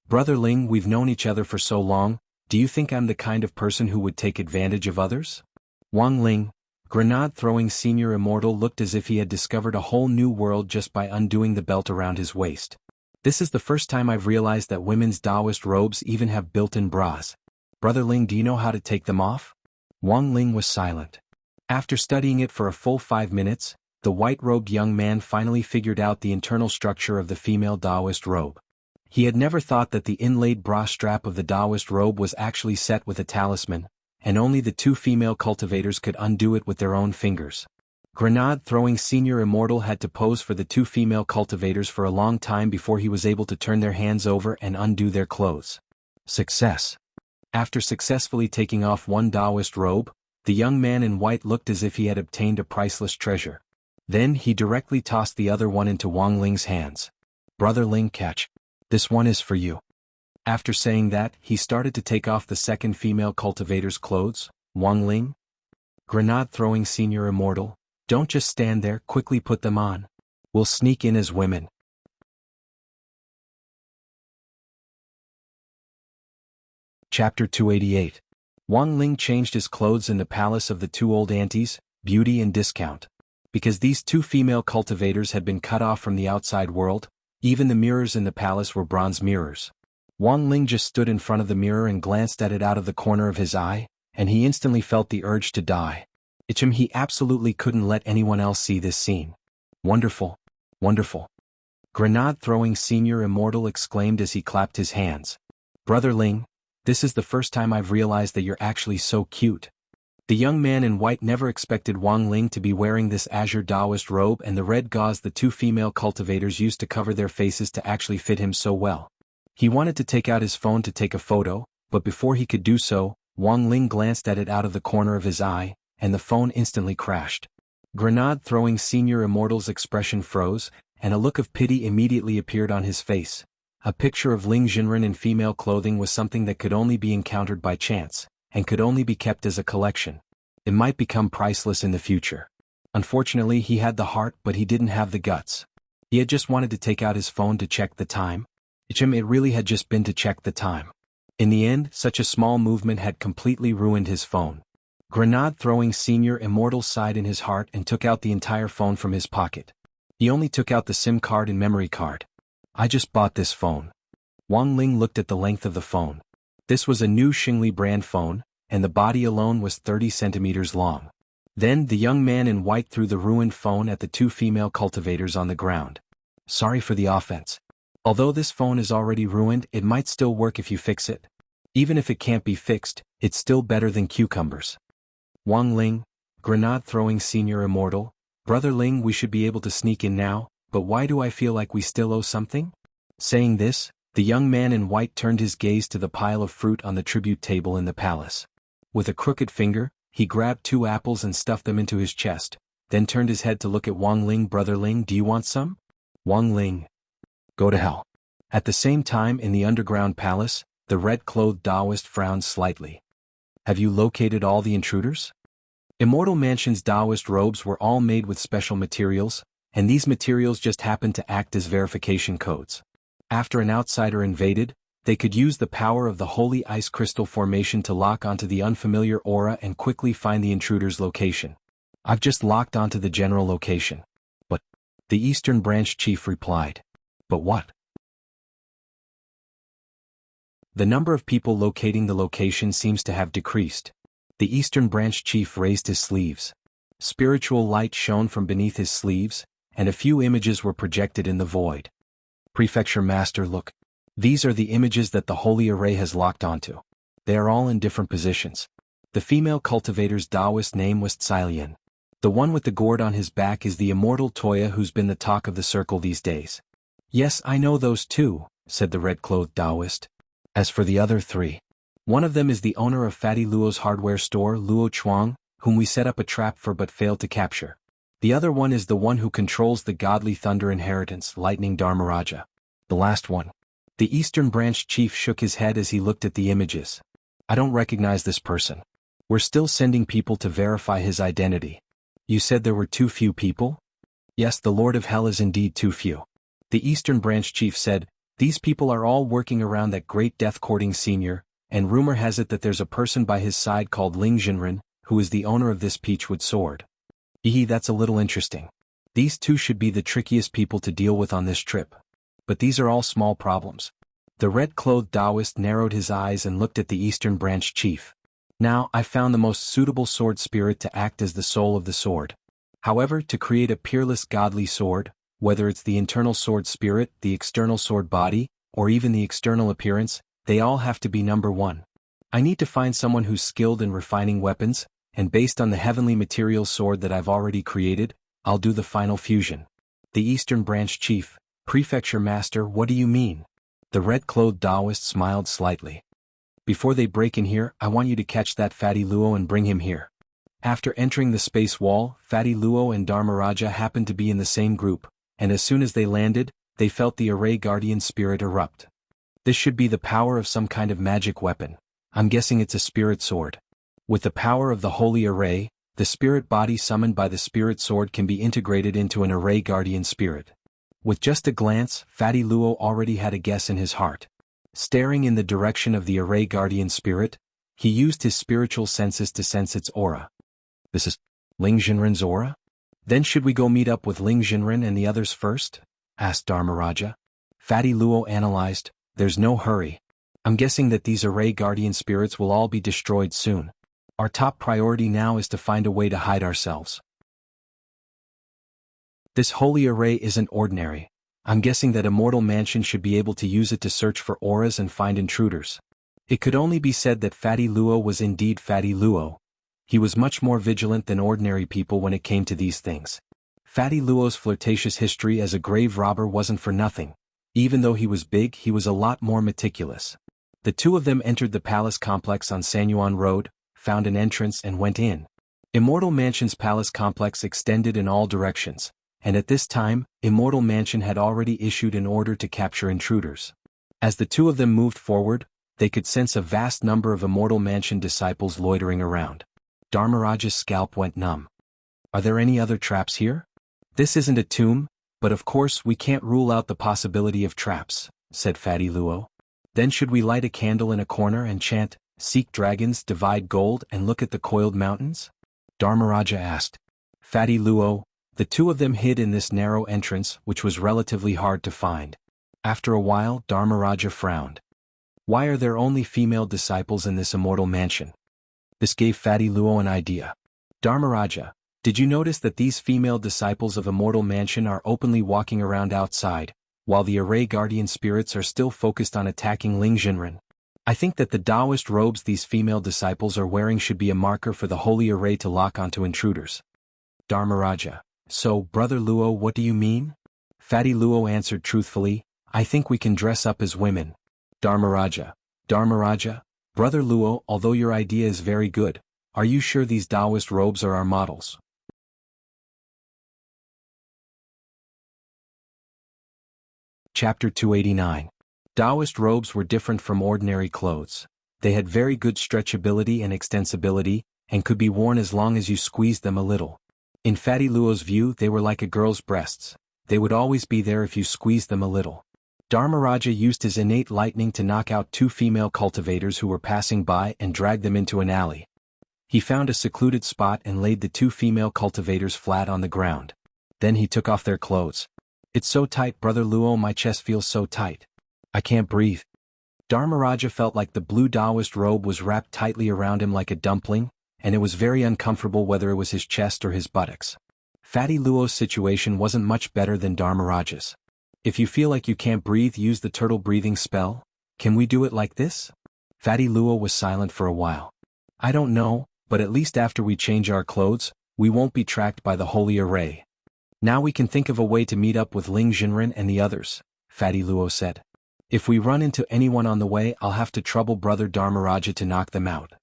Brother Ling, we've known each other for so long, do you think I'm the kind of person who would take advantage of others? Wang Ling, grenade-throwing senior immortal, looked as if he had discovered a whole new world just by undoing the belt around his waist. This is the first time I've realized that women's Taoist robes even have built-in bras. Brother Ling, do you know how to take them off? Wang Ling was silent. After studying it for a full 5 minutes, the white-robed young man finally figured out the internal structure of the female Taoist robe. He had never thought that the inlaid bra strap of the Taoist robe was actually set with a talisman, and only the two female cultivators could undo it with their own fingers. Grenade-throwing senior immortal had to pose for the two female cultivators for a long time before he was able to turn their hands over and undo their clothes. Success. After successfully taking off one Taoist robe, the young man in white looked as if he had obtained a priceless treasure. Then he directly tossed the other one into Wang Ling's hands. "Brother Ling, catch. This one is for you." After saying that, he started to take off the second female cultivator's clothes. "Wang Ling? Grenade-throwing senior immortal, don't just stand there, quickly put them on. We'll sneak in as women." Chapter 288. Wang Ling changed his clothes in the palace of the two old aunties, Beauty and Discount. Because these two female cultivators had been cut off from the outside world, even the mirrors in the palace were bronze mirrors. Wang Ling just stood in front of the mirror and glanced at it out of the corner of his eye, and he instantly felt the urge to die. He absolutely couldn't let anyone else see this scene. "Wonderful. Wonderful." Grenade-throwing senior immortal exclaimed as he clapped his hands. "Brother Ling, this is the first time I've realized that you're actually so cute." The young man in white never expected Wang Ling to be wearing this azure Taoist robe and the red gauze the two female cultivators used to cover their faces to actually fit him so well. He wanted to take out his phone to take a photo, but before he could do so, Wang Ling glanced at it out of the corner of his eye, and the phone instantly crashed. Grenade-throwing senior immortal's expression froze, and a look of pity immediately appeared on his face. A picture of Ling Jinren in female clothing was something that could only be encountered by chance, and could only be kept as a collection. It might become priceless in the future. Unfortunately, he had the heart but he didn't have the guts. He had just wanted to take out his phone to check the time. It really had just been to check the time. In the end, such a small movement had completely ruined his phone. Grenade-throwing senior immortal sighed in his heart and took out the entire phone from his pocket. He only took out the SIM card and memory card. "I just bought this phone." Wang Ling looked at the length of the phone. This was a new Xingli brand phone, and the body alone was 30 centimeters long. Then the young man in white threw the ruined phone at the two female cultivators on the ground. "Sorry for the offense. Although this phone is already ruined, it might still work if you fix it. Even if it can't be fixed, it's still better than cucumbers." Wang Ling, Grenade-throwing senior immortal, "Brother Ling, we should be able to sneak in now, but why do I feel like we still owe something?" Saying this, the young man in white turned his gaze to the pile of fruit on the tribute table in the palace. With a crooked finger, he grabbed 2 apples and stuffed them into his chest, then turned his head to look at Wang Ling. "Brother Ling, do you want some?" Wang Ling, "Go to hell." At the same time in the underground palace, the red-clothed Taoist frowned slightly. "Have you located all the intruders?" Immortal Mansion's Taoist robes were all made with special materials, and these materials just happened to act as verification codes. After an outsider invaded, they could use the power of the holy ice crystal formation to lock onto the unfamiliar aura and quickly find the intruder's location. "I've just locked onto the general location." "But," the Eastern Branch Chief replied. "But what?" "The number of people locating the location seems to have decreased." The Eastern Branch Chief raised his sleeves. Spiritual light shone from beneath his sleeves, and a few images were projected in the void. "Prefecture Master, look. These are the images that the Holy Array has locked onto. They are all in different positions." The female cultivator's Taoist name was Tsilian. The one with the gourd on his back is the immortal Toya who's been the talk of the circle these days. "Yes, I know those too," said the red-clothed Taoist. "As for the other 3, one of them is the owner of Fatty Luo's hardware store, Luo Chuang, whom we set up a trap for but failed to capture. The other one is the one who controls the godly thunder inheritance, Lightning Dharmaraja. The last one." The Eastern Branch Chief shook his head as he looked at the images. "I don't recognize this person. We're still sending people to verify his identity." "You said there were too few people?" "Yes, the Lord of Hell is indeed too few." The Eastern Branch Chief said, "These people are all working around that great death-courting senior, and rumor has it that there's a person by his side called Ling Jinren, who is the owner of this peachwood sword." That's a little interesting. These two should be the trickiest people to deal with on this trip. But these are all small problems. The red-clothed Taoist narrowed his eyes and looked at the Eastern Branch Chief. "Now, I found the most suitable sword spirit to act as the soul of the sword. However, to create a peerless godly sword, whether it's the internal sword spirit, the external sword body, or even the external appearance, they all have to be number 1. I need to find someone who's skilled in refining weapons, and based on the heavenly material sword that I've already created, I'll do the final fusion. The Eastern Branch Chief, Prefecture Master, what do you mean? The red-clothed Taoist smiled slightly. Before they break in here, I want you to catch that Fatty Luo and bring him here. After entering the space wall, Fatty Luo and Dharmaraja happened to be in the same group, and as soon as they landed, they felt the Array Guardian spirit erupt. This should be the power of some kind of magic weapon. I'm guessing it's a spirit sword. With the power of the Holy Array, the spirit body summoned by the spirit sword can be integrated into an Array Guardian spirit. With just a glance, Fatty Luo already had a guess in his heart. Staring in the direction of the Array Guardian spirit, he used his spiritual senses to sense its aura. This is Ling Jinren's aura? Then should we go meet up with Ling Jinren and the others first? Asked Dharmaraja. Fatty Luo analyzed, there's no hurry. I'm guessing that these Array Guardian spirits will all be destroyed soon. Our top priority now is to find a way to hide ourselves. This holy array isn't ordinary. I'm guessing that Immortal Mansion should be able to use it to search for auras and find intruders. It could only be said that Fatty Luo was indeed Fatty Luo. He was much more vigilant than ordinary people when it came to these things. Fatty Luo's flirtatious history as a grave robber wasn't for nothing. Even though he was big, he was a lot more meticulous. The two of them entered the palace complex on Sanyuan Road, found an entrance and went in. Immortal Mansion's palace complex extended in all directions, and at this time, Immortal Mansion had already issued an order to capture intruders. As the two of them moved forward, they could sense a vast number of Immortal Mansion disciples loitering around. Dharmaraja's scalp went numb. Are there any other traps here? This isn't a tomb, but of course we can't rule out the possibility of traps, said Fatty Luo. Then should we light a candle in a corner and chant, seek dragons, divide gold, and look at the coiled mountains? Dharmaraja asked. Fatty Luo, the two of them hid in this narrow entrance, which was relatively hard to find. After a while, Dharmaraja frowned. Why are there only female disciples in this Immortal Mansion? This gave Fatty Luo an idea. Dharmaraja, did you notice that these female disciples of Immortal Mansion are openly walking around outside, while the Array Guardian spirits are still focused on attacking Ling Jinren? I think that the Taoist robes these female disciples are wearing should be a marker for the Holy Array to lock onto intruders. Dharmaraja, so, Brother Luo, what do you mean? Fatty Luo answered truthfully, I think we can dress up as women. Dharmaraja, Brother Luo, although your idea is very good, are you sure these Taoist robes are our models? Chapter 289. Taoist robes were different from ordinary clothes. They had very good stretchability and extensibility, and could be worn as long as you squeezed them a little. In Fatty Luo's view, they were like a girl's breasts. They would always be there if you squeezed them a little. Dharmaraja used his innate lightning to knock out two female cultivators who were passing by and drag them into an alley. He found a secluded spot and laid the two female cultivators flat on the ground. Then he took off their clothes. It's so tight, Brother Luo, my chest feels so tight. I can't breathe. Dharmaraja felt like the blue Taoist robe was wrapped tightly around him like a dumpling, and it was very uncomfortable whether it was his chest or his buttocks. Fatty Luo's situation wasn't much better than Dharmaraja's. If you feel like you can't breathe, use the turtle breathing spell. Can we do it like this? Fatty Luo was silent for a while. I don't know, but at least after we change our clothes, we won't be tracked by the Holy Array. Now we can think of a way to meet up with Ling Jinren and the others, Fatty Luo said. If we run into anyone on the way, I'll have to trouble Brother Dharmaraja to knock them out.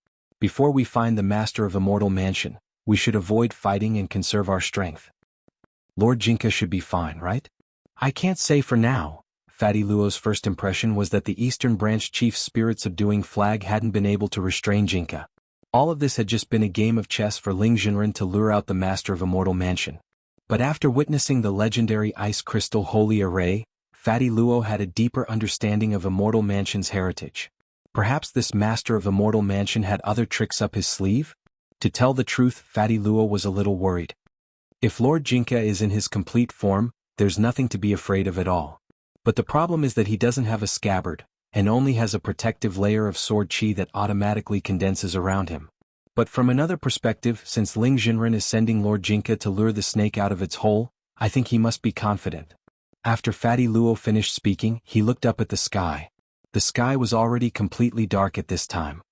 Before we find the Master of Immortal Mansion, we should avoid fighting and conserve our strength. Lord Jinka should be fine, right? I can't say for now. Fatty Luo's first impression was that the Eastern Branch Chief's spirit subduing flag hadn't been able to restrain Jinka. All of this had just been a game of chess for Ling Jinren to lure out the Master of Immortal Mansion. But after witnessing the legendary Ice Crystal Holy Array, Fatty Luo had a deeper understanding of Immortal Mansion's heritage. Perhaps this Master of Immortal Mansion had other tricks up his sleeve? To tell the truth, Fatty Luo was a little worried. If Lord Jinka is in his complete form, there's nothing to be afraid of at all. But the problem is that he doesn't have a scabbard, and only has a protective layer of sword chi that automatically condenses around him. But from another perspective, since Ling Jinren is sending Lord Jinka to lure the snake out of its hole, I think he must be confident. After Fatty Luo finished speaking, he looked up at the sky. The sky was already completely dark at this time.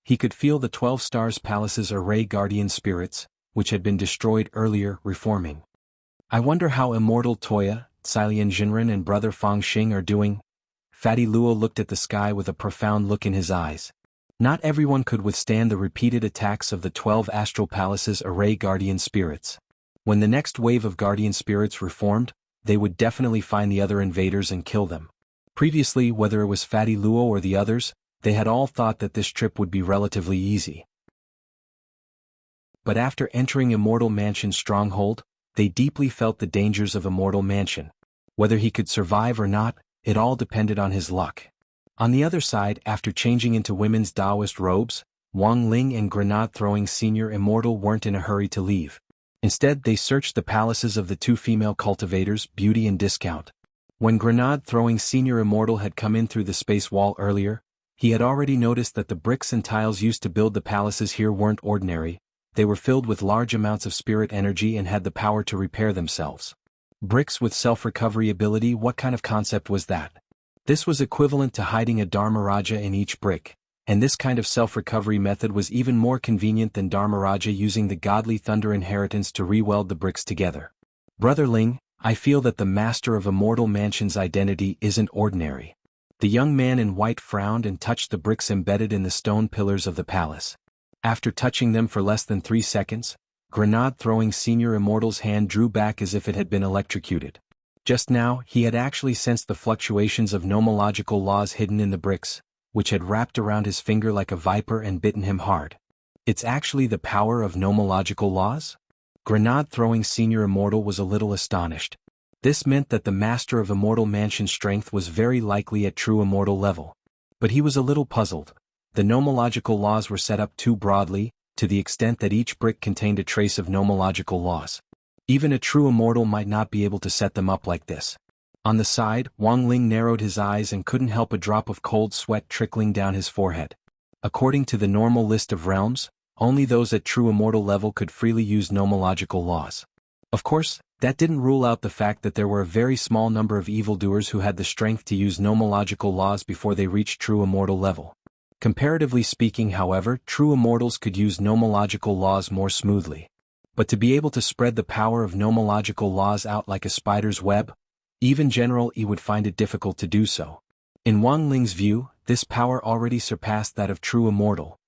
He could feel the 12 Stars Palace's array guardian spirits, which had been destroyed earlier, reforming. I wonder how Immortal Toya, Xilian Jinren and Brother Fang Xing are doing. Fatty Luo looked at the sky with a profound look in his eyes. Not everyone could withstand the repeated attacks of the 12 Astral Palace's array guardian spirits. When the next wave of guardian spirits reformed, they would definitely find the other invaders and kill them. Previously, whether it was Fatty Luo or the others, they had all thought that this trip would be relatively easy. But after entering Immortal Mansion's stronghold, they deeply felt the dangers of Immortal Mansion. Whether he could survive or not, it all depended on his luck. On the other side, after changing into women's Taoist robes, Wang Ling and grenade-throwing Senior Immortal weren't in a hurry to leave. Instead, they searched the palaces of the two female cultivators, Beauty and Discount. When grenade-throwing Senior Immortal had come in through the space wall earlier, he had already noticed that the bricks and tiles used to build the palaces here weren't ordinary. They were filled with large amounts of spirit energy and had the power to repair themselves. Bricks with self-recovery ability, what kind of concept was that? This was equivalent to hiding a Dharmaraja in each brick, and this kind of self-recovery method was even more convenient than Dharmaraja using the godly thunder inheritance to re-weld the bricks together. Brother Ling, I feel that the master of Immortal Mansion's identity isn't ordinary. The young man in white frowned and touched the bricks embedded in the stone pillars of the palace. After touching them for less than 3 seconds, grenade-throwing Senior Immortal's hand drew back as if it had been electrocuted. Just now, he had actually sensed the fluctuations of nomological laws hidden in the bricks, which had wrapped around his finger like a viper and bitten him hard. It's actually the power of nomological laws? Grenade-throwing Senior Immortal was a little astonished. This meant that the master of Immortal Mansion's strength was very likely at true immortal level. But he was a little puzzled. The nomological laws were set up too broadly, to the extent that each brick contained a trace of nomological laws. Even a true immortal might not be able to set them up like this. On the side, Wang Ling narrowed his eyes and couldn't help a drop of cold sweat trickling down his forehead. According to the normal list of realms, only those at true immortal level could freely use nomological laws. Of course, that didn't rule out the fact that there were a very small number of evildoers who had the strength to use nomological laws before they reached true immortal level. Comparatively speaking, however, true immortals could use nomological laws more smoothly. But to be able to spread the power of nomological laws out like a spider's web, even General Yi would find it difficult to do so. In Wang Ling's view, this power already surpassed that of true immortal.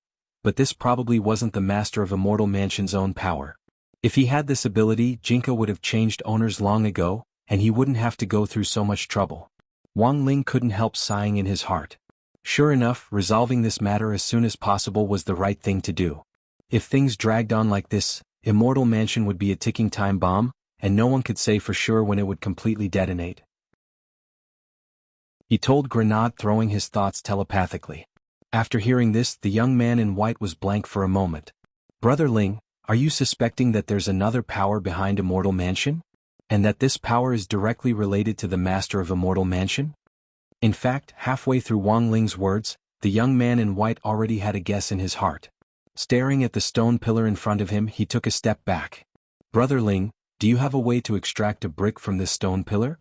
But this probably wasn't the master of Immortal Mansion's own power. If he had this ability, Jinka would have changed owners long ago, and he wouldn't have to go through so much trouble. Wang Ling couldn't help sighing in his heart. Sure enough, resolving this matter as soon as possible was the right thing to do. If things dragged on like this, Immortal Mansion would be a ticking time bomb, and no one could say for sure when it would completely detonate. He told Grenade, throwing his thoughts telepathically. After hearing this, the young man in white was blank for a moment. Brother Ling, are you suspecting that there's another power behind Immortal Mansion? And that this power is directly related to the master of Immortal Mansion? In fact, halfway through Wang Ling's words, the young man in white already had a guess in his heart. Staring at the stone pillar in front of him, he took a step back. Brother Ling, do you have a way to extract a brick from this stone pillar?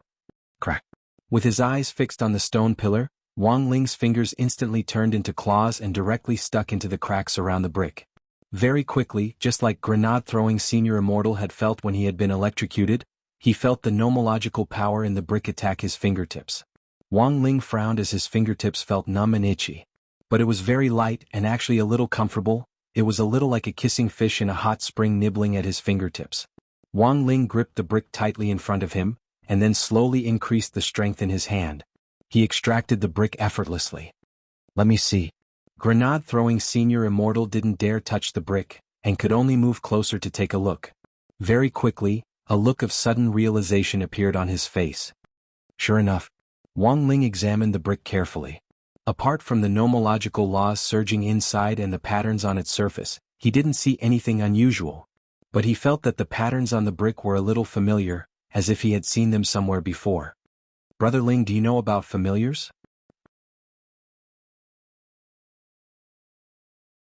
Crack. With his eyes fixed on the stone pillar, Wang Ling's fingers instantly turned into claws and directly stuck into the cracks around the brick. Very quickly, just like grenade-throwing Senior Immortal had felt when he had been electrocuted, he felt the nomological power in the brick attack his fingertips. Wang Ling frowned as his fingertips felt numb and itchy. But it was very light and actually a little comfortable. It was a little like a kissing fish in a hot spring nibbling at his fingertips. Wang Ling gripped the brick tightly in front of him, and then slowly increased the strength in his hand. He extracted the brick effortlessly. Let me see. Grenade-throwing Senior Immortal didn't dare touch the brick, and could only move closer to take a look. Very quickly, a look of sudden realization appeared on his face. Sure enough, Wang Ling examined the brick carefully. Apart from the nomological laws surging inside and the patterns on its surface, he didn't see anything unusual. But he felt that the patterns on the brick were a little familiar, as if he had seen them somewhere before. Brother Ling, do you know about familiars?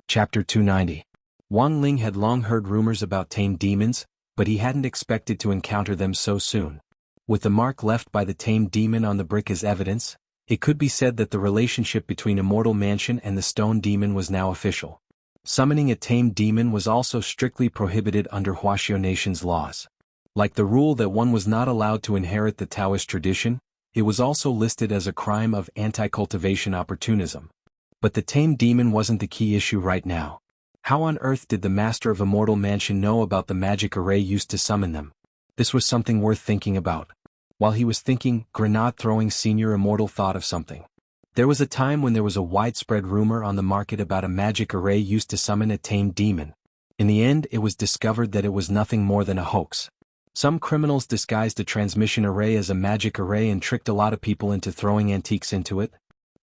Chapter 290. Wang Ling had long heard rumors about tamed demons, but he hadn't expected to encounter them so soon. With the mark left by the tamed demon on the brick as evidence, It could be said that the relationship between Immortal Mansion and the Stone Demon was now official. Summoning a tamed demon was also strictly prohibited under Huaxiao Nation's laws. Like the rule that one was not allowed to inherit the Taoist tradition, it was also listed as a crime of anti-cultivation opportunism. But the tamed demon wasn't the key issue right now. How on earth did the master of Immortal Mansion know about the magic array used to summon them? This was something worth thinking about. While he was thinking, Grenade-throwing Senior Immortal thought of something. There was a time when there was a widespread rumor on the market about a magic array used to summon a tamed demon. In the end, it was discovered that it was nothing more than a hoax. Some criminals disguised a transmission array as a magic array and tricked a lot of people into throwing antiques into it.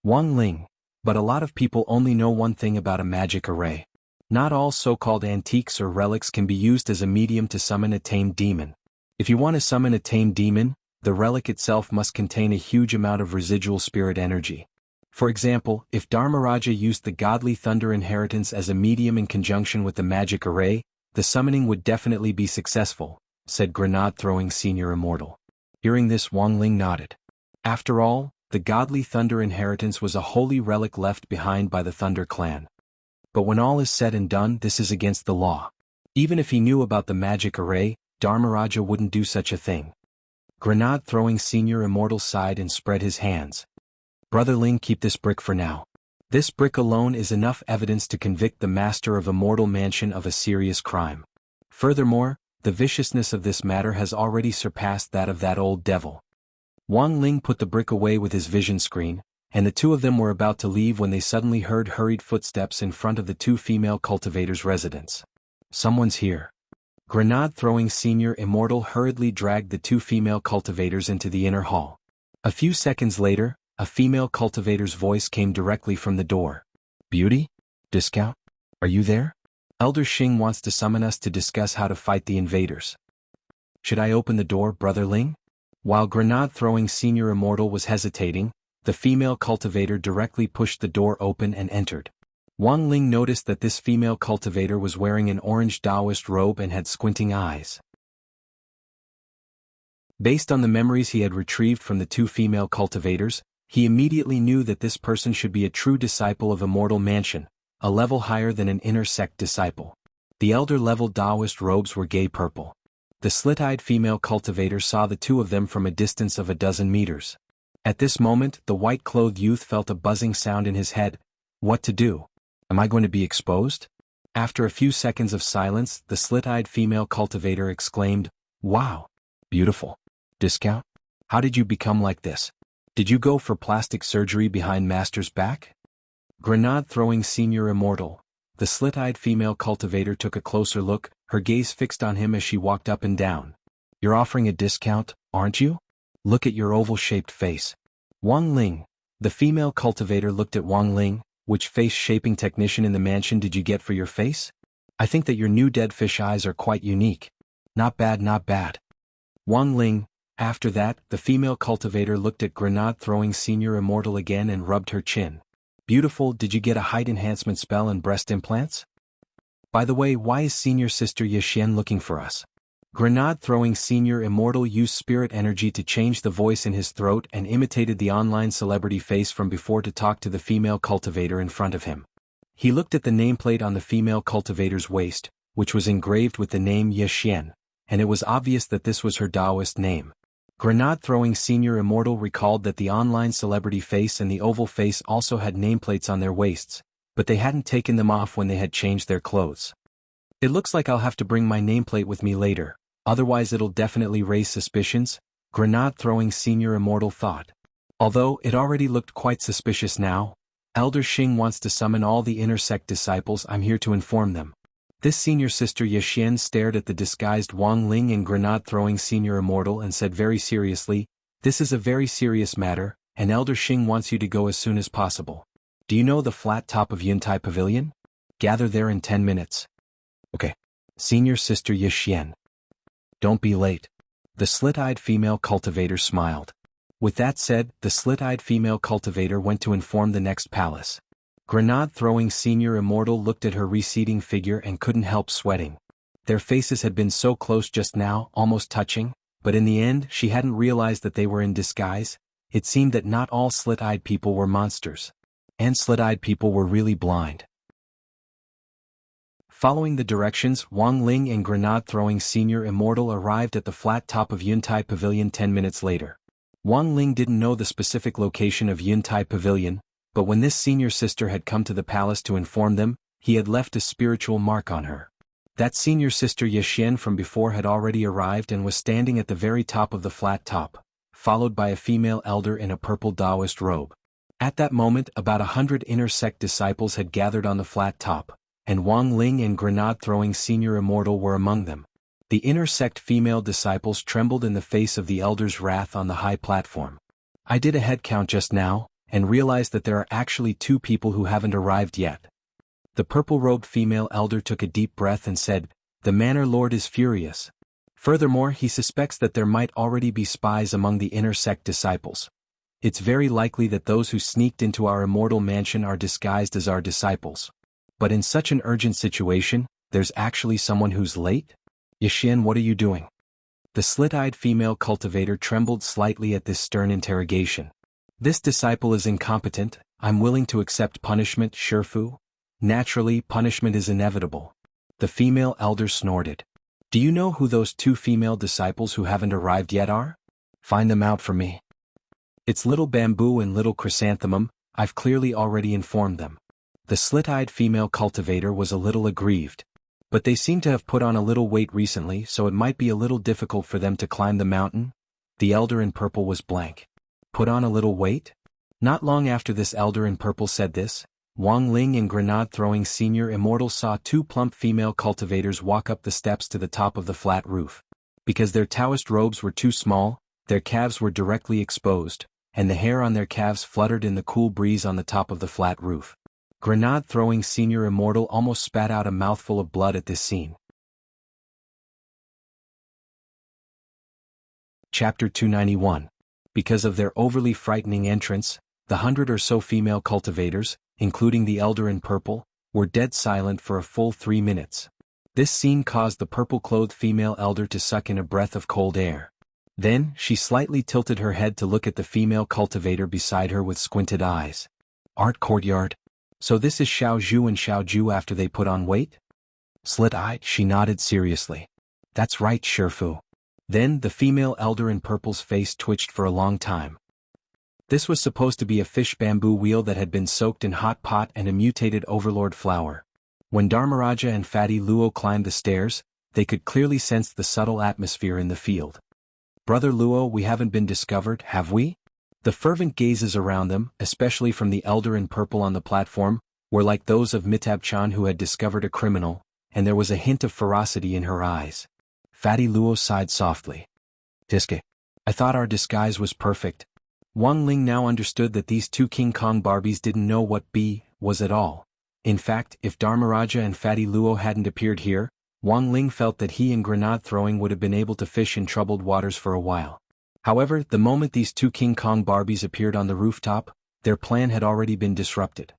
Wang Ling. But a lot of people only know one thing about a magic array. Not all so-called antiques or relics can be used as a medium to summon a tamed demon. If you want to summon a tamed demon, the relic itself must contain a huge amount of residual spirit energy. For example, if Dharmaraja used the Godly Thunder Inheritance as a medium in conjunction with the magic array, the summoning would definitely be successful, said Grenade-throwing Senior Immortal. Hearing this, Wang Ling nodded. After all, the Godly Thunder Inheritance was a holy relic left behind by the Thunder clan. But when all is said and done, this is against the law. Even if he knew about the magic array, Dharmaraja wouldn't do such a thing. Grenade-throwing Senior Immortal sighed and spread his hands. Brother Ling, keep this brick for now. This brick alone is enough evidence to convict the master of Immortal Mansion of a serious crime. Furthermore, the viciousness of this matter has already surpassed that of that old devil. Wang Ling put the brick away with his vision screen, and the two of them were about to leave when they suddenly heard hurried footsteps in front of the two female cultivators' residence. Someone's here. Grenade-throwing Senior Immortal hurriedly dragged the two female cultivators into the inner hall. A few seconds later, a female cultivator's voice came directly from the door. Beauty? Discount? Are you there? Elder Xing wants to summon us to discuss how to fight the invaders. Should I open the door, Brother Ling? While Grenade-throwing Senior Immortal was hesitating, the female cultivator directly pushed the door open and entered. Wang Ling noticed that this female cultivator was wearing an orange Taoist robe and had squinting eyes. Based on the memories he had retrieved from the two female cultivators, he immediately knew that this person should be a true disciple of Immortal Mansion, a level higher than an inner sect disciple. The elder-level Taoist robes were gay purple. The slit-eyed female cultivator saw the two of them from a distance of 12 meters. At this moment, the white-clothed youth felt a buzzing sound in his head. What to do? Am I going to be exposed? After a few seconds of silence, the slit-eyed female cultivator exclaimed, Wow! Beautiful. Discount? How did you become like this? Did you go for plastic surgery behind Master's back? Grenade-throwing Senior Immortal. The slit-eyed female cultivator took a closer look, her gaze fixed on him as she walked up and down. You're offering a discount, aren't you? Look at your oval-shaped face. Wang Ling. The female cultivator looked at Wang Ling. Which face-shaping technician in the mansion did you get for your face? I think that your new dead fish eyes are quite unique. Not bad, not bad. Wang Ling. After that, the female cultivator looked at Grenade-throwing Senior Immortal again and rubbed her chin. Beautiful, did you get a height enhancement spell and breast implants? By the way, why is Senior Sister Yixian looking for us? Grenade-throwing Senior Immortal used spirit energy to change the voice in his throat and imitated the online celebrity face from before to talk to the female cultivator in front of him. He looked at the nameplate on the female cultivator's waist, which was engraved with the name Yixian, and it was obvious that this was her Taoist name. Grenade-throwing Senior Immortal recalled that the online celebrity face and the oval face also had nameplates on their waists, but they hadn't taken them off when they had changed their clothes. It looks like I'll have to bring my nameplate with me later. Otherwise it'll definitely raise suspicions, Grenade-throwing Senior Immortal thought. Although it already looked quite suspicious now, Elder Xing wants to summon all the inner sect disciples. I'm here to inform them. This senior sister Yixian stared at the disguised Wang Ling and Grenade-throwing Senior Immortal and said very seriously, This is a very serious matter, and Elder Xing wants you to go as soon as possible. Do you know the flat top of Yuntai Pavilion? Gather there in 10 minutes. Okay. Senior sister Yixian. Don't be late. The slit-eyed female cultivator smiled. With that said, the slit-eyed female cultivator went to inform the next palace. Grenade-throwing Senior Immortal looked at her receding figure and couldn't help sweating. Their faces had been so close just now, almost touching, but in the end she hadn't realized that they were in disguise. it seemed that not all slit-eyed people were monsters. And slit-eyed people were really blind. Following the directions, Wang Ling and grenade-throwing senior immortal arrived at the flat top of Yuntai Pavilion 10 minutes later. Wang Ling didn't know the specific location of Yuntai Pavilion, but when this senior sister had come to the palace to inform them, he had left a spiritual mark on her. That senior sister Yexian from before had already arrived and was standing at the very top of the flat top, followed by a female elder in a purple Taoist robe. At that moment about 100 inner sect disciples had gathered on the flat top, and Wang Ling and grenade-throwing senior immortal were among them. The inner sect female disciples trembled in the face of the elder's wrath on the high platform. I did a head count just now, and realized that there are actually 2 people who haven't arrived yet. The purple-robed female elder took a deep breath and said, "The Manor Lord is furious. Furthermore, he suspects that there might already be spies among the inner sect disciples. It's very likely that those who sneaked into our immortal mansion are disguised as our disciples. But in such an urgent situation, there's actually someone who's late? Yexian, what are you doing?" The slit-eyed female cultivator trembled slightly at this stern interrogation. "This disciple is incompetent. I'm willing to accept punishment, Shifu. Naturally, punishment is inevitable." The female elder snorted. "Do you know who those 2 female disciples who haven't arrived yet are? Find them out for me." "It's Little Bamboo and Little Chrysanthemum. I've clearly already informed them." The slit-eyed female cultivator was a little aggrieved. "But they seem to have put on a little weight recently, so it might be a little difficult for them to climb the mountain." The elder in purple was blank. "Put on a little weight?" Not long after this elder in purple said this, Wang Ling and grenade-throwing senior immortal saw 2 plump female cultivators walk up the steps to the top of the flat roof. Because their Taoist robes were too small, their calves were directly exposed, and the hair on their calves fluttered in the cool breeze on the top of the flat roof. Grenade-throwing senior immortal almost spat out a mouthful of blood at this scene. Chapter 291. Because of their overly frightening entrance, the 100 or so female cultivators, including the elder in purple, were dead silent for a full 3 minutes. This scene caused the purple-clothed female elder to suck in a breath of cold air. Then, she slightly tilted her head to look at the female cultivator beside her with squinted eyes. "Art courtyard. So this is Xiao Zhu and Xiao Ju after they put on weight?" Slit-eyed, she nodded seriously. "That's right, Shifu." Then the female elder in purple's face twitched for a long time. This was supposed to be a fish bamboo wheel that had been soaked in hot pot and a mutated overlord flower. When Dharmaraja and Fatty Luo climbed the stairs, they could clearly sense the subtle atmosphere in the field. "Brother Luo, we haven't been discovered, have we?" The fervent gazes around them, especially from the elder in purple on the platform, were like those of Mitab-chan who had discovered a criminal, and there was a hint of ferocity in her eyes. Fatty Luo sighed softly. "Diske. I thought our disguise was perfect." Wang Ling now understood that these 2 King Kong Barbies didn't know what B was at all. In fact, if Dharmaraja and Fatty Luo hadn't appeared here, Wang Ling felt that he and grenade-throwing would have been able to fish in troubled waters for a while. However, the moment these 2 King Kong Barbies appeared on the rooftop, their plan had already been disrupted.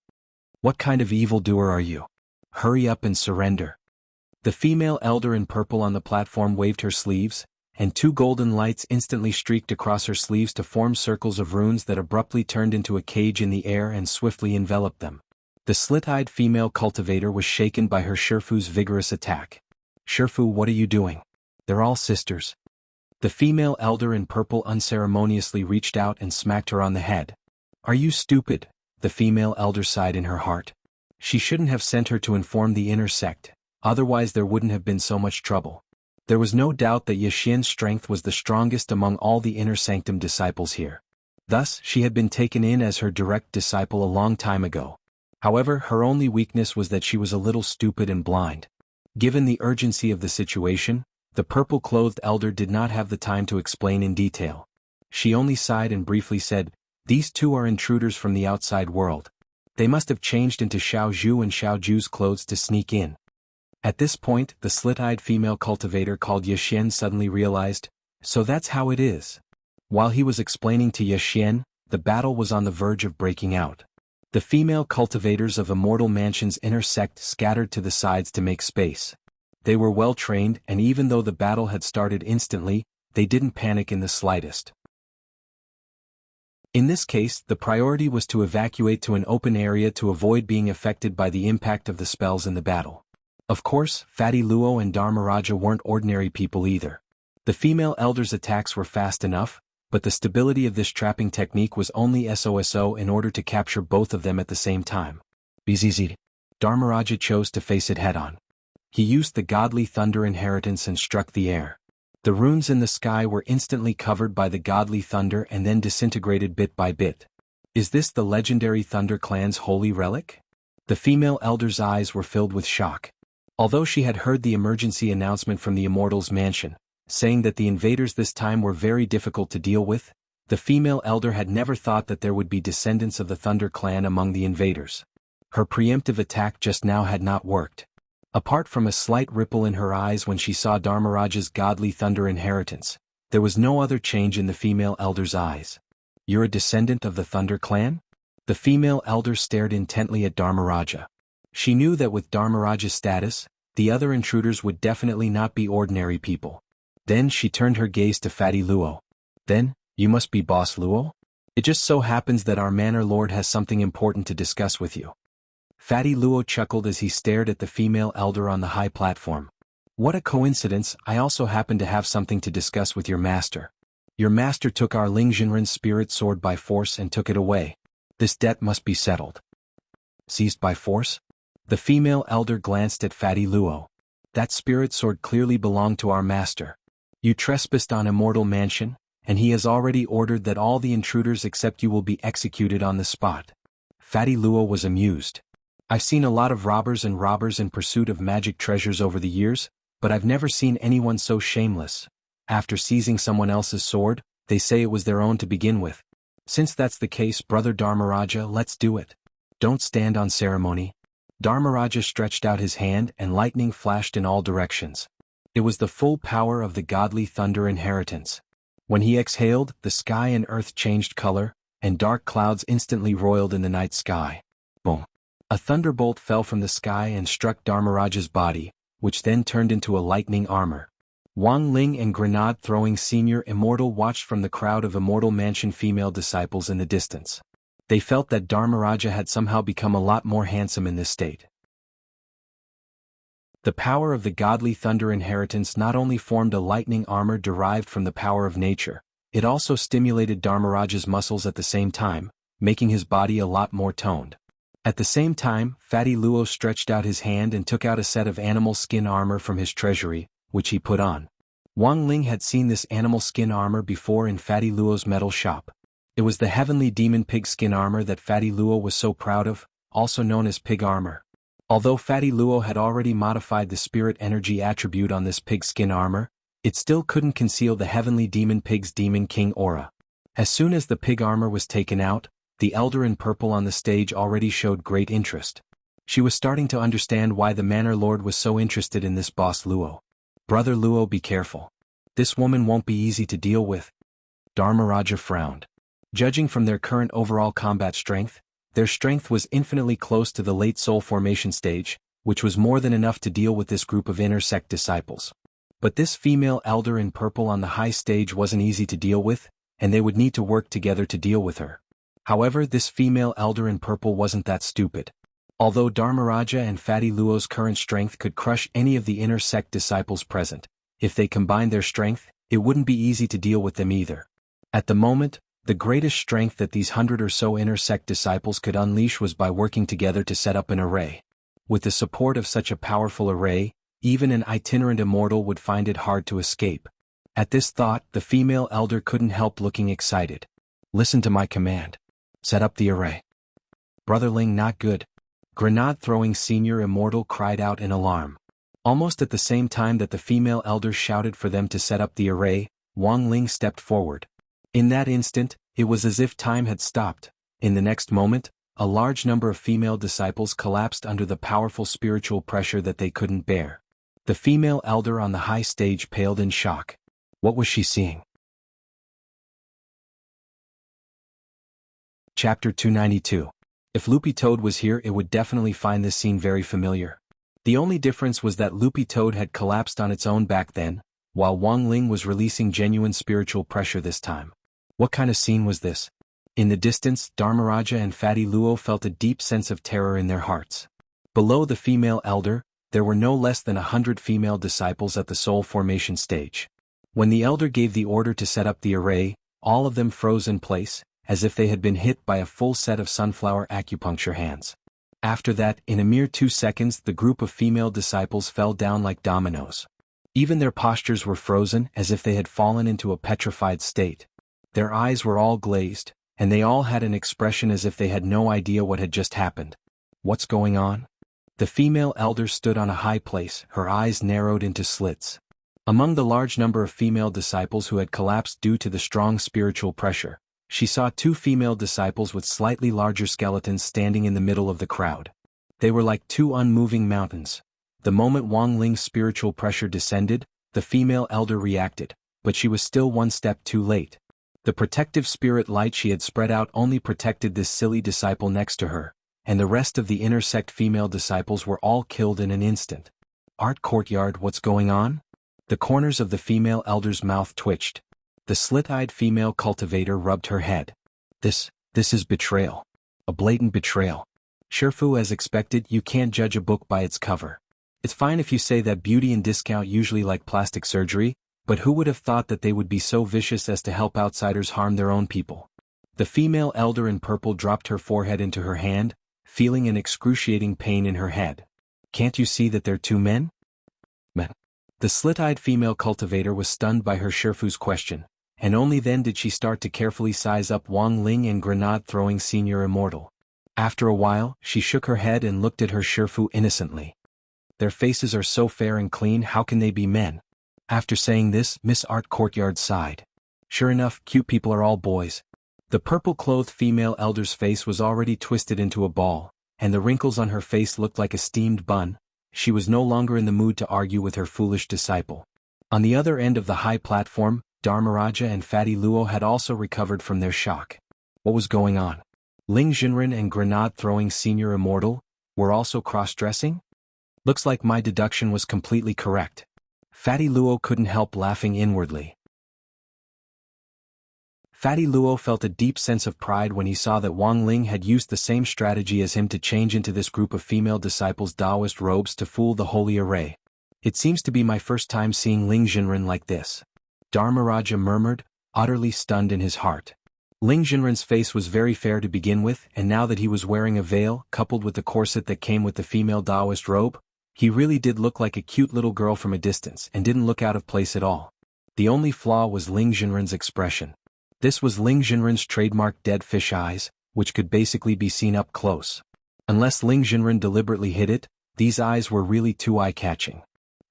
"What kind of evildoer are you? Hurry up and surrender." The female elder in purple on the platform waved her sleeves, and 2 golden lights instantly streaked across her sleeves to form circles of runes that abruptly turned into a cage in the air and swiftly enveloped them. The slit-eyed female cultivator was shaken by her Shifu's vigorous attack. "Shifu, what are you doing? They're all sisters." The female elder in purple unceremoniously reached out and smacked her on the head. "Are you stupid?" The female elder sighed in her heart. She shouldn't have sent her to inform the inner sect, otherwise there wouldn't have been so much trouble. There was no doubt that Yexian's strength was the strongest among all the inner sanctum disciples here. Thus, she had been taken in as her direct disciple a long time ago. However, her only weakness was that she was a little stupid and blind. Given the urgency of the situation, the purple-clothed elder did not have the time to explain in detail. She only sighed and briefly said, "These 2 are intruders from the outside world. They must have changed into Xiao Zhu and Xiao Ju's clothes to sneak in." At this point, the slit-eyed female cultivator called Yexian suddenly realized, "So that's how it is." While he was explaining to Yexian, the battle was on the verge of breaking out. The female cultivators of Immortal Mansion's inner sect scattered to the sides to make space. They were well trained, and even though the battle had started instantly, they didn't panic in the slightest. In this case, the priority was to evacuate to an open area to avoid being affected by the impact of the spells in the battle. Of course, Fatty Luo and Dharmaraja weren't ordinary people either. The female elder's attacks were fast enough, but the stability of this trapping technique was only SOSO in order to capture both of them at the same time. BZZ. Dharmaraja chose to face it head-on. He used the godly thunder inheritance and struck the air. The runes in the sky were instantly covered by the godly thunder and then disintegrated bit by bit. Is this the legendary Thunder Clan's holy relic? The female elder's eyes were filled with shock. Although she had heard the emergency announcement from the Immortals' mansion, saying that the invaders this time were very difficult to deal with, the female elder had never thought that there would be descendants of the Thunder Clan among the invaders. Her preemptive attack just now had not worked. Apart from a slight ripple in her eyes when she saw Dharmaraja's godly thunder inheritance, there was no other change in the female elder's eyes. You're a descendant of the Thunder Clan? The female elder stared intently at Dharmaraja. She knew that with Dharmaraja's status, the other intruders would definitely not be ordinary people. Then she turned her gaze to Fatty Luo. Then, you must be Boss Luo? It just so happens that our Manor Lord has something important to discuss with you. Fatty Luo chuckled as he stared at the female elder on the high platform. What a coincidence, I also happen to have something to discuss with your master. Your master took our Ling Jinren's spirit sword by force and took it away. This debt must be settled. Seized by force? The female elder glanced at Fatty Luo. That spirit sword clearly belonged to our master. You trespassed on Immortal Mansion, and he has already ordered that all the intruders except you will be executed on the spot. Fatty Luo was amused. I've seen a lot of robbers in pursuit of magic treasures over the years, but I've never seen anyone so shameless. After seizing someone else's sword, they say it was their own to begin with. Since that's the case, Brother Dharmaraja, let's do it. Don't stand on ceremony. Dharmaraja stretched out his hand and lightning flashed in all directions. It was the full power of the godly thunder inheritance. When he exhaled, the sky and earth changed color, and dark clouds instantly roiled in the night sky. Boom. A thunderbolt fell from the sky and struck Dharmaraja's body, which then turned into a lightning armor. Wang Ling and grenade-throwing senior immortal watched from the crowd of Immortal Mansion female disciples in the distance. They felt that Dharmaraja had somehow become a lot more handsome in this state. The power of the godly thunder inheritance not only formed a lightning armor derived from the power of nature, it also stimulated Dharmaraja's muscles at the same time, making his body a lot more toned. At the same time, Fatty Luo stretched out his hand and took out a set of animal skin armor from his treasury, which he put on. Wang Ling had seen this animal skin armor before in Fatty Luo's metal shop. It was the heavenly demon pig skin armor that Fatty Luo was so proud of, also known as pig armor. Although Fatty Luo had already modified the spirit energy attribute on this pig skin armor, it still couldn't conceal the heavenly demon pig's demon king aura. As soon as the pig armor was taken out, the elder in purple on the stage already showed great interest. She was starting to understand why the Manor Lord was so interested in this Boss Luo. Brother Luo, be careful. This woman won't be easy to deal with. Dharmaraja frowned. Judging from their current overall combat strength, their strength was infinitely close to the late soul formation stage, which was more than enough to deal with this group of inner sect disciples. But this female elder in purple on the high stage wasn't easy to deal with, and they would need to work together to deal with her. However, this female elder in purple wasn't that stupid. Although Dharmaraja and Fatty Luo's current strength could crush any of the inner sect disciples present, if they combined their strength, it wouldn't be easy to deal with them either. At the moment, the greatest strength that these 100 or so inner sect disciples could unleash was by working together to set up an array. With the support of such a powerful array, even an itinerant immortal would find it hard to escape. At this thought, the female elder couldn't help looking excited. Listen to my command. Set up the array. Brother Ling, not good. Grenade-throwing senior immortal cried out in alarm. Almost at the same time that the female elder shouted for them to set up the array, Wang Ling stepped forward. In that instant, it was as if time had stopped. In the next moment, a large number of female disciples collapsed under the powerful spiritual pressure that they couldn't bear. The female elder on the high stage paled in shock. What was she seeing? Chapter 292. If Loopy Toad was here, it would definitely find this scene very familiar. The only difference was that Loopy Toad had collapsed on its own back then, while Wang Ling was releasing genuine spiritual pressure this time. What kind of scene was this? In the distance, Dharmaraja and Fatty Luo felt a deep sense of terror in their hearts. Below the female elder, there were no less than 100 female disciples at the soul formation stage. When the elder gave the order to set up the array, all of them froze in place, as if they had been hit by a full set of sunflower acupuncture hands. After that, in a mere 2 seconds, the group of female disciples fell down like dominoes. Even their postures were frozen, as if they had fallen into a petrified state. Their eyes were all glazed, and they all had an expression as if they had no idea what had just happened. What's going on? The female elder stood on a high place, her eyes narrowed into slits. Among the large number of female disciples who had collapsed due to the strong spiritual pressure, she saw 2 female disciples with slightly larger skeletons standing in the middle of the crowd. They were like 2 unmoving mountains. The moment Wang Ling's spiritual pressure descended, the female elder reacted, but she was still 1 step too late. The protective spirit light she had spread out only protected this silly disciple next to her, and the rest of the inner sect female disciples were all killed in an instant. Art courtyard, what's going on? The corners of the female elder's mouth twitched. The slit-eyed female cultivator rubbed her head. This is betrayal. A blatant betrayal. Shifu, as expected, you can't judge a book by its cover. It's fine if you say that beauty and discount usually like plastic surgery, but who would have thought that they would be so vicious as to help outsiders harm their own people? The female elder in purple dropped her forehead into her hand, feeling an excruciating pain in her head. Can't you see that they're 2 men? Men. The slit-eyed female cultivator was stunned by her Shifu's question, and only then did she start to carefully size up Wang Ling and grenade-throwing senior immortal. After a while, she shook her head and looked at her Shifu innocently. Their faces are so fair and clean, how can they be men? After saying this, Miss Art Courtyard sighed. Sure enough, cute people are all boys. The purple-clothed female elder's face was already twisted into a ball, and the wrinkles on her face looked like a steamed bun. She was no longer in the mood to argue with her foolish disciple. On the other end of the high platform, Dharmaraja and Fatty Luo had also recovered from their shock. What was going on? Ling Jinren and grenade-throwing senior immortal were also cross-dressing? Looks like my deduction was completely correct. Fatty Luo couldn't help laughing inwardly. Fatty Luo felt a deep sense of pride when he saw that Wang Ling had used the same strategy as him to change into this group of female disciples' Taoist robes to fool the holy array. It seems to be my first time seeing Ling Jinren like this. Dharmaraja murmured, utterly stunned in his heart. Ling Jinren's face was very fair to begin with, and now that he was wearing a veil, coupled with the corset that came with the female Taoist robe, he really did look like a cute little girl from a distance and didn't look out of place at all. The only flaw was Ling Jinren's expression. This was Ling Jinren's trademark dead fish eyes, which could basically be seen up close. Unless Ling Jinren deliberately hid it, these eyes were really too eye-catching.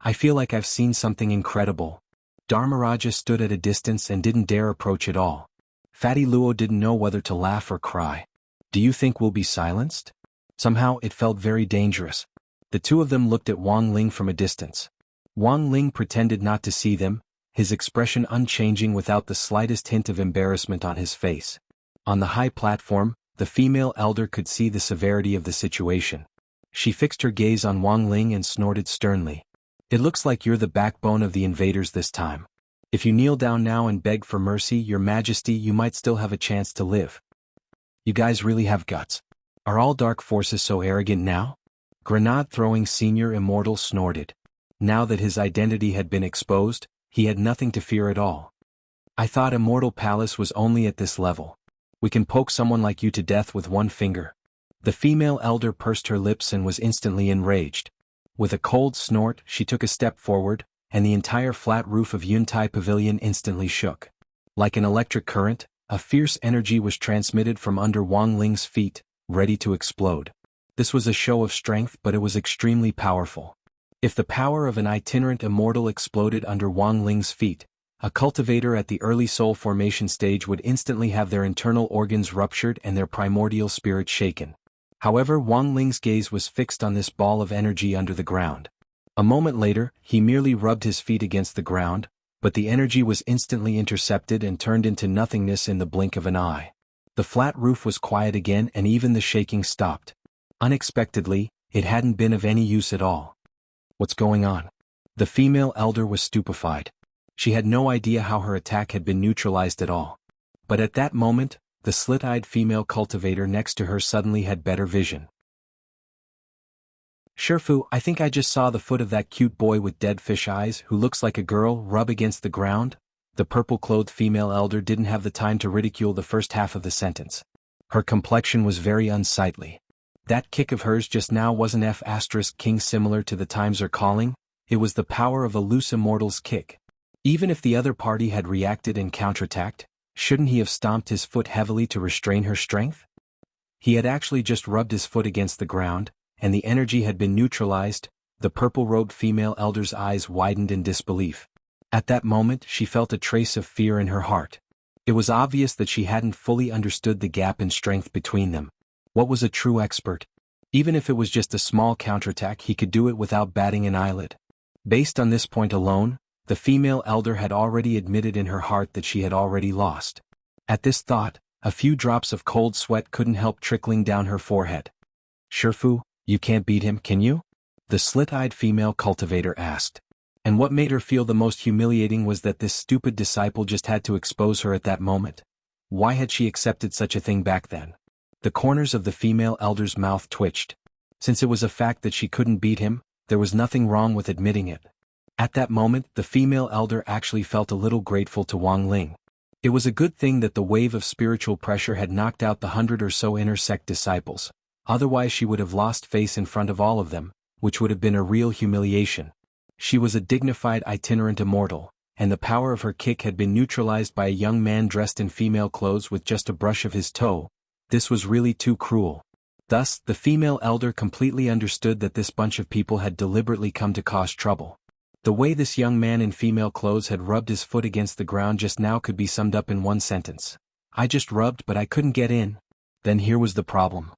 I feel like I've seen something incredible. Dharmaraja stood at a distance and didn't dare approach at all. Fatty Luo didn't know whether to laugh or cry. Do you think we'll be silenced? Somehow it felt very dangerous. The 2 of them looked at Wang Ling from a distance. Wang Ling pretended not to see them, his expression unchanging without the slightest hint of embarrassment on his face. On the high platform, the female elder could see the severity of the situation. She fixed her gaze on Wang Ling and snorted sternly. It looks like you're the backbone of the invaders this time. If you kneel down now and beg for mercy, your majesty, you might still have a chance to live. You guys really have guts. Are all dark forces so arrogant now? Grenade-throwing senior immortal snorted. Now that his identity had been exposed, he had nothing to fear at all. I thought Immortal Palace was only at this level. We can poke someone like you to death with 1 finger. The female elder pursed her lips and was instantly enraged. With a cold snort, she took a step forward, and the entire flat roof of Yuntai Pavilion instantly shook. Like an electric current, a fierce energy was transmitted from under Wang Ling's feet, ready to explode. This was a show of strength, but it was extremely powerful. If the power of an itinerant immortal exploded under Wang Ling's feet, a cultivator at the early soul formation stage would instantly have their internal organs ruptured and their primordial spirit shaken. However, Wang Ling's gaze was fixed on this ball of energy under the ground. A moment later, he merely rubbed his feet against the ground, but the energy was instantly intercepted and turned into nothingness in the blink of an eye. The flat roof was quiet again and even the shaking stopped. Unexpectedly, it hadn't been of any use at all. What's going on? The female elder was stupefied. She had no idea how her attack had been neutralized at all. But at that moment, The slit-eyed female cultivator next to her suddenly had better vision. "Shifu, I think I just saw the foot of that cute boy with dead fish eyes who looks like a girl rub against the ground." The purple-clothed female elder didn't have the time to ridicule the first half of the sentence. Her complexion was very unsightly. That kick of hers just now wasn't F*King similar to the times are calling, it was the power of a loose immortal's kick. Even if the other party had reacted and counterattacked, shouldn't he have stomped his foot heavily to restrain her strength? He had actually just rubbed his foot against the ground, and the energy had been neutralized. The purple-robed female elder's eyes widened in disbelief. At that moment she felt a trace of fear in her heart. It was obvious that she hadn't fully understood the gap in strength between them. What was a true expert? Even if it was just a small counterattack, he could do it without batting an eyelid. Based on this point alone, the female elder had already admitted in her heart that she had already lost. At this thought, a few drops of cold sweat couldn't help trickling down her forehead. "Shifu, you can't beat him, can you?" the slit-eyed female cultivator asked. And what made her feel the most humiliating was that this stupid disciple just had to expose her at that moment. Why had she accepted such a thing back then? The corners of the female elder's mouth twitched. Since it was a fact that she couldn't beat him, there was nothing wrong with admitting it. At that moment, the female elder actually felt a little grateful to Wang Ling. It was a good thing that the wave of spiritual pressure had knocked out the 100 or so inner sect disciples, otherwise she would have lost face in front of all of them, which would have been a real humiliation. She was a dignified itinerant immortal, and the power of her kick had been neutralized by a young man dressed in female clothes with just a brush of his toe. This was really too cruel. Thus, the female elder completely understood that this bunch of people had deliberately come to cause trouble. The way this young man in female clothes had rubbed his foot against the ground just now could be summed up in one sentence. "I just rubbed but I couldn't get in." Then here was the problem.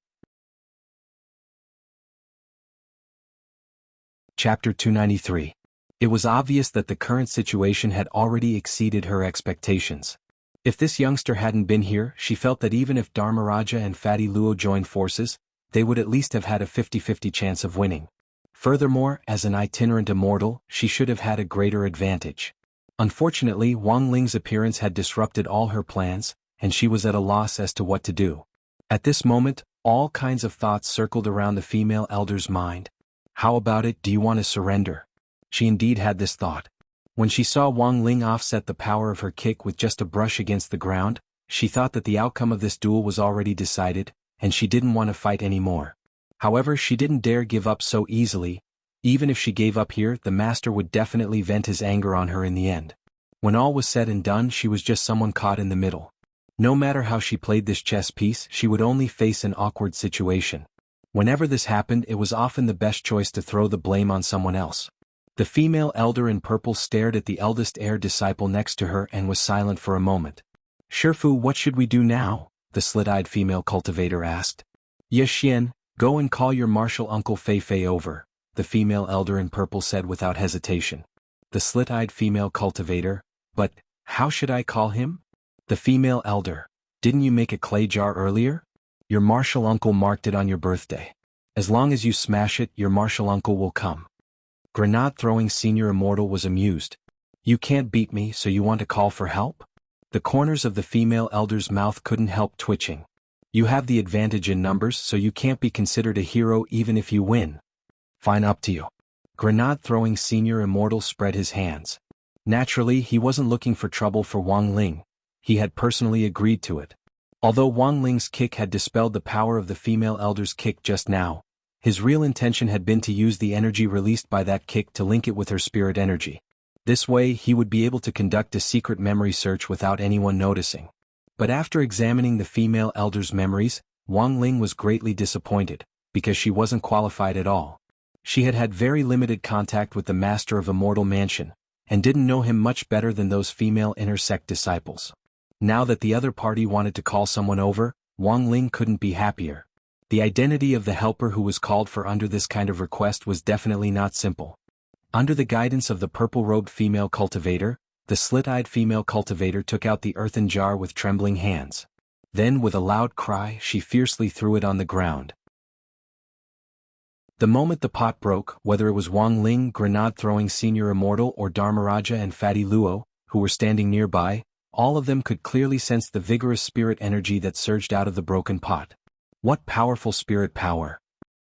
Chapter 293. It was obvious that the current situation had already exceeded her expectations. If this youngster hadn't been here, she felt that even if Dharmaraja and Fatty Luo joined forces, they would at least have had a 50-50 chance of winning. Furthermore, as an itinerant immortal, she should have had a greater advantage. Unfortunately, Wang Ling's appearance had disrupted all her plans, and she was at a loss as to what to do. At this moment, all kinds of thoughts circled around the female elder's mind. How about it, do you want to surrender? She indeed had this thought. When she saw Wang Ling offset the power of her kick with just a brush against the ground, she thought that the outcome of this duel was already decided, and she didn't want to fight anymore. However, she didn't dare give up so easily. Even if she gave up here, the master would definitely vent his anger on her in the end. When all was said and done, she was just someone caught in the middle. No matter how she played this chess piece, she would only face an awkward situation. Whenever this happened, it was often the best choice to throw the blame on someone else. The female elder in purple stared at the eldest heir disciple next to her and was silent for a moment. "Shifu, what should we do now?" the slit-eyed female cultivator asked. "Ye Xian, go and call your martial uncle Fei Fei over," the female elder in purple said without hesitation. The slit-eyed female cultivator, "But, how should I call him?" The female elder, "Didn't you make a clay jar earlier? Your martial uncle marked it on your birthday. As long as you smash it, your martial uncle will come." Grenade-throwing senior immortal was amused. "You can't beat me, so you want to call for help?" The corners of the female elder's mouth couldn't help twitching. "You have the advantage in numbers, so you can't be considered a hero even if you win." "Fine, up to you." Grenade-throwing senior immortal spread his hands. Naturally, he wasn't looking for trouble for Wang Ling. He had personally agreed to it. Although Wang Ling's kick had dispelled the power of the female elder's kick just now, his real intention had been to use the energy released by that kick to link it with her spirit energy. This way, he would be able to conduct a secret memory search without anyone noticing. But after examining the female elder's memories, Wang Ling was greatly disappointed, because she wasn't qualified at all. She had had very limited contact with the master of Immortal Mansion, and didn't know him much better than those female inner sect disciples. Now that the other party wanted to call someone over, Wang Ling couldn't be happier. The identity of the helper who was called for under this kind of request was definitely not simple. Under the guidance of the purple-robed female cultivator, the slit-eyed female cultivator took out the earthen jar with trembling hands. Then, with a loud cry, she fiercely threw it on the ground. The moment the pot broke, whether it was Wang Ling, grenade-throwing senior immortal, or Dharmaraja and Fatty Luo, who were standing nearby, All of them could clearly sense the vigorous spirit energy that surged out of the broken pot. What powerful spirit power!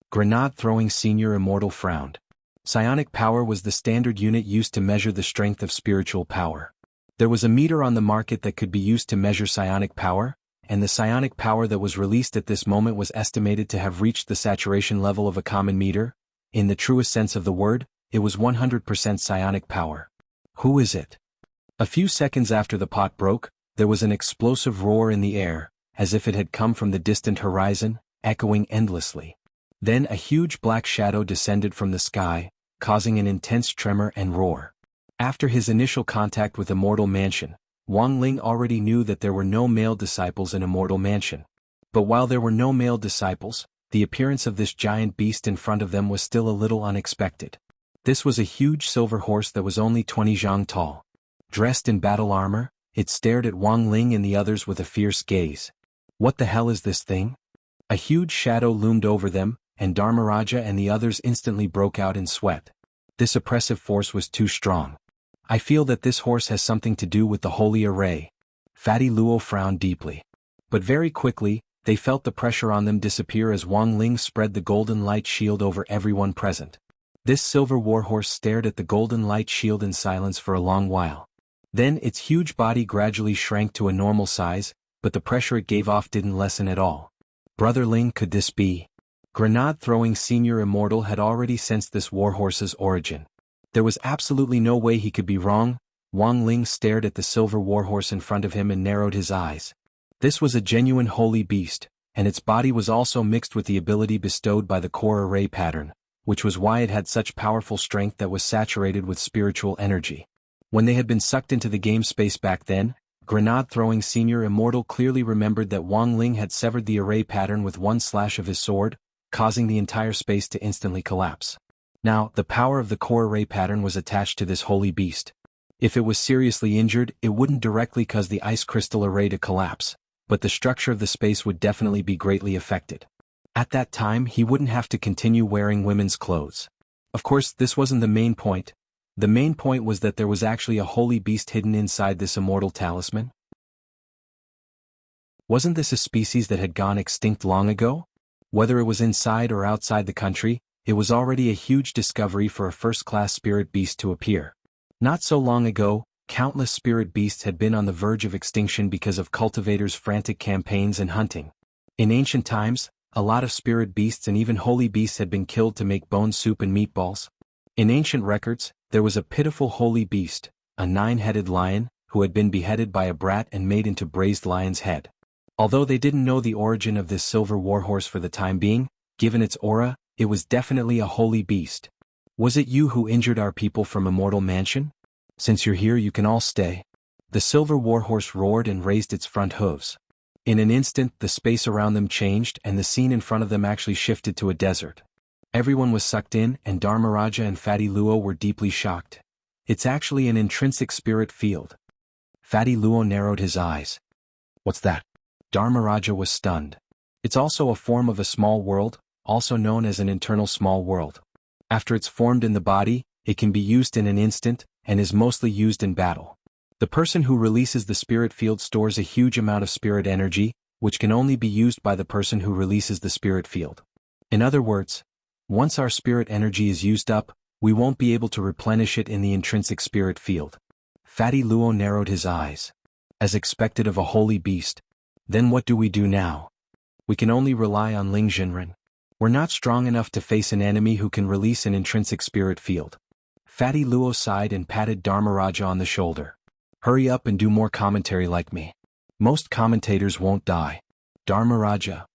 Grenade-throwing senior immortal frowned. Psionic power was the standard unit used to measure the strength of spiritual power. There was a meter on the market that could be used to measure psionic power, and the psionic power that was released at this moment was estimated to have reached the saturation level of a common meter. In the truest sense of the word, it was 100% psionic power. Who is it? A few seconds after the pot broke, there was an explosive roar in the air, as if it had come from the distant horizon, echoing endlessly. Then a huge black shadow descended from the sky, causing an intense tremor and roar. After his initial contact with Immortal Mansion, Wang Ling already knew that there were no male disciples in Immortal Mansion. But while there were no male disciples, the appearance of this giant beast in front of them was still a little unexpected. This was a huge silver horse that was only 20 zhang tall. Dressed in battle armor, it stared at Wang Ling and the others with a fierce gaze. What the hell is this thing? A huge shadow loomed over them, and Dharmaraja and the others instantly broke out in sweat. This oppressive force was too strong. I feel that this horse has something to do with the holy array. Fatty Luo frowned deeply. But very quickly, they felt the pressure on them disappear as Wang Ling spread the golden light shield over everyone present. This silver warhorse stared at the golden light shield in silence for a long while. Then its huge body gradually shrank to a normal size, but the pressure it gave off didn't lessen at all. Brother Ling, could this be? Grenade-throwing senior immortal had already sensed this warhorse's origin. There was absolutely no way he could be wrong. Wang Ling stared at the silver warhorse in front of him and narrowed his eyes. This was a genuine holy beast, and its body was also mixed with the ability bestowed by the core array pattern, which was why it had such powerful strength that was saturated with spiritual energy. When they had been sucked into the game space back then, Grenade-throwing senior immortal clearly remembered that Wang Ling had severed the array pattern with one slash of his sword, causing the entire space to instantly collapse. Now, the power of the core array pattern was attached to this holy beast. If it was seriously injured, it wouldn't directly cause the ice crystal array to collapse, but the structure of the space would definitely be greatly affected. At that time, he wouldn't have to continue wearing women's clothes. Of course, this wasn't the main point. The main point was that there was actually a holy beast hidden inside this immortal talisman. Wasn't this a species that had gone extinct long ago? Whether it was inside or outside the country, it was already a huge discovery for a first-class spirit beast to appear. Not so long ago, countless spirit beasts had been on the verge of extinction because of cultivators' frantic campaigns and hunting. In ancient times, a lot of spirit beasts and even holy beasts had been killed to make bone soup and meatballs. In ancient records, there was a pitiful holy beast, a 9-headed lion, who had been beheaded by a brat and made into braised lion's head. Although they didn't know the origin of this silver warhorse for the time being, given its aura, it was definitely a holy beast. Was it you who injured our people from Immortal Mansion? Since you're here, you can all stay. The silver warhorse roared and raised its front hooves. In an instant, the space around them changed and the scene in front of them actually shifted to a desert. Everyone was sucked in, and Dharmaraja and Fatty Luo were deeply shocked. It's actually an intrinsic spirit field. Fatty Luo narrowed his eyes. What's that? Dharmaraja was stunned. It's also a form of a small world, also known as an internal small world. After it's formed in the body, it can be used in an instant, and is mostly used in battle. The person who releases the spirit field stores a huge amount of spirit energy, which can only be used by the person who releases the spirit field. In other words, once our spirit energy is used up, we won't be able to replenish it in the intrinsic spirit field. Fatty Luo narrowed his eyes. As expected of a holy beast. Then what do we do now? We can only rely on Ling Jinren. We're not strong enough to face an enemy who can release an intrinsic spirit field. Fatty Luo sighed and patted Dharmaraja on the shoulder. Hurry up and do more commentary like me. Most commentators won't die. Dharmaraja.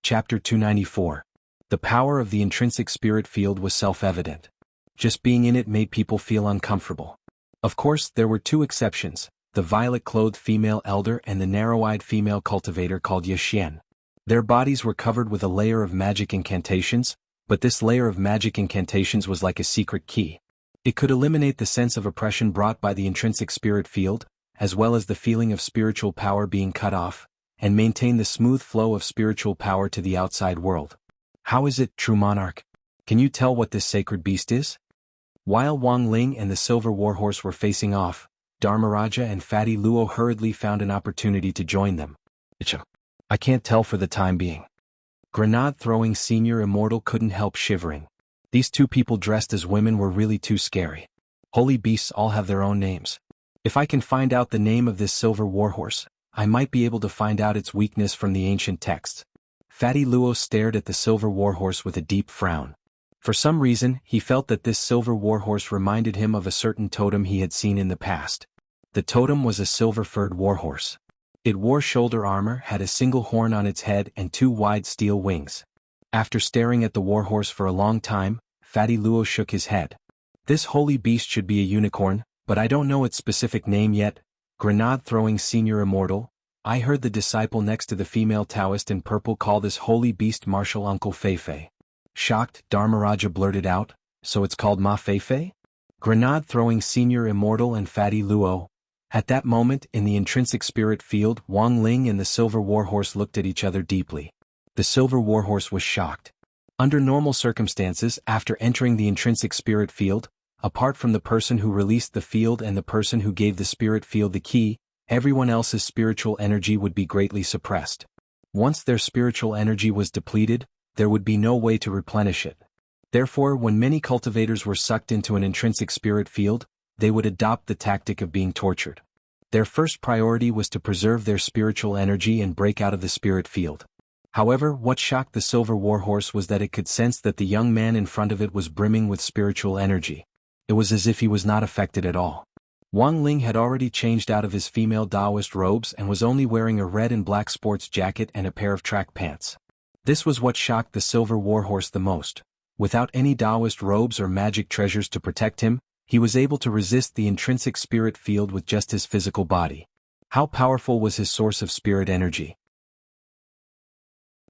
Chapter 294. The power of the intrinsic spirit field was self-evident. Just being in it made people feel uncomfortable. Of course, there were two exceptions, the violet-clothed female elder and the narrow-eyed female cultivator called Yexian. Their bodies were covered with a layer of magic incantations, but this layer of magic incantations was like a secret key. It could eliminate the sense of oppression brought by the intrinsic spirit field, as well as the feeling of spiritual power being cut off, and maintain the smooth flow of spiritual power to the outside world. How is it, true monarch? Can you tell what this sacred beast is? While Wang Ling and the Silver Warhorse were facing off, Dharmaraja and Fatty Luo hurriedly found an opportunity to join them. I can't tell for the time being. Grenade-throwing senior immortal couldn't help shivering. These two people dressed as women were really too scary. Holy beasts all have their own names. If I can find out the name of this Silver Warhorse, I might be able to find out its weakness from the ancient texts. Fatty Luo stared at the Silver Warhorse with a deep frown. For some reason, he felt that this Silver Warhorse reminded him of a certain totem he had seen in the past. The totem was a silver-furred warhorse. It wore shoulder armor, had a single horn on its head and two wide steel wings. After staring at the warhorse for a long time, Fatty Luo shook his head. This holy beast should be a unicorn, but I don't know its specific name yet. Grenade-throwing senior immortal, I heard the disciple next to the female Taoist in purple call this holy beast martial Uncle Feifei. Shocked, Dharmaraja blurted out, so it's called Ma Feifei? Grenade-throwing senior immortal and Fatty Luo. At that moment, in the intrinsic spirit field, Wang Ling and the Silver Warhorse looked at each other deeply. The Silver Warhorse was shocked. Under normal circumstances, after entering the intrinsic spirit field, apart from the person who released the field and the person who gave the spirit field the key, everyone else's spiritual energy would be greatly suppressed. Once their spiritual energy was depleted, there would be no way to replenish it. Therefore, when many cultivators were sucked into an intrinsic spirit field, they would adopt the tactic of being tortured. Their first priority was to preserve their spiritual energy and break out of the spirit field. However, what shocked the Silver Warhorse was that it could sense that the young man in front of it was brimming with spiritual energy. It was as if he was not affected at all. Wang Ling had already changed out of his female Taoist robes and was only wearing a red and black sports jacket and a pair of track pants. This was what shocked the Silver Warhorse the most. Without any Taoist robes or magic treasures to protect him, he was able to resist the intrinsic spirit field with just his physical body. How powerful was his source of spirit energy?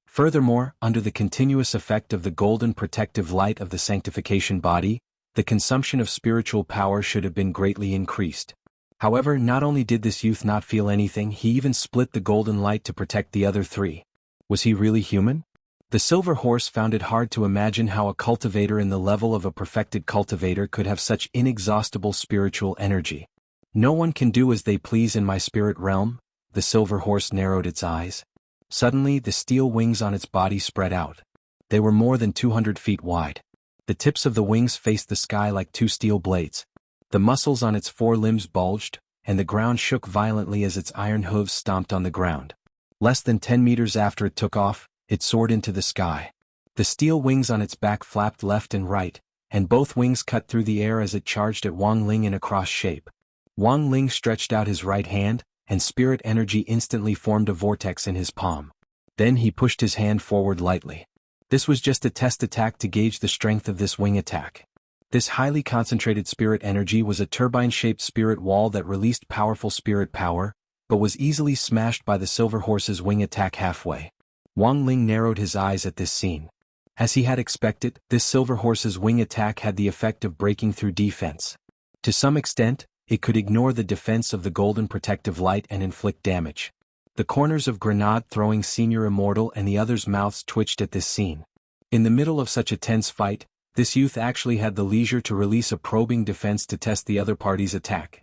Furthermore, under the continuous effect of the golden protective light of the sanctification body, the consumption of spiritual power should have been greatly increased. However, not only did this youth not feel anything, he even split the golden light to protect the other three. Was he really human? The Silver Horse found it hard to imagine how a cultivator in the level of a perfected cultivator could have such inexhaustible spiritual energy. No one can do as they please in my spirit realm. The Silver Horse narrowed its eyes. Suddenly, the steel wings on its body spread out. They were more than 200 feet wide. The tips of the wings faced the sky like two steel blades. The muscles on its forelimbs bulged, and the ground shook violently as its iron hooves stomped on the ground. Less than 10 meters after it took off, it soared into the sky. The steel wings on its back flapped left and right, and both wings cut through the air as it charged at Wang Ling in a cross shape. Wang Ling stretched out his right hand, and spirit energy instantly formed a vortex in his palm. Then he pushed his hand forward lightly. This was just a test attack to gauge the strength of this wing attack. This highly concentrated spirit energy was a turbine-shaped spirit wall that released powerful spirit power, but was easily smashed by the Silver Horse's wing attack halfway. Wang Ling narrowed his eyes at this scene. As he had expected, this Silver Horse's wing attack had the effect of breaking through defense. To some extent, it could ignore the defense of the golden protective light and inflict damage. The corners of Grenade-throwing senior immortal and the others' mouths twitched at this scene. In the middle of such a tense fight, this youth actually had the leisure to release a probing defense to test the other party's attack.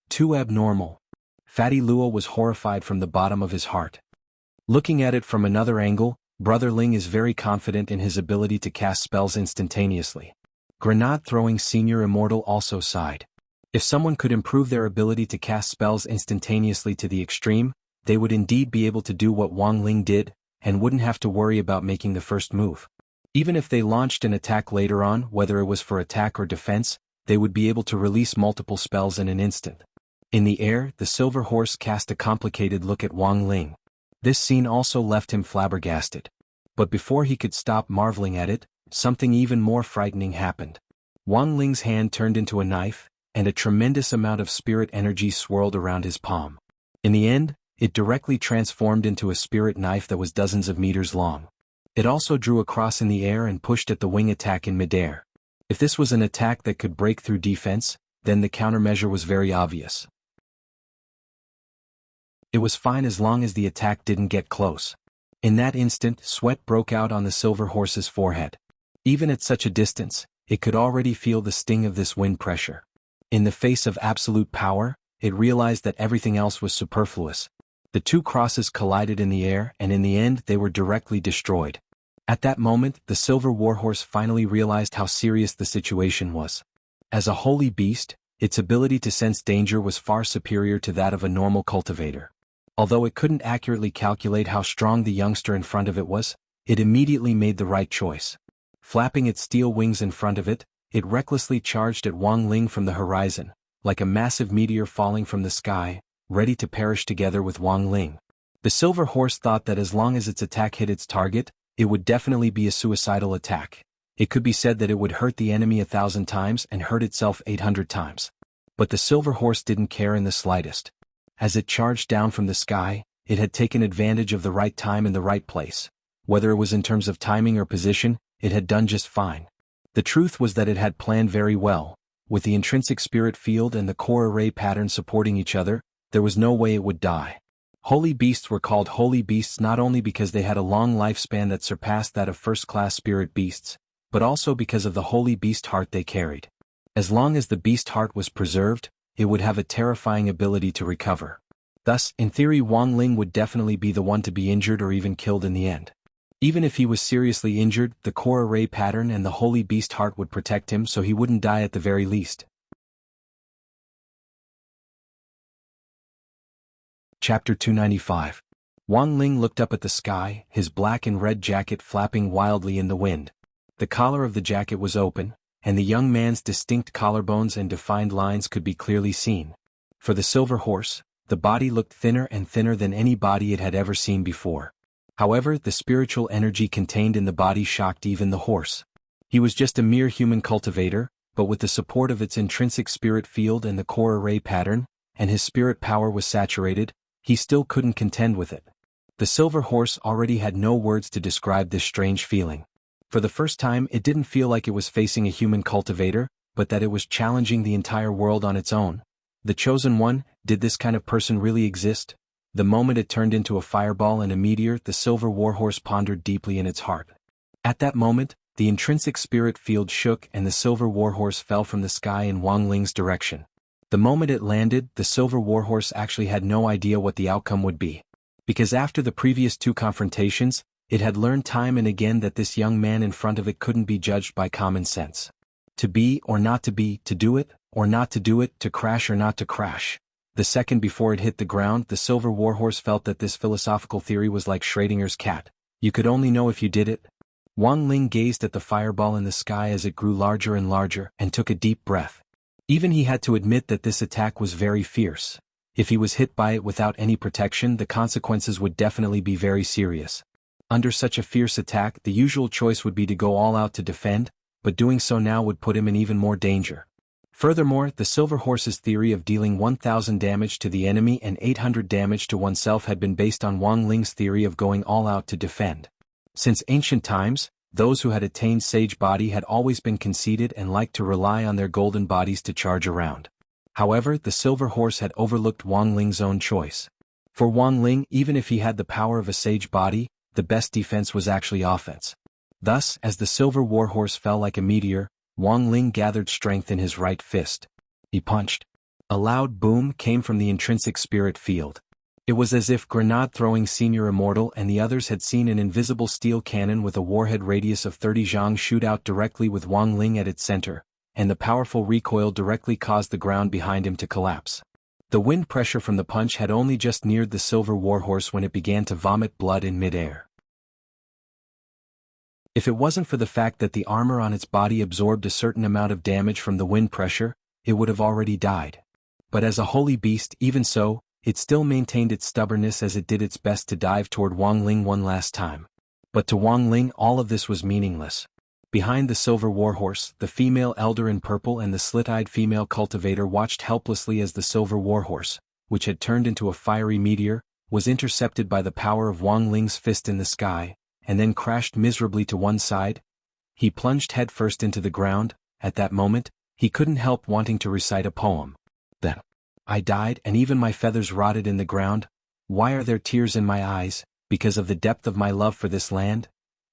Too abnormal. Fatty Luo was horrified from the bottom of his heart. Looking at it from another angle, Brother Ling is very confident in his ability to cast spells instantaneously. Grenade-throwing senior immortal also sighed. If someone could improve their ability to cast spells instantaneously to the extreme, they would indeed be able to do what Wang Ling did, and wouldn't have to worry about making the first move. Even if they launched an attack later on, whether it was for attack or defense, they would be able to release multiple spells in an instant. In the air, the Silver Horse cast a complicated look at Wang Ling. This scene also left him flabbergasted. But before he could stop marveling at it, something even more frightening happened. Wang Ling's hand turned into a knife, and a tremendous amount of spirit energy swirled around his palm. In the end, it directly transformed into a spirit knife that was dozens of meters long. It also drew across in the air and pushed at the wing attack in midair. If this was an attack that could break through defense, then the countermeasure was very obvious. It was fine as long as the attack didn't get close. In that instant, sweat broke out on the Silver Horse's forehead. Even at such a distance, it could already feel the sting of this wind pressure. In the face of absolute power, it realized that everything else was superfluous. The two crosses collided in the air, and in the end they were directly destroyed. At that moment, the silver warhorse finally realized how serious the situation was. As a holy beast, its ability to sense danger was far superior to that of a normal cultivator. Although it couldn't accurately calculate how strong the youngster in front of it was, it immediately made the right choice. Flapping its steel wings in front of it, it recklessly charged at Wang Ling from the horizon, like a massive meteor falling from the sky, ready to perish together with Wang Ling. The silver horse thought that as long as its attack hit its target, it would definitely be a suicidal attack. It could be said that it would hurt the enemy 1,000 times and hurt itself 800 times. But the silver horse didn't care in the slightest. As it charged down from the sky, it had taken advantage of the right time and the right place. Whether it was in terms of timing or position, it had done just fine. The truth was that it had planned very well. With the intrinsic spirit field and the core array pattern supporting each other, there was no way it would die. Holy beasts were called holy beasts not only because they had a long lifespan that surpassed that of first-class spirit beasts, but also because of the holy beast heart they carried. As long as the beast heart was preserved, it would have a terrifying ability to recover. Thus, in theory, Wang Ling would definitely be the one to be injured or even killed in the end. Even if he was seriously injured, the core array pattern and the holy beast heart would protect him so he wouldn't die at the very least. Chapter 295. Wang Ling looked up at the sky, his black and red jacket flapping wildly in the wind. The collar of the jacket was open, and the young man's distinct collarbones and defined lines could be clearly seen. For the silver horse, the body looked thinner and thinner than any body it had ever seen before. However, the spiritual energy contained in the body shocked even the horse. He was just a mere human cultivator, but with the support of its intrinsic spirit field and the core array pattern, and his spirit power was saturated, he still couldn't contend with it. The silver horse already had no words to describe this strange feeling. For the first time, it didn't feel like it was facing a human cultivator, but that it was challenging the entire world on its own. The chosen one, did this kind of person really exist? The moment it turned into a fireball and a meteor, the silver warhorse pondered deeply in its heart. At that moment, the intrinsic spirit field shook and the silver warhorse fell from the sky in Wang Ling's direction. The moment it landed, the silver warhorse actually had no idea what the outcome would be. Because after the previous two confrontations, it had learned time and again that this young man in front of it couldn't be judged by common sense. To be or not to be, to do it or not to do it, to crash or not to crash. The second before it hit the ground, the silver warhorse felt that this philosophical theory was like Schrödinger's cat. You could only know if you did it. Wang Ling gazed at the fireball in the sky as it grew larger and larger and took a deep breath. Even he had to admit that this attack was very fierce. If he was hit by it without any protection, the consequences would definitely be very serious. Under such a fierce attack, the usual choice would be to go all out to defend, but doing so now would put him in even more danger. Furthermore, the silver horse's theory of dealing 1,000 damage to the enemy and 800 damage to oneself had been based on Wang Ling's theory of going all out to defend. Since ancient times, those who had attained sage body had always been conceited and liked to rely on their golden bodies to charge around. However, the silver horse had overlooked Wang Ling's own choice. For Wang Ling, even if he had the power of a sage body, the best defense was actually offense. Thus, as the silver warhorse fell like a meteor, Wang Ling gathered strength in his right fist. He punched. A loud boom came from the intrinsic spirit field. It was as if grenade-throwing Senior Immortal and the others had seen an invisible steel cannon with a warhead radius of 30 zhang shoot out directly with Wang Ling at its center, and the powerful recoil directly caused the ground behind him to collapse. The wind pressure from the punch had only just neared the silver warhorse when it began to vomit blood in midair. If it wasn't for the fact that the armor on its body absorbed a certain amount of damage from the wind pressure, it would have already died. But as a holy beast, even so, it still maintained its stubbornness as it did its best to dive toward Wang Ling one last time. But to Wang Ling all of this was meaningless. Behind the silver warhorse, the female elder in purple and the slit-eyed female cultivator watched helplessly as the silver warhorse, which had turned into a fiery meteor, was intercepted by the power of Wang Ling's fist in the sky, and then crashed miserably to one side. He plunged headfirst into the ground. At that moment, he couldn't help wanting to recite a poem. Then, I died and even my feathers rotted in the ground. Why are there tears in my eyes? Because of the depth of my love for this land?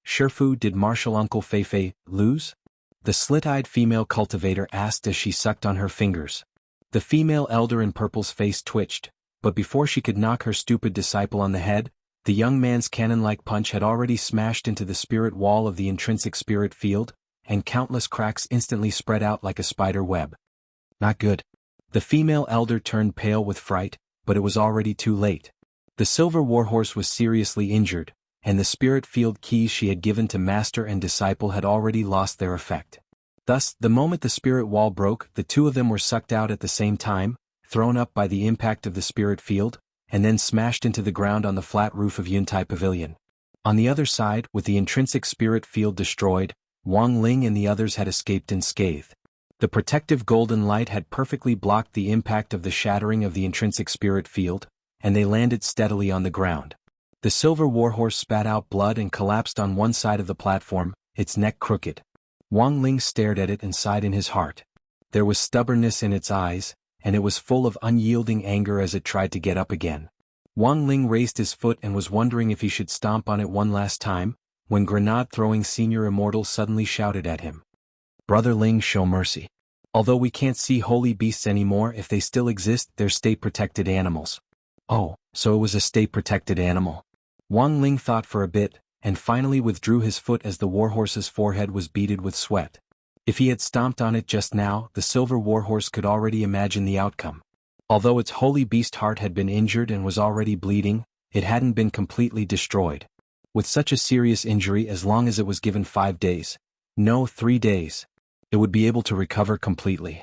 Shifu, did martial Uncle Feifei lose? the slit-eyed female cultivator asked as she sucked on her fingers. The female elder in purple's face twitched, but before she could knock her stupid disciple on the head, the young man's cannon-like punch had already smashed into the spirit wall of the intrinsic spirit field, and countless cracks instantly spread out like a spider web. Not good. The female elder turned pale with fright, but it was already too late. The silver warhorse was seriously injured, and the spirit field keys she had given to master and disciple had already lost their effect. Thus, the moment the spirit wall broke, the two of them were sucked out at the same time, thrown up by the impact of the spirit field, and then smashed into the ground on the flat roof of Yuntai Pavilion. On the other side, with the intrinsic spirit field destroyed, Wang Ling and the others had escaped unscathed. The protective golden light had perfectly blocked the impact of the shattering of the intrinsic spirit field, and they landed steadily on the ground. The silver warhorse spat out blood and collapsed on one side of the platform, its neck crooked. Wang Ling stared at it and sighed in his heart. There was stubbornness in its eyes, and it was full of unyielding anger as it tried to get up again. Wang Ling raised his foot and was wondering if he should stomp on it one last time, when grenade-throwing senior immortal suddenly shouted at him. Brother Ling, show mercy. Although we can't see holy beasts anymore, if they still exist, they're state-protected animals. Oh, so it was a state-protected animal. Wang Ling thought for a bit, and finally withdrew his foot as the warhorse's forehead was beaded with sweat. If he had stomped on it just now, the silver warhorse could already imagine the outcome. Although its holy beast heart had been injured and was already bleeding, it hadn't been completely destroyed. With such a serious injury, as long as it was given 5 days, no 3 days, it would be able to recover completely.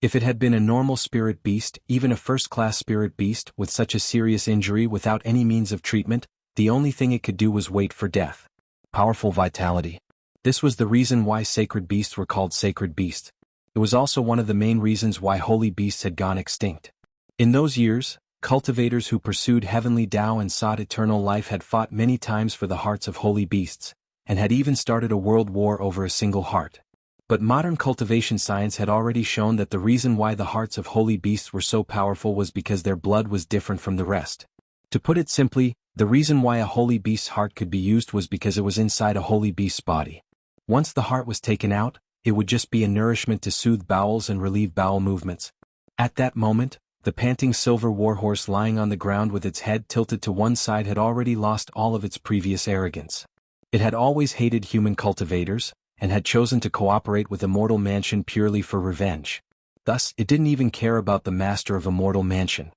If it had been a normal spirit beast, even a first-class spirit beast with such a serious injury without any means of treatment, the only thing it could do was wait for death. Powerful vitality. This was the reason why sacred beasts were called sacred beasts. It was also one of the main reasons why holy beasts had gone extinct. In those years, cultivators who pursued heavenly Tao and sought eternal life had fought many times for the hearts of holy beasts, and had even started a world war over a single heart. But modern cultivation science had already shown that the reason why the hearts of holy beasts were so powerful was because their blood was different from the rest. To put it simply, the reason why a holy beast's heart could be used was because it was inside a holy beast's body. Once the heart was taken out, it would just be a nourishment to soothe bowels and relieve bowel movements. At that moment, the panting silver warhorse lying on the ground with its head tilted to one side had already lost all of its previous arrogance. It had always hated human cultivators, and had chosen to cooperate with Immortal Mansion purely for revenge. Thus, it didn't even care about the master of Immortal Mansion.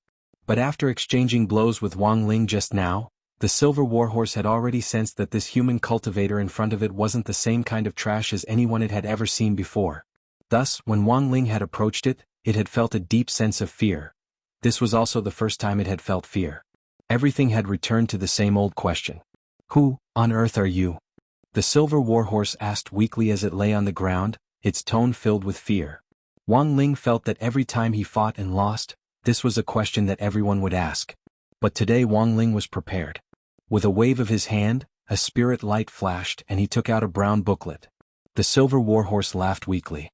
But after exchanging blows with Wang Ling just now, the silver warhorse had already sensed that this human cultivator in front of it wasn't the same kind of trash as anyone it had ever seen before. Thus, when Wang Ling had approached it, it had felt a deep sense of fear. This was also the first time it had felt fear. Everything had returned to the same old question. Who on earth are you? The silver warhorse asked weakly as it lay on the ground, its tone filled with fear. Wang Ling felt that every time he fought and lost, this was a question that everyone would ask. But today Wang Ling was prepared. With a wave of his hand, a spirit light flashed and he took out a brown booklet. The silver warhorse laughed weakly.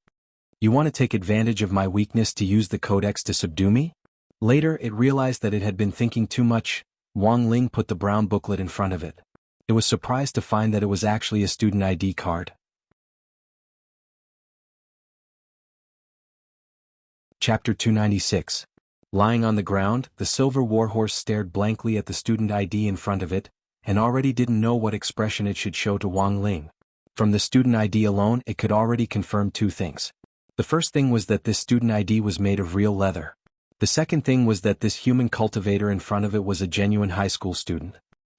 You want to take advantage of my weakness to use the codex to subdue me? Later it realized that it had been thinking too much. Wang Ling put the brown booklet in front of it. It was surprised to find that it was actually a student ID card. Chapter 296. Lying on the ground, the silver warhorse stared blankly at the student ID in front of it, and already didn't know what expression it should show to Wang Ling. From the student ID alone, it could already confirm 2 things. The first thing was that this student ID was made of real leather. The second thing was that this human cultivator in front of it was a genuine high school student.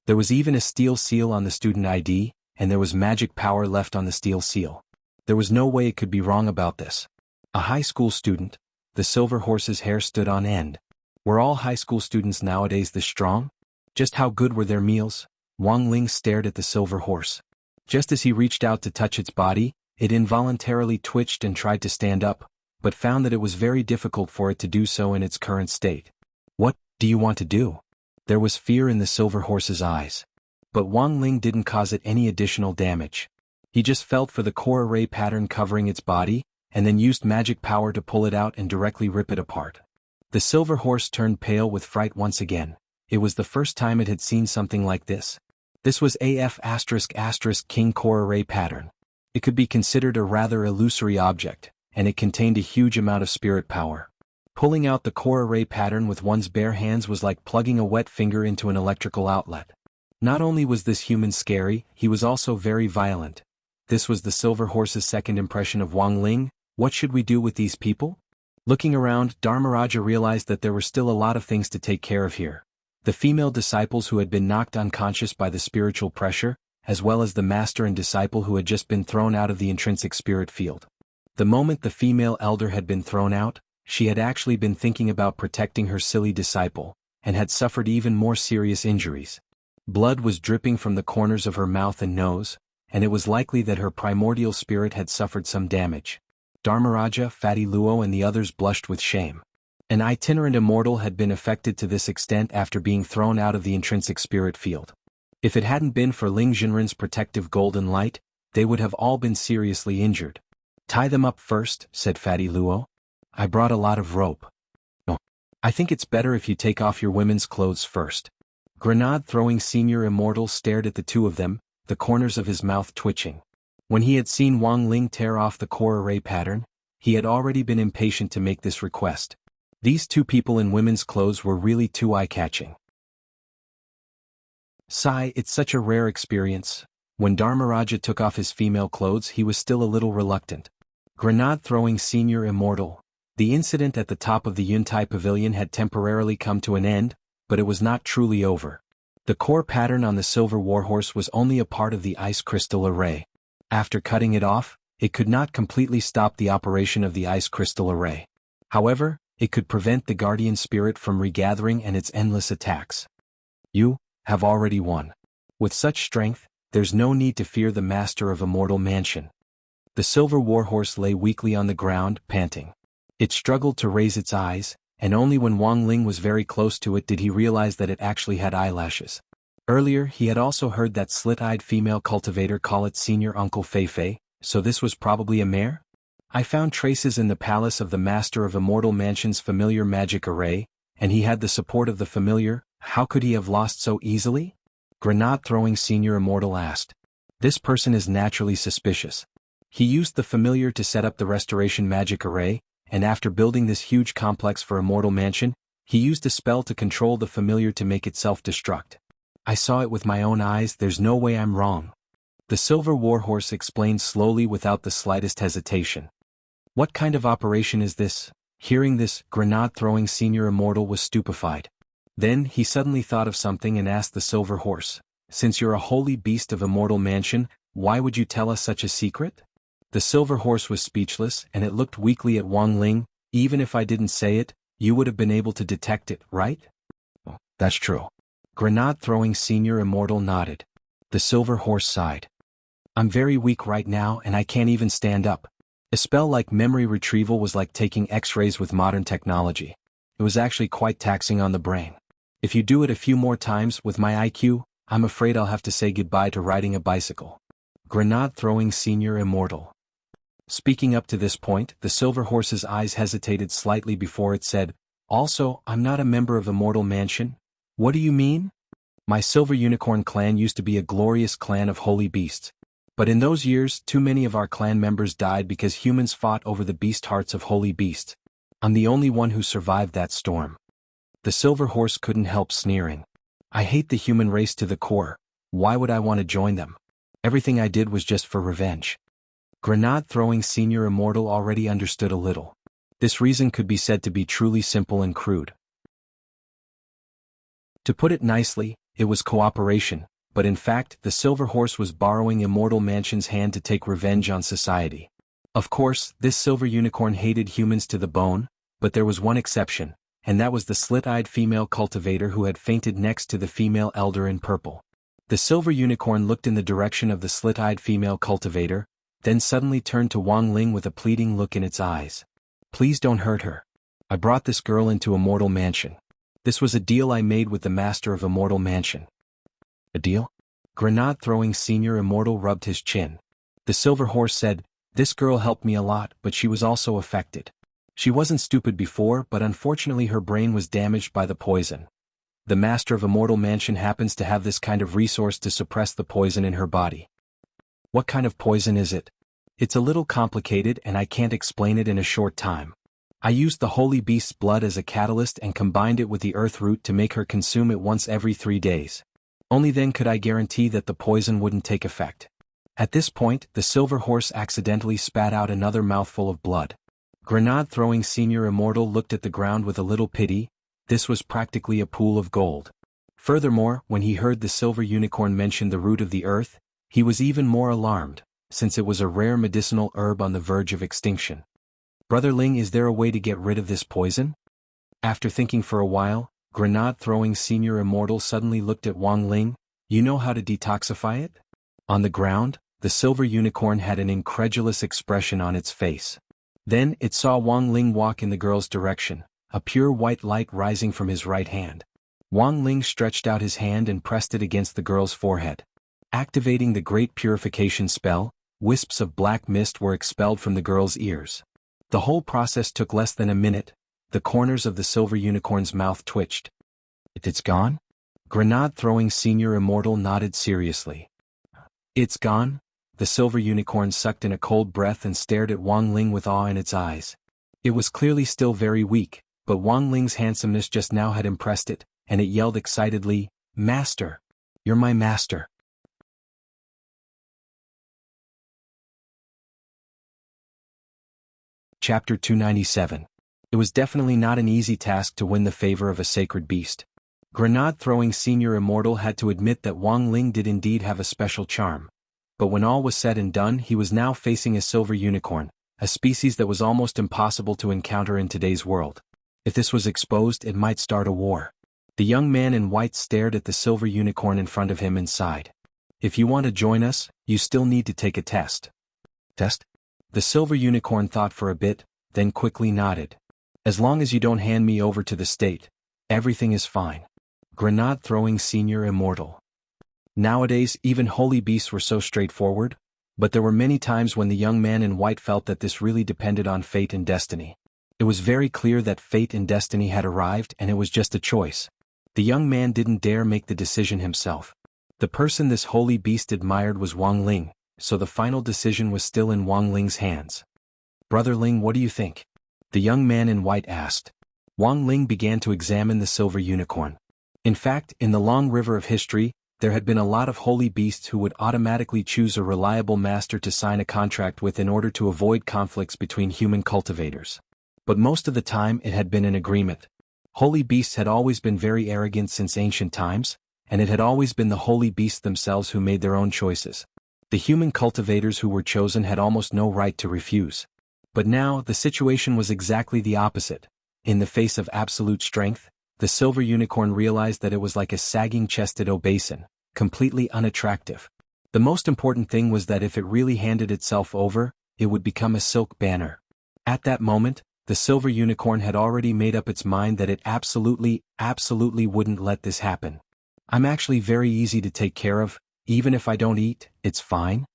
There was even a steel seal on the student ID, and there was magic power left on the steel seal. There was no way it could be wrong about this. A high school student. The silver horse's hair stood on end. Were all high school students nowadays this strong? Just how good were their meals? Wang Ling stared at the silver horse. Just as he reached out to touch its body, it involuntarily twitched and tried to stand up, but found that it was very difficult for it to do so in its current state. What do you want to do? There was fear in the silver horse's eyes. But Wang Ling didn't cause it any additional damage. He just felt for the core array pattern covering its body, and then used magic power to pull it out and directly rip it apart. The silver horse turned pale with fright once again. It was the first time it had seen something like this. This was AF*** King core array pattern. It could be considered a rather illusory object, and it contained a huge amount of spirit power. Pulling out the core array pattern with one's bare hands was like plugging a wet finger into an electrical outlet. Not only was this human scary, he was also very violent. This was the Silver Horse's second impression of Wang Ling. What should we do with these people? Looking around, Dharmaraja realized that there were still a lot of things to take care of here. The female disciples who had been knocked unconscious by the spiritual pressure, as well as the master and disciple who had just been thrown out of the intrinsic spirit field. The moment the female elder had been thrown out, she had actually been thinking about protecting her silly disciple, and had suffered even more serious injuries. Blood was dripping from the corners of her mouth and nose, and it was likely that her primordial spirit had suffered some damage. Dharmaraja, Fatty Luo and the others blushed with shame. An itinerant immortal had been affected to this extent after being thrown out of the intrinsic spirit field. If it hadn't been for Ling Jinren's protective golden light, they would have all been seriously injured. "Tie them up first," said Fatty Luo. "I brought a lot of rope." "No. I think it's better if you take off your women's clothes first." Grenade-throwing senior immortal stared at the two of them, the corners of his mouth twitching. When he had seen Wang Ling tear off the core array pattern, he had already been impatient to make this request. These two people in women's clothes were really too eye-catching. Sigh, it's such a rare experience. When Dharmaraja took off his female clothes, he was still a little reluctant. Grenade-throwing senior immortal. The incident at the top of the Yuntai Pavilion had temporarily come to an end, but it was not truly over. The core pattern on the silver warhorse was only a part of the ice crystal array. After cutting it off, it could not completely stop the operation of the ice crystal array. However, it could prevent the guardian spirit from regathering and its endless attacks. You have already won. With such strength, there's no need to fear the master of Immortal Mansion. The silver warhorse lay weakly on the ground, panting. It struggled to raise its eyes, and only when Wang Ling was very close to it did he realize that it actually had eyelashes. Earlier he had also heard that slit-eyed female cultivator call it Senior Uncle Fei, so this was probably a mare? I found traces in the palace of the master of Immortal Mansion's familiar magic array, and he had the support of the familiar. How could he have lost so easily? Grenade-throwing senior immortal asked. This person is naturally suspicious. He used the familiar to set up the restoration magic array, and after building this huge complex for Immortal Mansion, he used a spell to control the familiar to make it self-destruct. I saw it with my own eyes, there's no way I'm wrong. The silver warhorse explained slowly without the slightest hesitation. What kind of operation is this? Hearing this, grenade-throwing senior immortal was stupefied. Then he suddenly thought of something and asked the silver horse, "Since you're a holy beast of Immortal Mansion, why would you tell us such a secret?" The silver horse was speechless, and it looked weakly at Wang Ling. "Even if I didn't say it, you would have been able to detect it, right?" "Oh, that's true." Grenade-throwing senior immortal nodded. The silver horse sighed. "I'm very weak right now and I can't even stand up." A spell like memory retrieval was like taking X-rays with modern technology. It was actually quite taxing on the brain. If you do it a few more times with my IQ, I'm afraid I'll have to say goodbye to riding a bicycle. Grenade-throwing senior immortal. Speaking up to this point, the silver horse's eyes hesitated slightly before it said, "Also, I'm not a member of Immortal Mansion." "What do you mean?" "My Silver Unicorn clan used to be a glorious clan of holy beasts. But in those years, too many of our clan members died because humans fought over the beast hearts of holy beasts. I'm the only one who survived that storm." The silver horse couldn't help sneering. "I hate the human race to the core. Why would I want to join them? Everything I did was just for revenge." Grenade-throwing senior immortal already understood a little. This reason could be said to be truly simple and crude. To put it nicely, it was cooperation, but in fact the silver horse was borrowing Immortal Mansion's hand to take revenge on society. Of course, this silver unicorn hated humans to the bone, but there was one exception, and that was the slit-eyed female cultivator who had fainted next to the female elder in purple. The silver unicorn looked in the direction of the slit-eyed female cultivator, then suddenly turned to Wang Ling with a pleading look in its eyes. "Please don't hurt her. I brought this girl into Immortal Mansion. This was a deal I made with the master of Immortal Mansion." "A deal?" Grenade-throwing senior immortal rubbed his chin. The silver horse said, "This girl helped me a lot, but she was also affected. She wasn't stupid before, but unfortunately her brain was damaged by the poison. The master of Immortal Mansion happens to have this kind of resource to suppress the poison in her body. What kind of poison is it? It's a little complicated and I can't explain it in a short time. I used the holy beast's blood as a catalyst and combined it with the earth root to make her consume it once every 3 days. Only then could I guarantee that the poison wouldn't take effect. At this point, the silver horse accidentally spat out another mouthful of blood. Grenade-throwing Senior Immortal looked at the ground with a little pity. This was practically a pool of gold. Furthermore, when he heard the silver unicorn mention the root of the earth, he was even more alarmed, since it was a rare medicinal herb on the verge of extinction. Brother Ling, is there a way to get rid of this poison? After thinking for a while, Grenade-throwing Senior Immortal suddenly looked at Wang Ling. You know how to detoxify it? On the ground, the silver unicorn had an incredulous expression on its face. Then it saw Wang Ling walk in the girl's direction, a pure white light rising from his right hand. Wang Ling stretched out his hand and pressed it against the girl's forehead. Activating the great purification spell, wisps of black mist were expelled from the girl's ears. The whole process took less than a minute. The corners of the silver unicorn's mouth twitched. It's gone? Grenade-throwing Senior Immortal nodded seriously. It's gone? The silver unicorn sucked in a cold breath and stared at Wang Ling with awe in its eyes. It was clearly still very weak, but Wang Ling's handsomeness just now had impressed it, and it yelled excitedly, "Master! You're my master!" Chapter 297. It was definitely not an easy task to win the favor of a sacred beast. Grenade-throwing Senior Immortal had to admit that Wang Ling did indeed have a special charm. But when all was said and done, he was now facing a silver unicorn, a species that was almost impossible to encounter in today's world. If this was exposed, it might start a war. The young man in white stared at the silver unicorn in front of him and sighed. If you want to join us, you still need to take a test. Test? The silver unicorn thought for a bit, then quickly nodded. As long as you don't hand me over to the state, everything is fine. Grenade-throwing Senior Immortal. Nowadays, even holy beasts were so straightforward, but there were many times when the young man in white felt that this really depended on fate and destiny. It was very clear that fate and destiny had arrived and it was just a choice. The young man didn't dare make the decision himself. The person this holy beast admired was Wang Ling, so the final decision was still in Wang Ling's hands. Brother Ling, what do you think? The young man in white asked. Wang Ling began to examine the silver unicorn. In fact, in the long river of history, there had been a lot of holy beasts who would automatically choose a reliable master to sign a contract with in order to avoid conflicts between human cultivators. But most of the time it had been an agreement. Holy beasts had always been very arrogant since ancient times, and it had always been the holy beasts themselves who made their own choices. The human cultivators who were chosen had almost no right to refuse. But now, the situation was exactly the opposite. In the face of absolute strength, the silver unicorn realized that it was like a sagging-chested obeson, completely unattractive. The most important thing was that if it really handed itself over, it would become a silk banner. At that moment, the silver unicorn had already made up its mind that it absolutely wouldn't let this happen. I'm actually very easy to take care of, even if I don't eat, it's fine.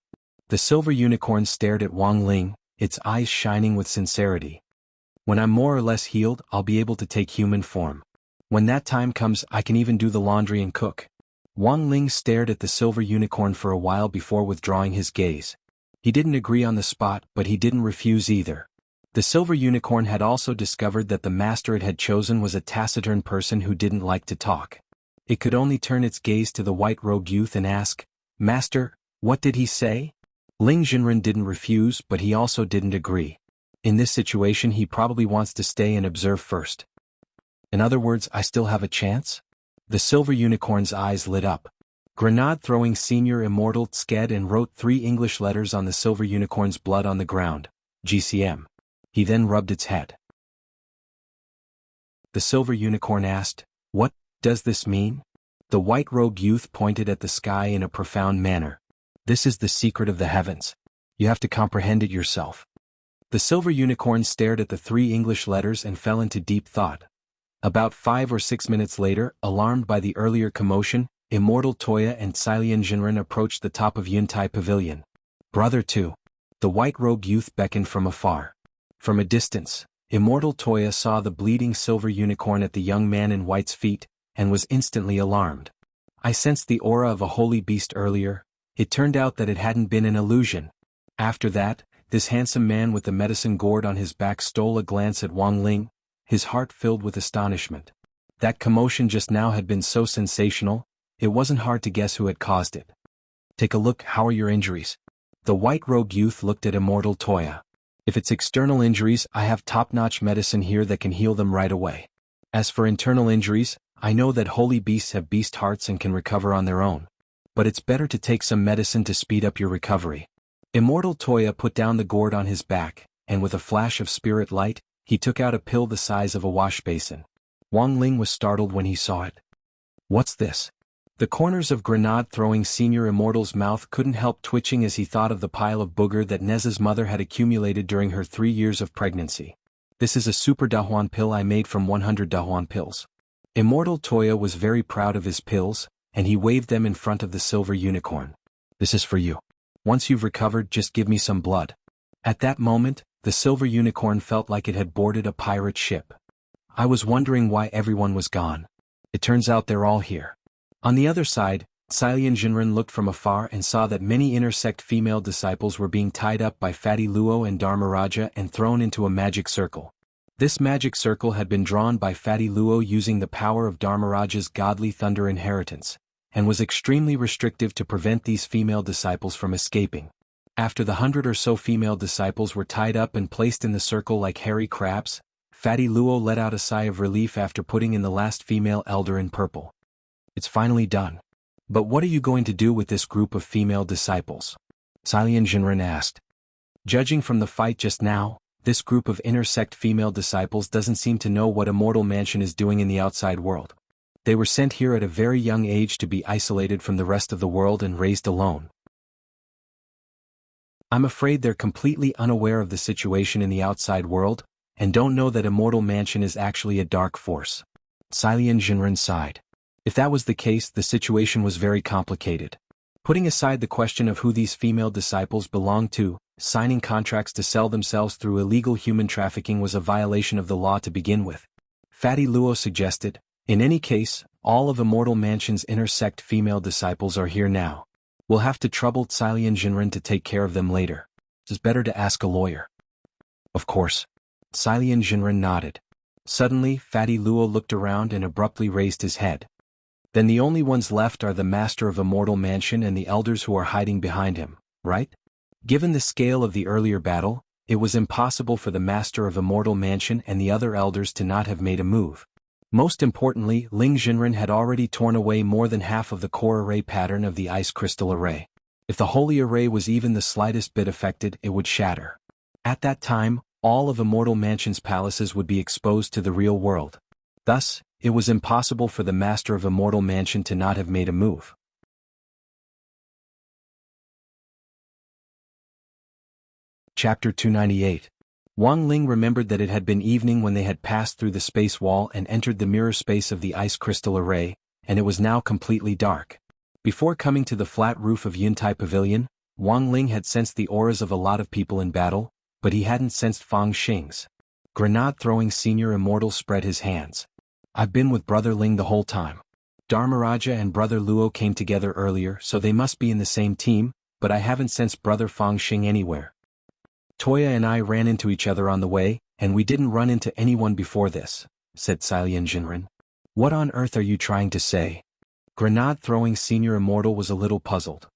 The silver unicorn stared at Wang Ling, its eyes shining with sincerity. When I'm more or less healed, I'll be able to take human form. When that time comes, I can even do the laundry and cook. Wang Ling stared at the silver unicorn for a while before withdrawing his gaze. He didn't agree on the spot, but he didn't refuse either. The silver unicorn had also discovered that the master it had chosen was a taciturn person who didn't like to talk. It could only turn its gaze to the white-robed youth and ask, "Master, what did he say?" Ling Jinren didn't refuse, but he also didn't agree. In this situation he probably wants to stay and observe first. In other words, I still have a chance? The silver unicorn's eyes lit up. Grenade-throwing Senior Immortal sked and wrote 3 English letters on the silver unicorn's blood on the ground, GCM. He then rubbed its head. The silver unicorn asked, "What does this mean?" The white-robed youth pointed at the sky in a profound manner. "This is the secret of the heavens. You have to comprehend it yourself." The silver unicorn stared at the 3 English letters and fell into deep thought. About 5 or 6 minutes later, alarmed by the earlier commotion, Immortal Toya and Xilian Jinren approached the top of Yuntai Pavilion. "Brother too." The white-robed youth beckoned from afar. From a distance, Immortal Toya saw the bleeding silver unicorn at the young man in white's feet, and was instantly alarmed. I sensed the aura of a holy beast earlier. It turned out that it hadn't been an illusion. After that, this handsome man with the medicine gourd on his back stole a glance at Wang Ling, his heart filled with astonishment. That commotion just now had been so sensational, it wasn't hard to guess who had caused it. Take a look, how are your injuries? The white-robed youth looked at Immortal Toya. If it's external injuries, I have top-notch medicine here that can heal them right away. As for internal injuries, I know that holy beasts have beast hearts and can recover on their own. But it's better to take some medicine to speed up your recovery. Immortal Toya put down the gourd on his back, and with a flash of spirit light, he took out a pill the size of a wash basin. Wang Ling was startled when he saw it. What's this? The corners of grenade-throwing Senior Immortal's mouth couldn't help twitching as he thought of the pile of booger that Neza's mother had accumulated during her 3 years of pregnancy. This is a super Dahuan pill I made from 100 Dahuan pills. Immortal Toya was very proud of his pills, and he waved them in front of the silver unicorn. This is for you. Once you've recovered, just give me some blood. At that moment, the silver unicorn felt like it had boarded a pirate ship. I was wondering why everyone was gone. It turns out they're all here. On the other side, Silian Jinren looked from afar and saw that many inner sect female disciples were being tied up by Fatty Luo and Dharmaraja and thrown into a magic circle. This magic circle had been drawn by Fatty Luo using the power of Dharmaraja's godly thunder inheritance, and was extremely restrictive to prevent these female disciples from escaping. After the 100 or so female disciples were tied up and placed in the circle like hairy crabs, Fatty Luo let out a sigh of relief after putting in the last female elder in purple. It's finally done. But what are you going to do with this group of female disciples? Silian Jinren asked. Judging from the fight just now, this group of inner sect female disciples doesn't seem to know what Immortal Mansion is doing in the outside world. They were sent here at a very young age to be isolated from the rest of the world and raised alone. I'm afraid they're completely unaware of the situation in the outside world, and don't know that Immortal Mansion is actually a dark force. Silian Jinren sighed. If that was the case, the situation was very complicated. Putting aside the question of who these female disciples belonged to, signing contracts to sell themselves through illegal human trafficking was a violation of the law to begin with. Fatty Luo suggested, in any case, all of Immortal Mansion's inner sect female disciples are here now. We'll have to trouble Silian Jinren to take care of them later. It's better to ask a lawyer. Of course. Silian Jinren nodded. Suddenly, Fatty Luo looked around and abruptly raised his head. Then the only ones left are the Master of Immortal Mansion and the elders who are hiding behind him, right? Given the scale of the earlier battle, it was impossible for the Master of Immortal Mansion and the other elders to not have made a move. Most importantly, Ling Jinren had already torn away more than half of the core array pattern of the ice crystal array. If the holy array was even the slightest bit affected, it would shatter. At that time, all of Immortal Mansion's palaces would be exposed to the real world. Thus, it was impossible for the Master of Immortal Mansion to not have made a move. Chapter 298. Wang Ling remembered that it had been evening when they had passed through the space wall and entered the mirror space of the ice crystal array, and it was now completely dark. Before coming to the flat roof of Yuntai Pavilion, Wang Ling had sensed the auras of a lot of people in battle, but he hadn't sensed Fang Xing's. Grenade-throwing Senior Immortal spread his hands. I've been with Brother Ling the whole time. Dharmaraja and Brother Luo came together earlier, so they must be in the same team, but I haven't sensed Brother Fang Xing anywhere. Toya and I ran into each other on the way, and we didn't run into anyone before this, said Silian Jinren. What on earth are you trying to say? Grenade-throwing Senior Immortal was a little puzzled.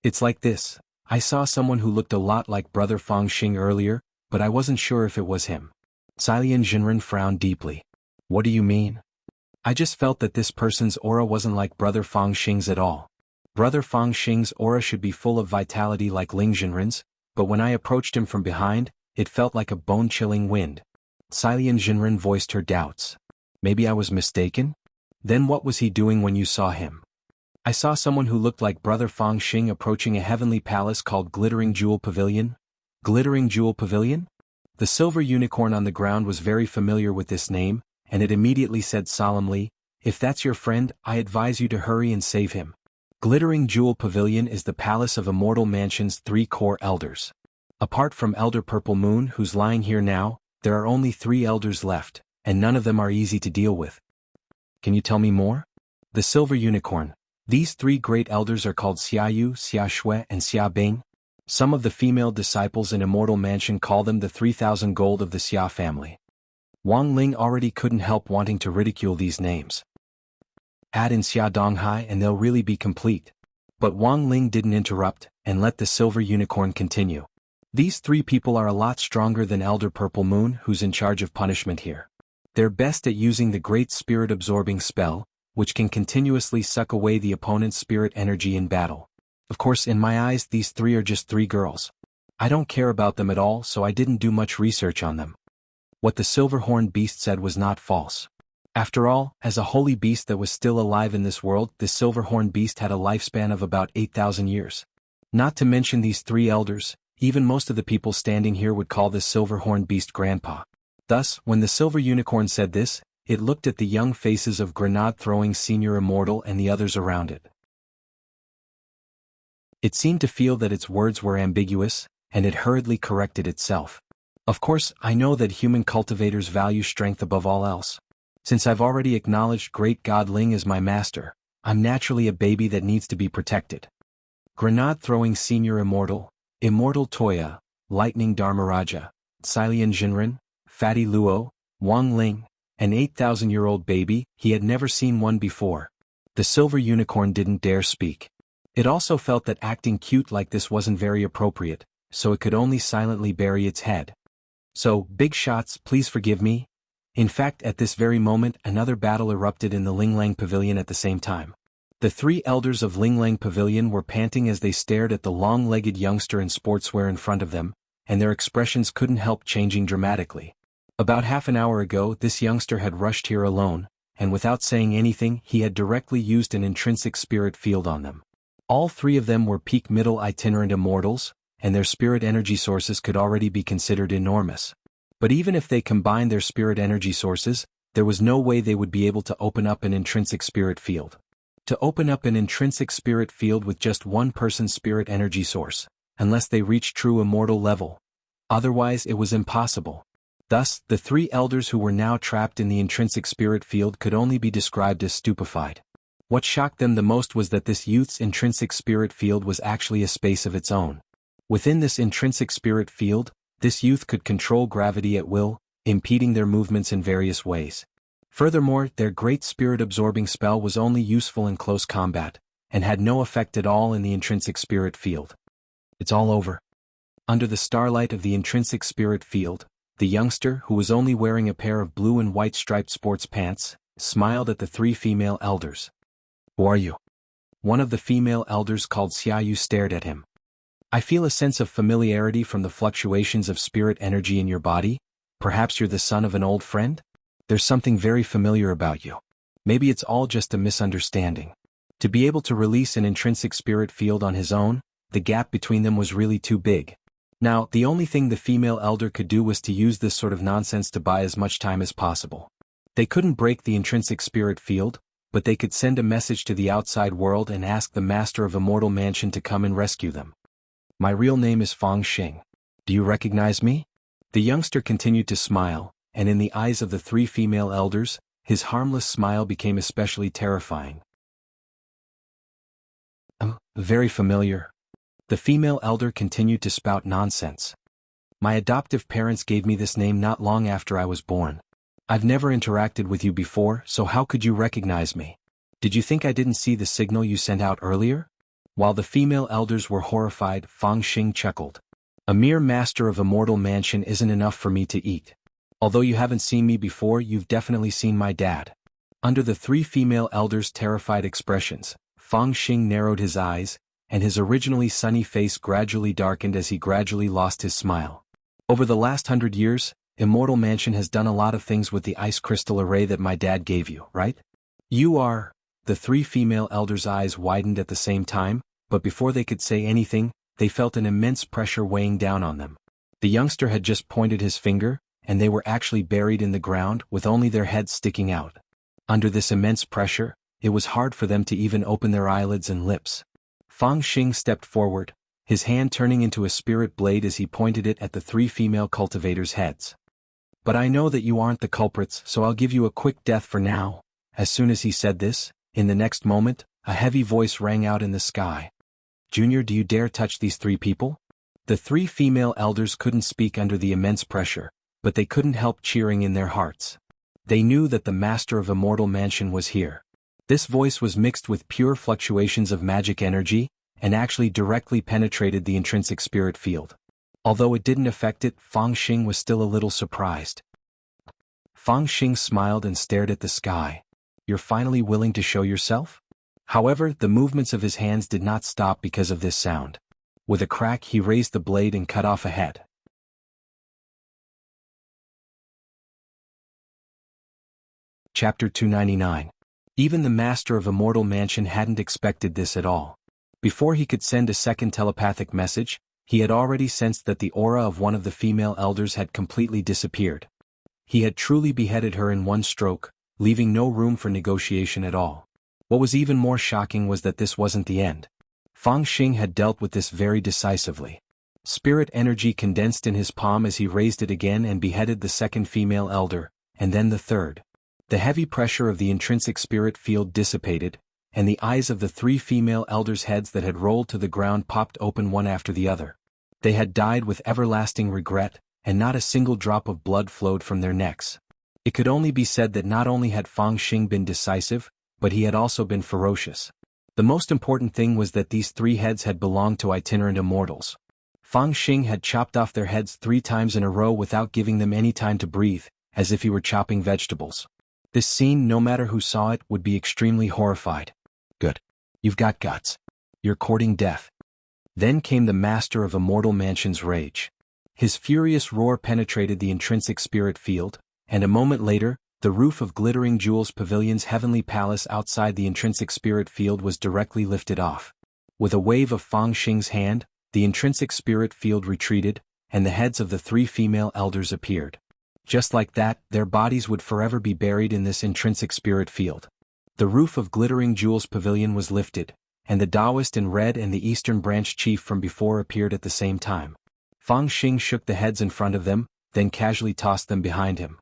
It's like this, I saw someone who looked a lot like Brother Fang Xing earlier, but I wasn't sure if it was him. Silian Jinren frowned deeply. What do you mean? I just felt that this person's aura wasn't like Brother Fang Xing's at all. Brother Fang Xing's aura should be full of vitality like Ling Jinren's, but when I approached him from behind, it felt like a bone-chilling wind. Silian Jinren voiced her doubts. Maybe I was mistaken? Then what was he doing when you saw him? I saw someone who looked like Brother Fang Xing approaching a heavenly palace called Glittering Jewel Pavilion. Glittering Jewel Pavilion? The silver unicorn on the ground was very familiar with this name, and it immediately said solemnly, if that's your friend, I advise you to hurry and save him. Glittering Jewel Pavilion is the palace of Immortal Mansion's 3 core elders. Apart from Elder Purple Moon who's lying here now, there are only 3 elders left, and none of them are easy to deal with. Can you tell me more? The Silver Unicorn. These three great elders are called Xia Yu, Xia Shui, and Xia Bing. Some of the female disciples in Immortal Mansion call them the 3,000 gold of the Xia family. Wang Ling already couldn't help wanting to ridicule these names. Add in Xia Donghai and they'll really be complete. But Wang Ling didn't interrupt, and let the Silver Unicorn continue. These three people are a lot stronger than Elder Purple Moon, who's in charge of punishment here. They're best at using the Great Spirit-absorbing spell, which can continuously suck away the opponent's spirit energy in battle. Of course, in my eyes, these three are just three girls. I don't care about them at all, so I didn't do much research on them. What the silver-horned beast said was not false. After all, as a holy beast that was still alive in this world, this silver-horned beast had a lifespan of about 8,000 years. Not to mention these three elders, even most of the people standing here would call this silver-horned beast Grandpa. Thus, when the Silver Unicorn said this, it looked at the young faces of grenade-throwing Senior Immortal and the others around it. It seemed to feel that its words were ambiguous, and it hurriedly corrected itself. Of course, I know that human cultivators value strength above all else. Since I've already acknowledged Great God Ling as my master, I'm naturally a baby that needs to be protected. Grenade-throwing Senior Immortal, Immortal Toya, Lightning Dharmaraja, Xilian Jinren, Fatty Luo, Wang Ling, an 8,000-year-old baby, he had never seen one before. The Silver Unicorn didn't dare speak. It also felt that acting cute like this wasn't very appropriate, so it could only silently bury its head. So, big shots, please forgive me. In fact, at this very moment, another battle erupted in the Linglang Pavilion at the same time. The three elders of Linglang Pavilion were panting as they stared at the long-legged youngster in sportswear in front of them, and their expressions couldn't help changing dramatically. About half an hour ago, this youngster had rushed here alone, and without saying anything, he had directly used an intrinsic spirit field on them. All three of them were peak middle itinerant immortals, and their spirit energy sources could already be considered enormous. But even if they combined their spirit energy sources, there was no way they would be able to open up an intrinsic spirit field. To open up an intrinsic spirit field with just one person's spirit energy source, unless they reached true immortal level. Otherwise it was impossible. Thus, the three elders who were now trapped in the intrinsic spirit field could only be described as stupefied. What shocked them the most was that this youth's intrinsic spirit field was actually a space of its own. Within this intrinsic spirit field, this youth could control gravity at will, impeding their movements in various ways. Furthermore, their great spirit-absorbing spell was only useful in close combat, and had no effect at all in the intrinsic spirit field. It's all over. Under the starlight of the intrinsic spirit field, the youngster, who was only wearing a pair of blue and white striped sports pants, smiled at the three female elders. Who are you? One of the female elders called Xia Yu stared at him. I feel a sense of familiarity from the fluctuations of spirit energy in your body. Perhaps you're the son of an old friend? There's something very familiar about you. Maybe it's all just a misunderstanding. To be able to release an intrinsic spirit field on his own, the gap between them was really too big. Now, the only thing the female elder could do was to use this sort of nonsense to buy as much time as possible. They couldn't break the intrinsic spirit field, but they could send a message to the outside world and ask the master of Immortal Mansion to come and rescue them. My real name is Fang Xing. Do you recognize me? The youngster continued to smile, and in the eyes of the three female elders, his harmless smile became especially terrifying. Very familiar. The female elder continued to spout nonsense. My adoptive parents gave me this name not long after I was born. I've never interacted with you before, so how could you recognize me? Did you think I didn't see the signal you sent out earlier? While the female elders were horrified, Fang Xing chuckled. A mere master of Immortal Mansion isn't enough for me to eat. Although you haven't seen me before, you've definitely seen my dad. Under the three female elders' terrified expressions, Fang Xing narrowed his eyes, and his originally sunny face gradually darkened as he gradually lost his smile. Over the last 100 years, Immortal Mansion has done a lot of things with the ice crystal array that my dad gave you, right? You are... The three female elders' eyes widened at the same time, but before they could say anything, they felt an immense pressure weighing down on them. The youngster had just pointed his finger, and they were actually buried in the ground with only their heads sticking out. Under this immense pressure, it was hard for them to even open their eyelids and lips. Fang Xing stepped forward, his hand turning into a spirit blade as he pointed it at the three female cultivators' heads. But I know that you aren't the culprits, so I'll give you a quick death for now. As soon as he said this, In the next moment, a heavy voice rang out in the sky. "Junior, do you dare touch these three people?" The three female elders couldn't speak under the immense pressure, but they couldn't help cheering in their hearts. They knew that the master of Immortal Mansion was here. This voice was mixed with pure fluctuations of magic energy, and actually directly penetrated the intrinsic spirit field. Although it didn't affect it, Fang Xing was still a little surprised. Fang Xing smiled and stared at the sky. "You're finally willing to show yourself?" However, the movements of his hands did not stop because of this sound. With a crack, he raised the blade and cut off a head. Chapter 299. Even the master of Immortal Mansion hadn't expected this at all. Before he could send a second telepathic message, he had already sensed that the aura of one of the female elders had completely disappeared. He had truly beheaded her in one stroke, leaving no room for negotiation at all. What was even more shocking was that this wasn't the end. Fang Xing had dealt with this very decisively. Spirit energy condensed in his palm as he raised it again and beheaded the second female elder, and then the third. The heavy pressure of the intrinsic spirit field dissipated, and the eyes of the three female elders' heads that had rolled to the ground popped open one after the other. They had died with everlasting regret, and not a single drop of blood flowed from their necks. It could only be said that not only had Fang Xing been decisive, but he had also been ferocious. The most important thing was that these three heads had belonged to itinerant immortals. Fang Xing had chopped off their heads 3 times in a row without giving them any time to breathe, as if he were chopping vegetables. This scene, no matter who saw it, would be extremely horrified. "Good. You've got guts. You're courting death." Then came the master of Immortal Mansion's rage. His furious roar penetrated the intrinsic spirit field, and a moment later, the roof of Glittering Jewels Pavilion's heavenly palace outside the intrinsic spirit field was directly lifted off. With a wave of Fang Xing's hand, the intrinsic spirit field retreated, and the heads of the three female elders appeared. Just like that, their bodies would forever be buried in this intrinsic spirit field. The roof of Glittering Jewels Pavilion was lifted, and the Taoist in red and the Eastern Branch chief from before appeared at the same time. Fang Xing shook the heads in front of them, then casually tossed them behind him.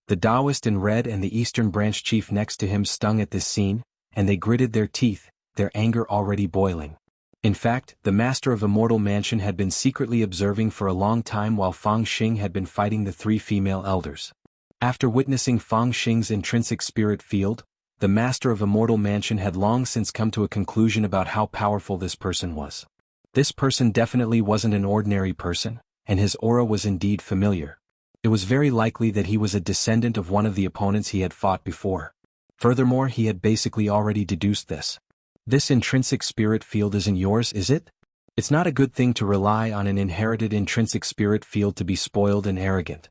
The Taoist in red and the Eastern Branch chief next to him stung at this scene, and they gritted their teeth, their anger already boiling. In fact, the master of Immortal Mansion had been secretly observing for a long time while Fang Xing had been fighting the three female elders. After witnessing Fang Xing's intrinsic spirit field, the master of Immortal Mansion had long since come to a conclusion about how powerful this person was. This person definitely wasn't an ordinary person, and his aura was indeed familiar. It was very likely that he was a descendant of one of the opponents he had fought before. Furthermore, he had basically already deduced this. This intrinsic spirit field isn't yours, is it? It's not a good thing to rely on an inherited intrinsic spirit field to be spoiled and arrogant.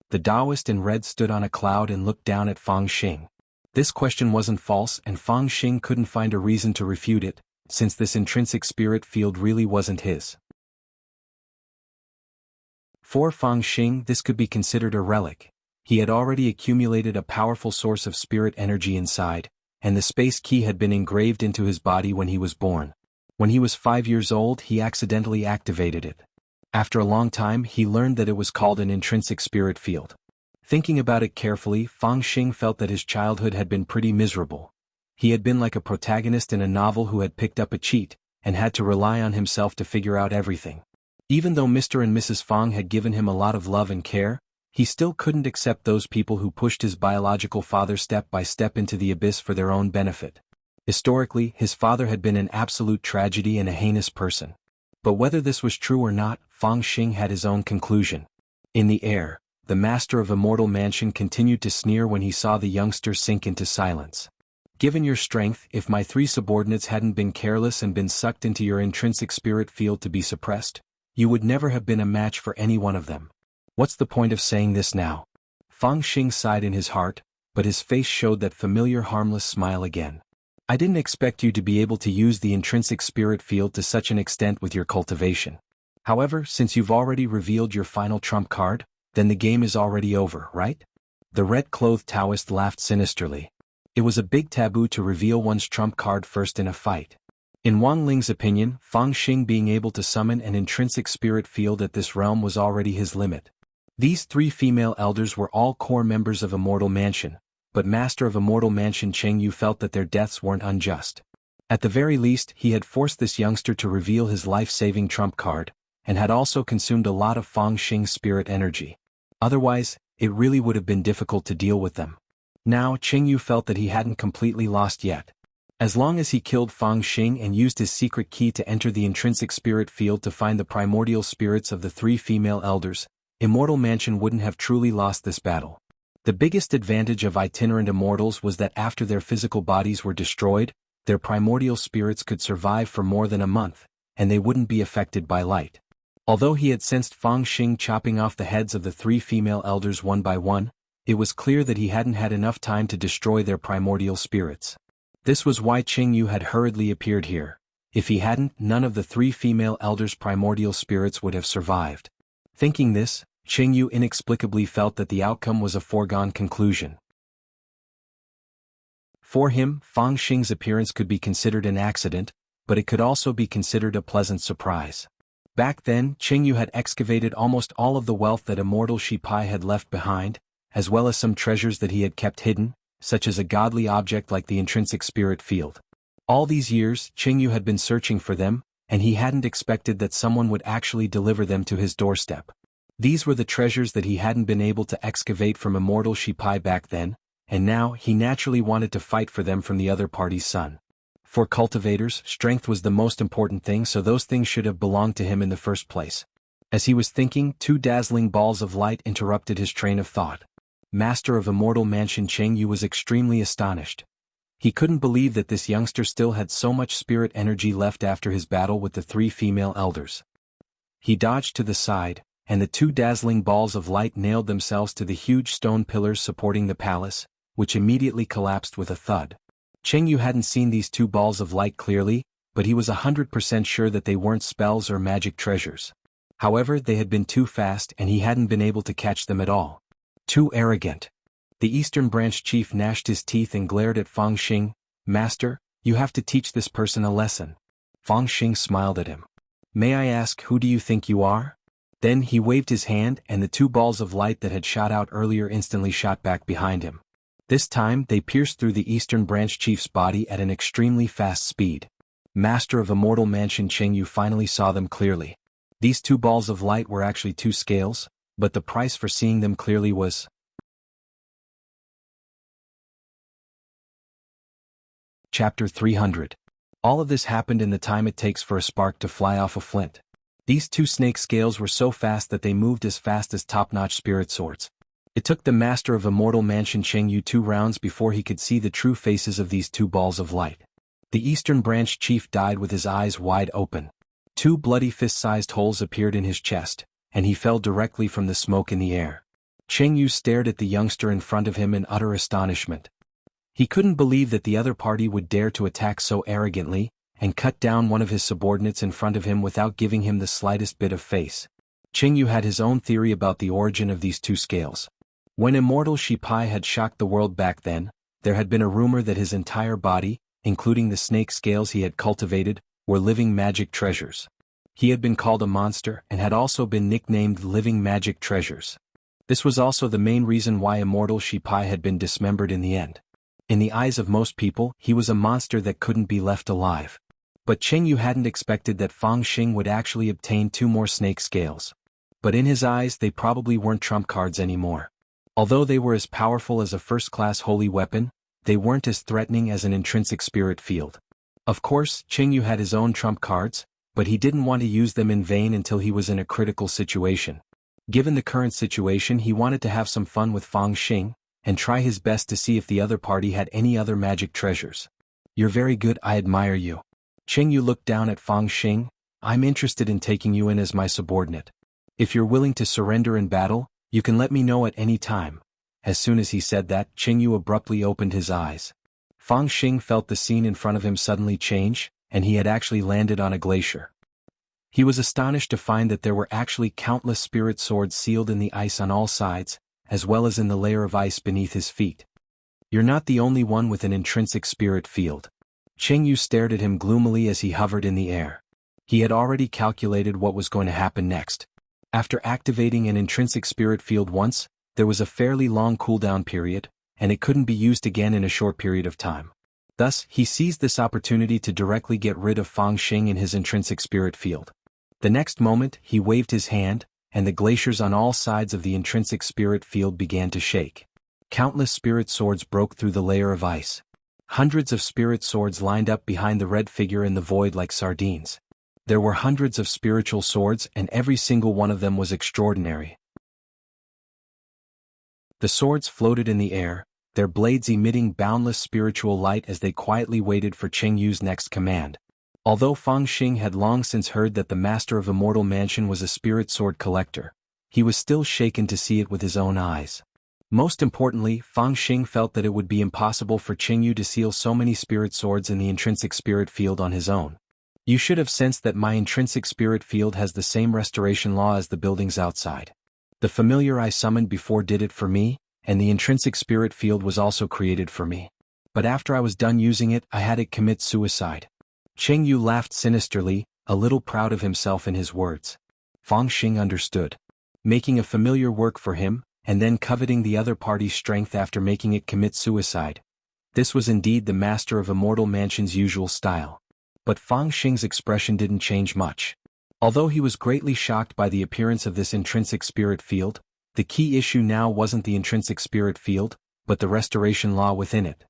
The Taoist in red stood on a cloud and looked down at Fang Xing. This question wasn't false, and Fang Xing couldn't find a reason to refute it, since this intrinsic spirit field really wasn't his. For Fang Xing, this could be considered a relic. He had already accumulated a powerful source of spirit energy inside, and the space key had been engraved into his body when he was born. When he was 5 years old, he accidentally activated it. After a long time, he learned that it was called an intrinsic spirit field. Thinking about it carefully, Fang Xing felt that his childhood had been pretty miserable. He had been like a protagonist in a novel who had picked up a cheat, and had to rely on himself to figure out everything. Even though Mr. and Mrs. Fang had given him a lot of love and care, he still couldn't accept those people who pushed his biological father step by step into the abyss for their own benefit. Historically, his father had been an absolute tragedy and a heinous person. But whether this was true or not, Fang Xing had his own conclusion. In the air, the master of Immortal Mansion continued to sneer when he saw the youngster sink into silence. "Given your strength, if my 3 subordinates hadn't been careless and been sucked into your intrinsic spirit field to be suppressed, you would never have been a match for any one of them. What's the point of saying this now?" Fang Xing sighed in his heart, but his face showed that familiar harmless smile again. "I didn't expect you to be able to use the intrinsic spirit field to such an extent with your cultivation. However, since you've already revealed your final trump card, then the game is already over, right?" The red-clothed Taoist laughed sinisterly. It was a big taboo to reveal one's trump card first in a fight. In Wang Ling's opinion, Fang Xing being able to summon an intrinsic spirit field at this realm was already his limit. These 3 female elders were all core members of Immortal Mansion, but Master of Immortal Mansion Cheng Yu felt that their deaths weren't unjust. At the very least, he had forced this youngster to reveal his life-saving trump card, and had also consumed a lot of Fang Xing's spirit energy. Otherwise, it really would have been difficult to deal with them. Now, Cheng Yu felt that he hadn't completely lost yet. As long as he killed Fang Xing and used his secret key to enter the intrinsic spirit field to find the primordial spirits of the three female elders, Immortal Mansion wouldn't have truly lost this battle. The biggest advantage of itinerant immortals was that after their physical bodies were destroyed, their primordial spirits could survive for more than a month, and they wouldn't be affected by light. Although he had sensed Fang Xing chopping off the heads of the three female elders one by one, it was clear that he hadn't had enough time to destroy their primordial spirits. This was why Cheng Yu had hurriedly appeared here. If he hadn't, none of the three female elders' primordial spirits would have survived. Thinking this, Cheng Yu inexplicably felt that the outcome was a foregone conclusion. For him, Fang Xing's appearance could be considered an accident, but it could also be considered a pleasant surprise. Back then, Cheng Yu had excavated almost all of the wealth that Immortal Shi Pai had left behind, as well as some treasures that he had kept hidden, such as a godly object like the intrinsic spirit field. All these years, Cheng Yu had been searching for them, and he hadn't expected that someone would actually deliver them to his doorstep. These were the treasures that he hadn't been able to excavate from Immortal Shi Pai back then, and now he naturally wanted to fight for them from the other party's son. For cultivators, strength was the most important thing, so those things should have belonged to him in the first place. As he was thinking, two dazzling balls of light interrupted his train of thought. Master of Immortal Mansion Cheng Yu was extremely astonished. He couldn't believe that this youngster still had so much spirit energy left after his battle with the three female elders. He dodged to the side, and the two dazzling balls of light nailed themselves to the huge stone pillars supporting the palace, which immediately collapsed with a thud. Cheng Yu hadn't seen these two balls of light clearly, but he was 100% sure that they weren't spells or magic treasures. However, they had been too fast and he hadn't been able to catch them at all. Too arrogant. The Eastern Branch chief gnashed his teeth and glared at Fang Xing. Master, you have to teach this person a lesson. Fang Xing smiled at him. May I ask, who do you think you are? Then he waved his hand and the two balls of light that had shot out earlier instantly shot back behind him. This time, they pierced through the Eastern Branch chief's body at an extremely fast speed. Master of Immortal Mansion Cheng Yu finally saw them clearly. These two balls of light were actually two scales, but the price for seeing them clearly was... Chapter 300. All of this happened in the time it takes for a spark to fly off a flint. These two snake scales were so fast that they moved as fast as top-notch spirit swords. It took the Master of Immortal Mansion Cheng Yu 2 rounds before he could see the true faces of these two balls of light. The Eastern Branch chief died with his eyes wide open. Two bloody fist-sized holes appeared in his chest, and he fell directly from the smoke in the air. Cheng Yu stared at the youngster in front of him in utter astonishment. He couldn't believe that the other party would dare to attack so arrogantly, and cut down one of his subordinates in front of him without giving him the slightest bit of face. Cheng Yu had his own theory about the origin of these two scales. When Immortal Shi Pai had shocked the world back then, there had been a rumor that his entire body, including the snake scales he had cultivated, were living magic treasures. He had been called a monster and had also been nicknamed Living Magic Treasures. This was also the main reason why Immortal Shi Pai had been dismembered in the end. In the eyes of most people, he was a monster that couldn't be left alive. But Cheng Yu hadn't expected that Fang Xing would actually obtain two more snake scales. But in his eyes, they probably weren't trump cards anymore. Although they were as powerful as a first-class holy weapon, they weren't as threatening as an intrinsic spirit field. Of course, Cheng Yu had his own trump cards, but he didn't want to use them in vain until he was in a critical situation. Given the current situation, he wanted to have some fun with Fang Xing, and try his best to see if the other party had any other magic treasures. You're very good, I admire you. Cheng Yu looked down at Fang Xing. I'm interested in taking you in as my subordinate. If you're willing to surrender in battle, you can let me know at any time. As soon as he said that, Cheng Yu abruptly opened his eyes. Fang Xing felt the scene in front of him suddenly change, and he had actually landed on a glacier. He was astonished to find that there were actually countless spirit swords sealed in the ice on all sides, as well as in the layer of ice beneath his feet. You're not the only one with an intrinsic spirit field. Cheng Yu stared at him gloomily as he hovered in the air. He had already calculated what was going to happen next. After activating an intrinsic spirit field once, there was a fairly long cooldown period, and it couldn't be used again in a short period of time. Thus, he seized this opportunity to directly get rid of Fang Xing in his intrinsic spirit field. The next moment, he waved his hand, and the glaciers on all sides of the intrinsic spirit field began to shake. Countless spirit swords broke through the layer of ice. Hundreds of spirit swords lined up behind the red figure in the void like sardines. There were hundreds of spiritual swords, and every single one of them was extraordinary. The swords floated in the air, their blades emitting boundless spiritual light as they quietly waited for Cheng Yu's next command. Although Fang Xing had long since heard that the master of Immortal Mansion was a spirit sword collector, he was still shaken to see it with his own eyes. Most importantly, Fang Xing felt that it would be impossible for Cheng Yu to seal so many spirit swords in the intrinsic spirit field on his own. You should have sensed that my intrinsic spirit field has the same restoration law as the buildings outside. The familiar I summoned before did it for me, and the intrinsic spirit field was also created for me. But after I was done using it, I had it commit suicide. Cheng Yu laughed sinisterly, a little proud of himself in his words. Fang Xing understood. Making a familiar work for him, and then coveting the other party's strength after making it commit suicide. This was indeed the master of Immortal Mansion's usual style. But Fang Xing's expression didn't change much. Although he was greatly shocked by the appearance of this intrinsic spirit field, the key issue now wasn't the intrinsic spirit field, but the restoration law within it.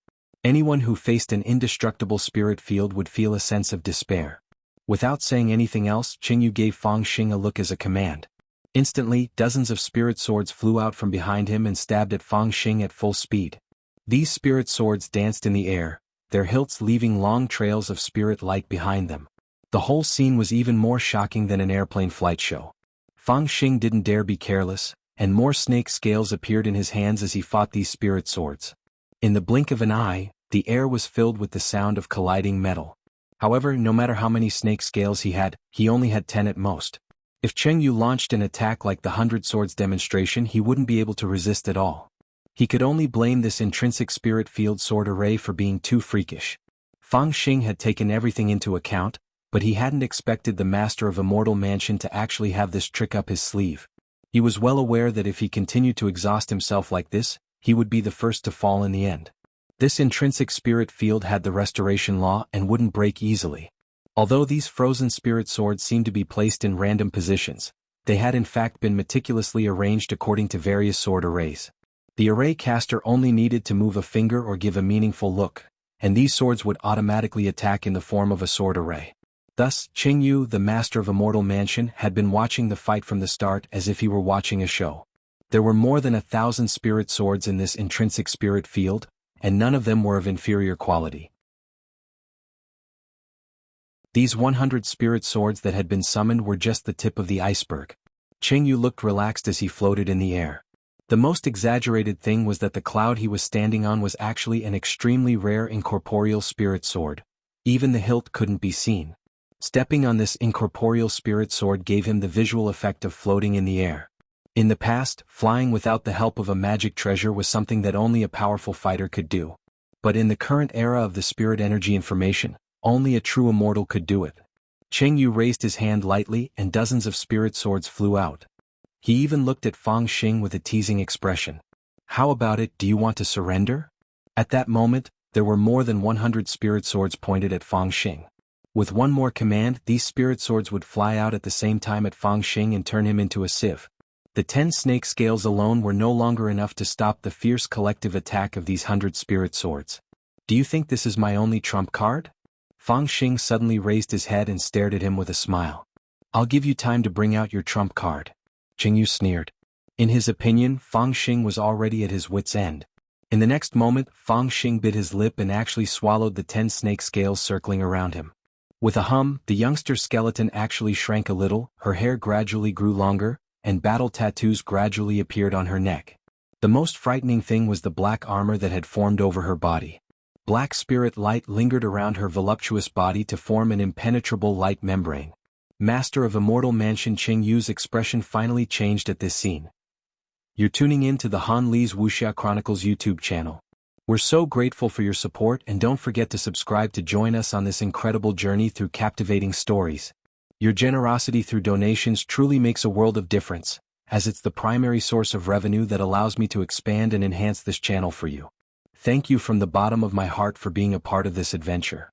Anyone who faced an indestructible spirit field would feel a sense of despair. Without saying anything else, Cheng Yu gave Fang Xing a look as a command. Instantly, dozens of spirit swords flew out from behind him and stabbed at Fang Xing at full speed. These spirit swords danced in the air, their hilts leaving long trails of spirit light behind them. The whole scene was even more shocking than an airplane flight show. Fang Xing didn't dare be careless, and more snake scales appeared in his hands as he fought these spirit swords. In the blink of an eye, the air was filled with the sound of colliding metal. However, no matter how many snake scales he only had 10 at most. If Cheng Yu launched an attack like the 100 Swords demonstration, he wouldn't be able to resist at all. He could only blame this intrinsic spirit field sword array for being too freakish. Fang Xing had taken everything into account, but he hadn't expected the master of Immortal Mansion to actually have this trick up his sleeve. He was well aware that if he continued to exhaust himself like this, he would be the first to fall in the end. This intrinsic spirit field had the restoration law and wouldn't break easily. Although these frozen spirit swords seemed to be placed in random positions, they had in fact been meticulously arranged according to various sword arrays. The array caster only needed to move a finger or give a meaningful look, and these swords would automatically attack in the form of a sword array. Thus, Cheng Yu, the master of Immortal Mansion, had been watching the fight from the start as if he were watching a show. There were more than 1,000 spirit swords in this intrinsic spirit field, and none of them were of inferior quality. These 100 spirit swords that had been summoned were just the tip of the iceberg. Cheng Yu looked relaxed as he floated in the air. The most exaggerated thing was that the cloud he was standing on was actually an extremely rare incorporeal spirit sword. Even the hilt couldn't be seen. Stepping on this incorporeal spirit sword gave him the visual effect of floating in the air. In the past, flying without the help of a magic treasure was something that only a powerful fighter could do. But in the current era of the spirit energy information, only a true immortal could do it. Cheng Yu raised his hand lightly and dozens of spirit swords flew out. He even looked at Fang Xing with a teasing expression. "How about it, do you want to surrender?" At that moment, there were more than 100 spirit swords pointed at Fang Xing. With one more command, these spirit swords would fly out at the same time at Fang Xing and turn him into a sieve. The 10 snake scales alone were no longer enough to stop the fierce collective attack of these 100 spirit swords. "Do you think this is my only trump card?" Fang Xing suddenly raised his head and stared at him with a smile. "I'll give you time to bring out your trump card." Cheng Yu sneered. In his opinion, Fang Xing was already at his wit's end. In the next moment, Fang Xing bit his lip and actually swallowed the 10 snake scales circling around him. With a hum, the youngster's skeleton actually shrank a little, her hair gradually grew longer, and battle tattoos gradually appeared on her neck. The most frightening thing was the black armor that had formed over her body. Black spirit light lingered around her voluptuous body to form an impenetrable light membrane. Master of Immortal Mansion Cheng Yu's expression finally changed at this scene. You're tuning in to the Han Li's Wuxia Chronicles YouTube channel. We're so grateful for your support, and don't forget to subscribe to join us on this incredible journey through captivating stories. Your generosity through donations truly makes a world of difference, as it's the primary source of revenue that allows me to expand and enhance this channel for you. Thank you from the bottom of my heart for being a part of this adventure.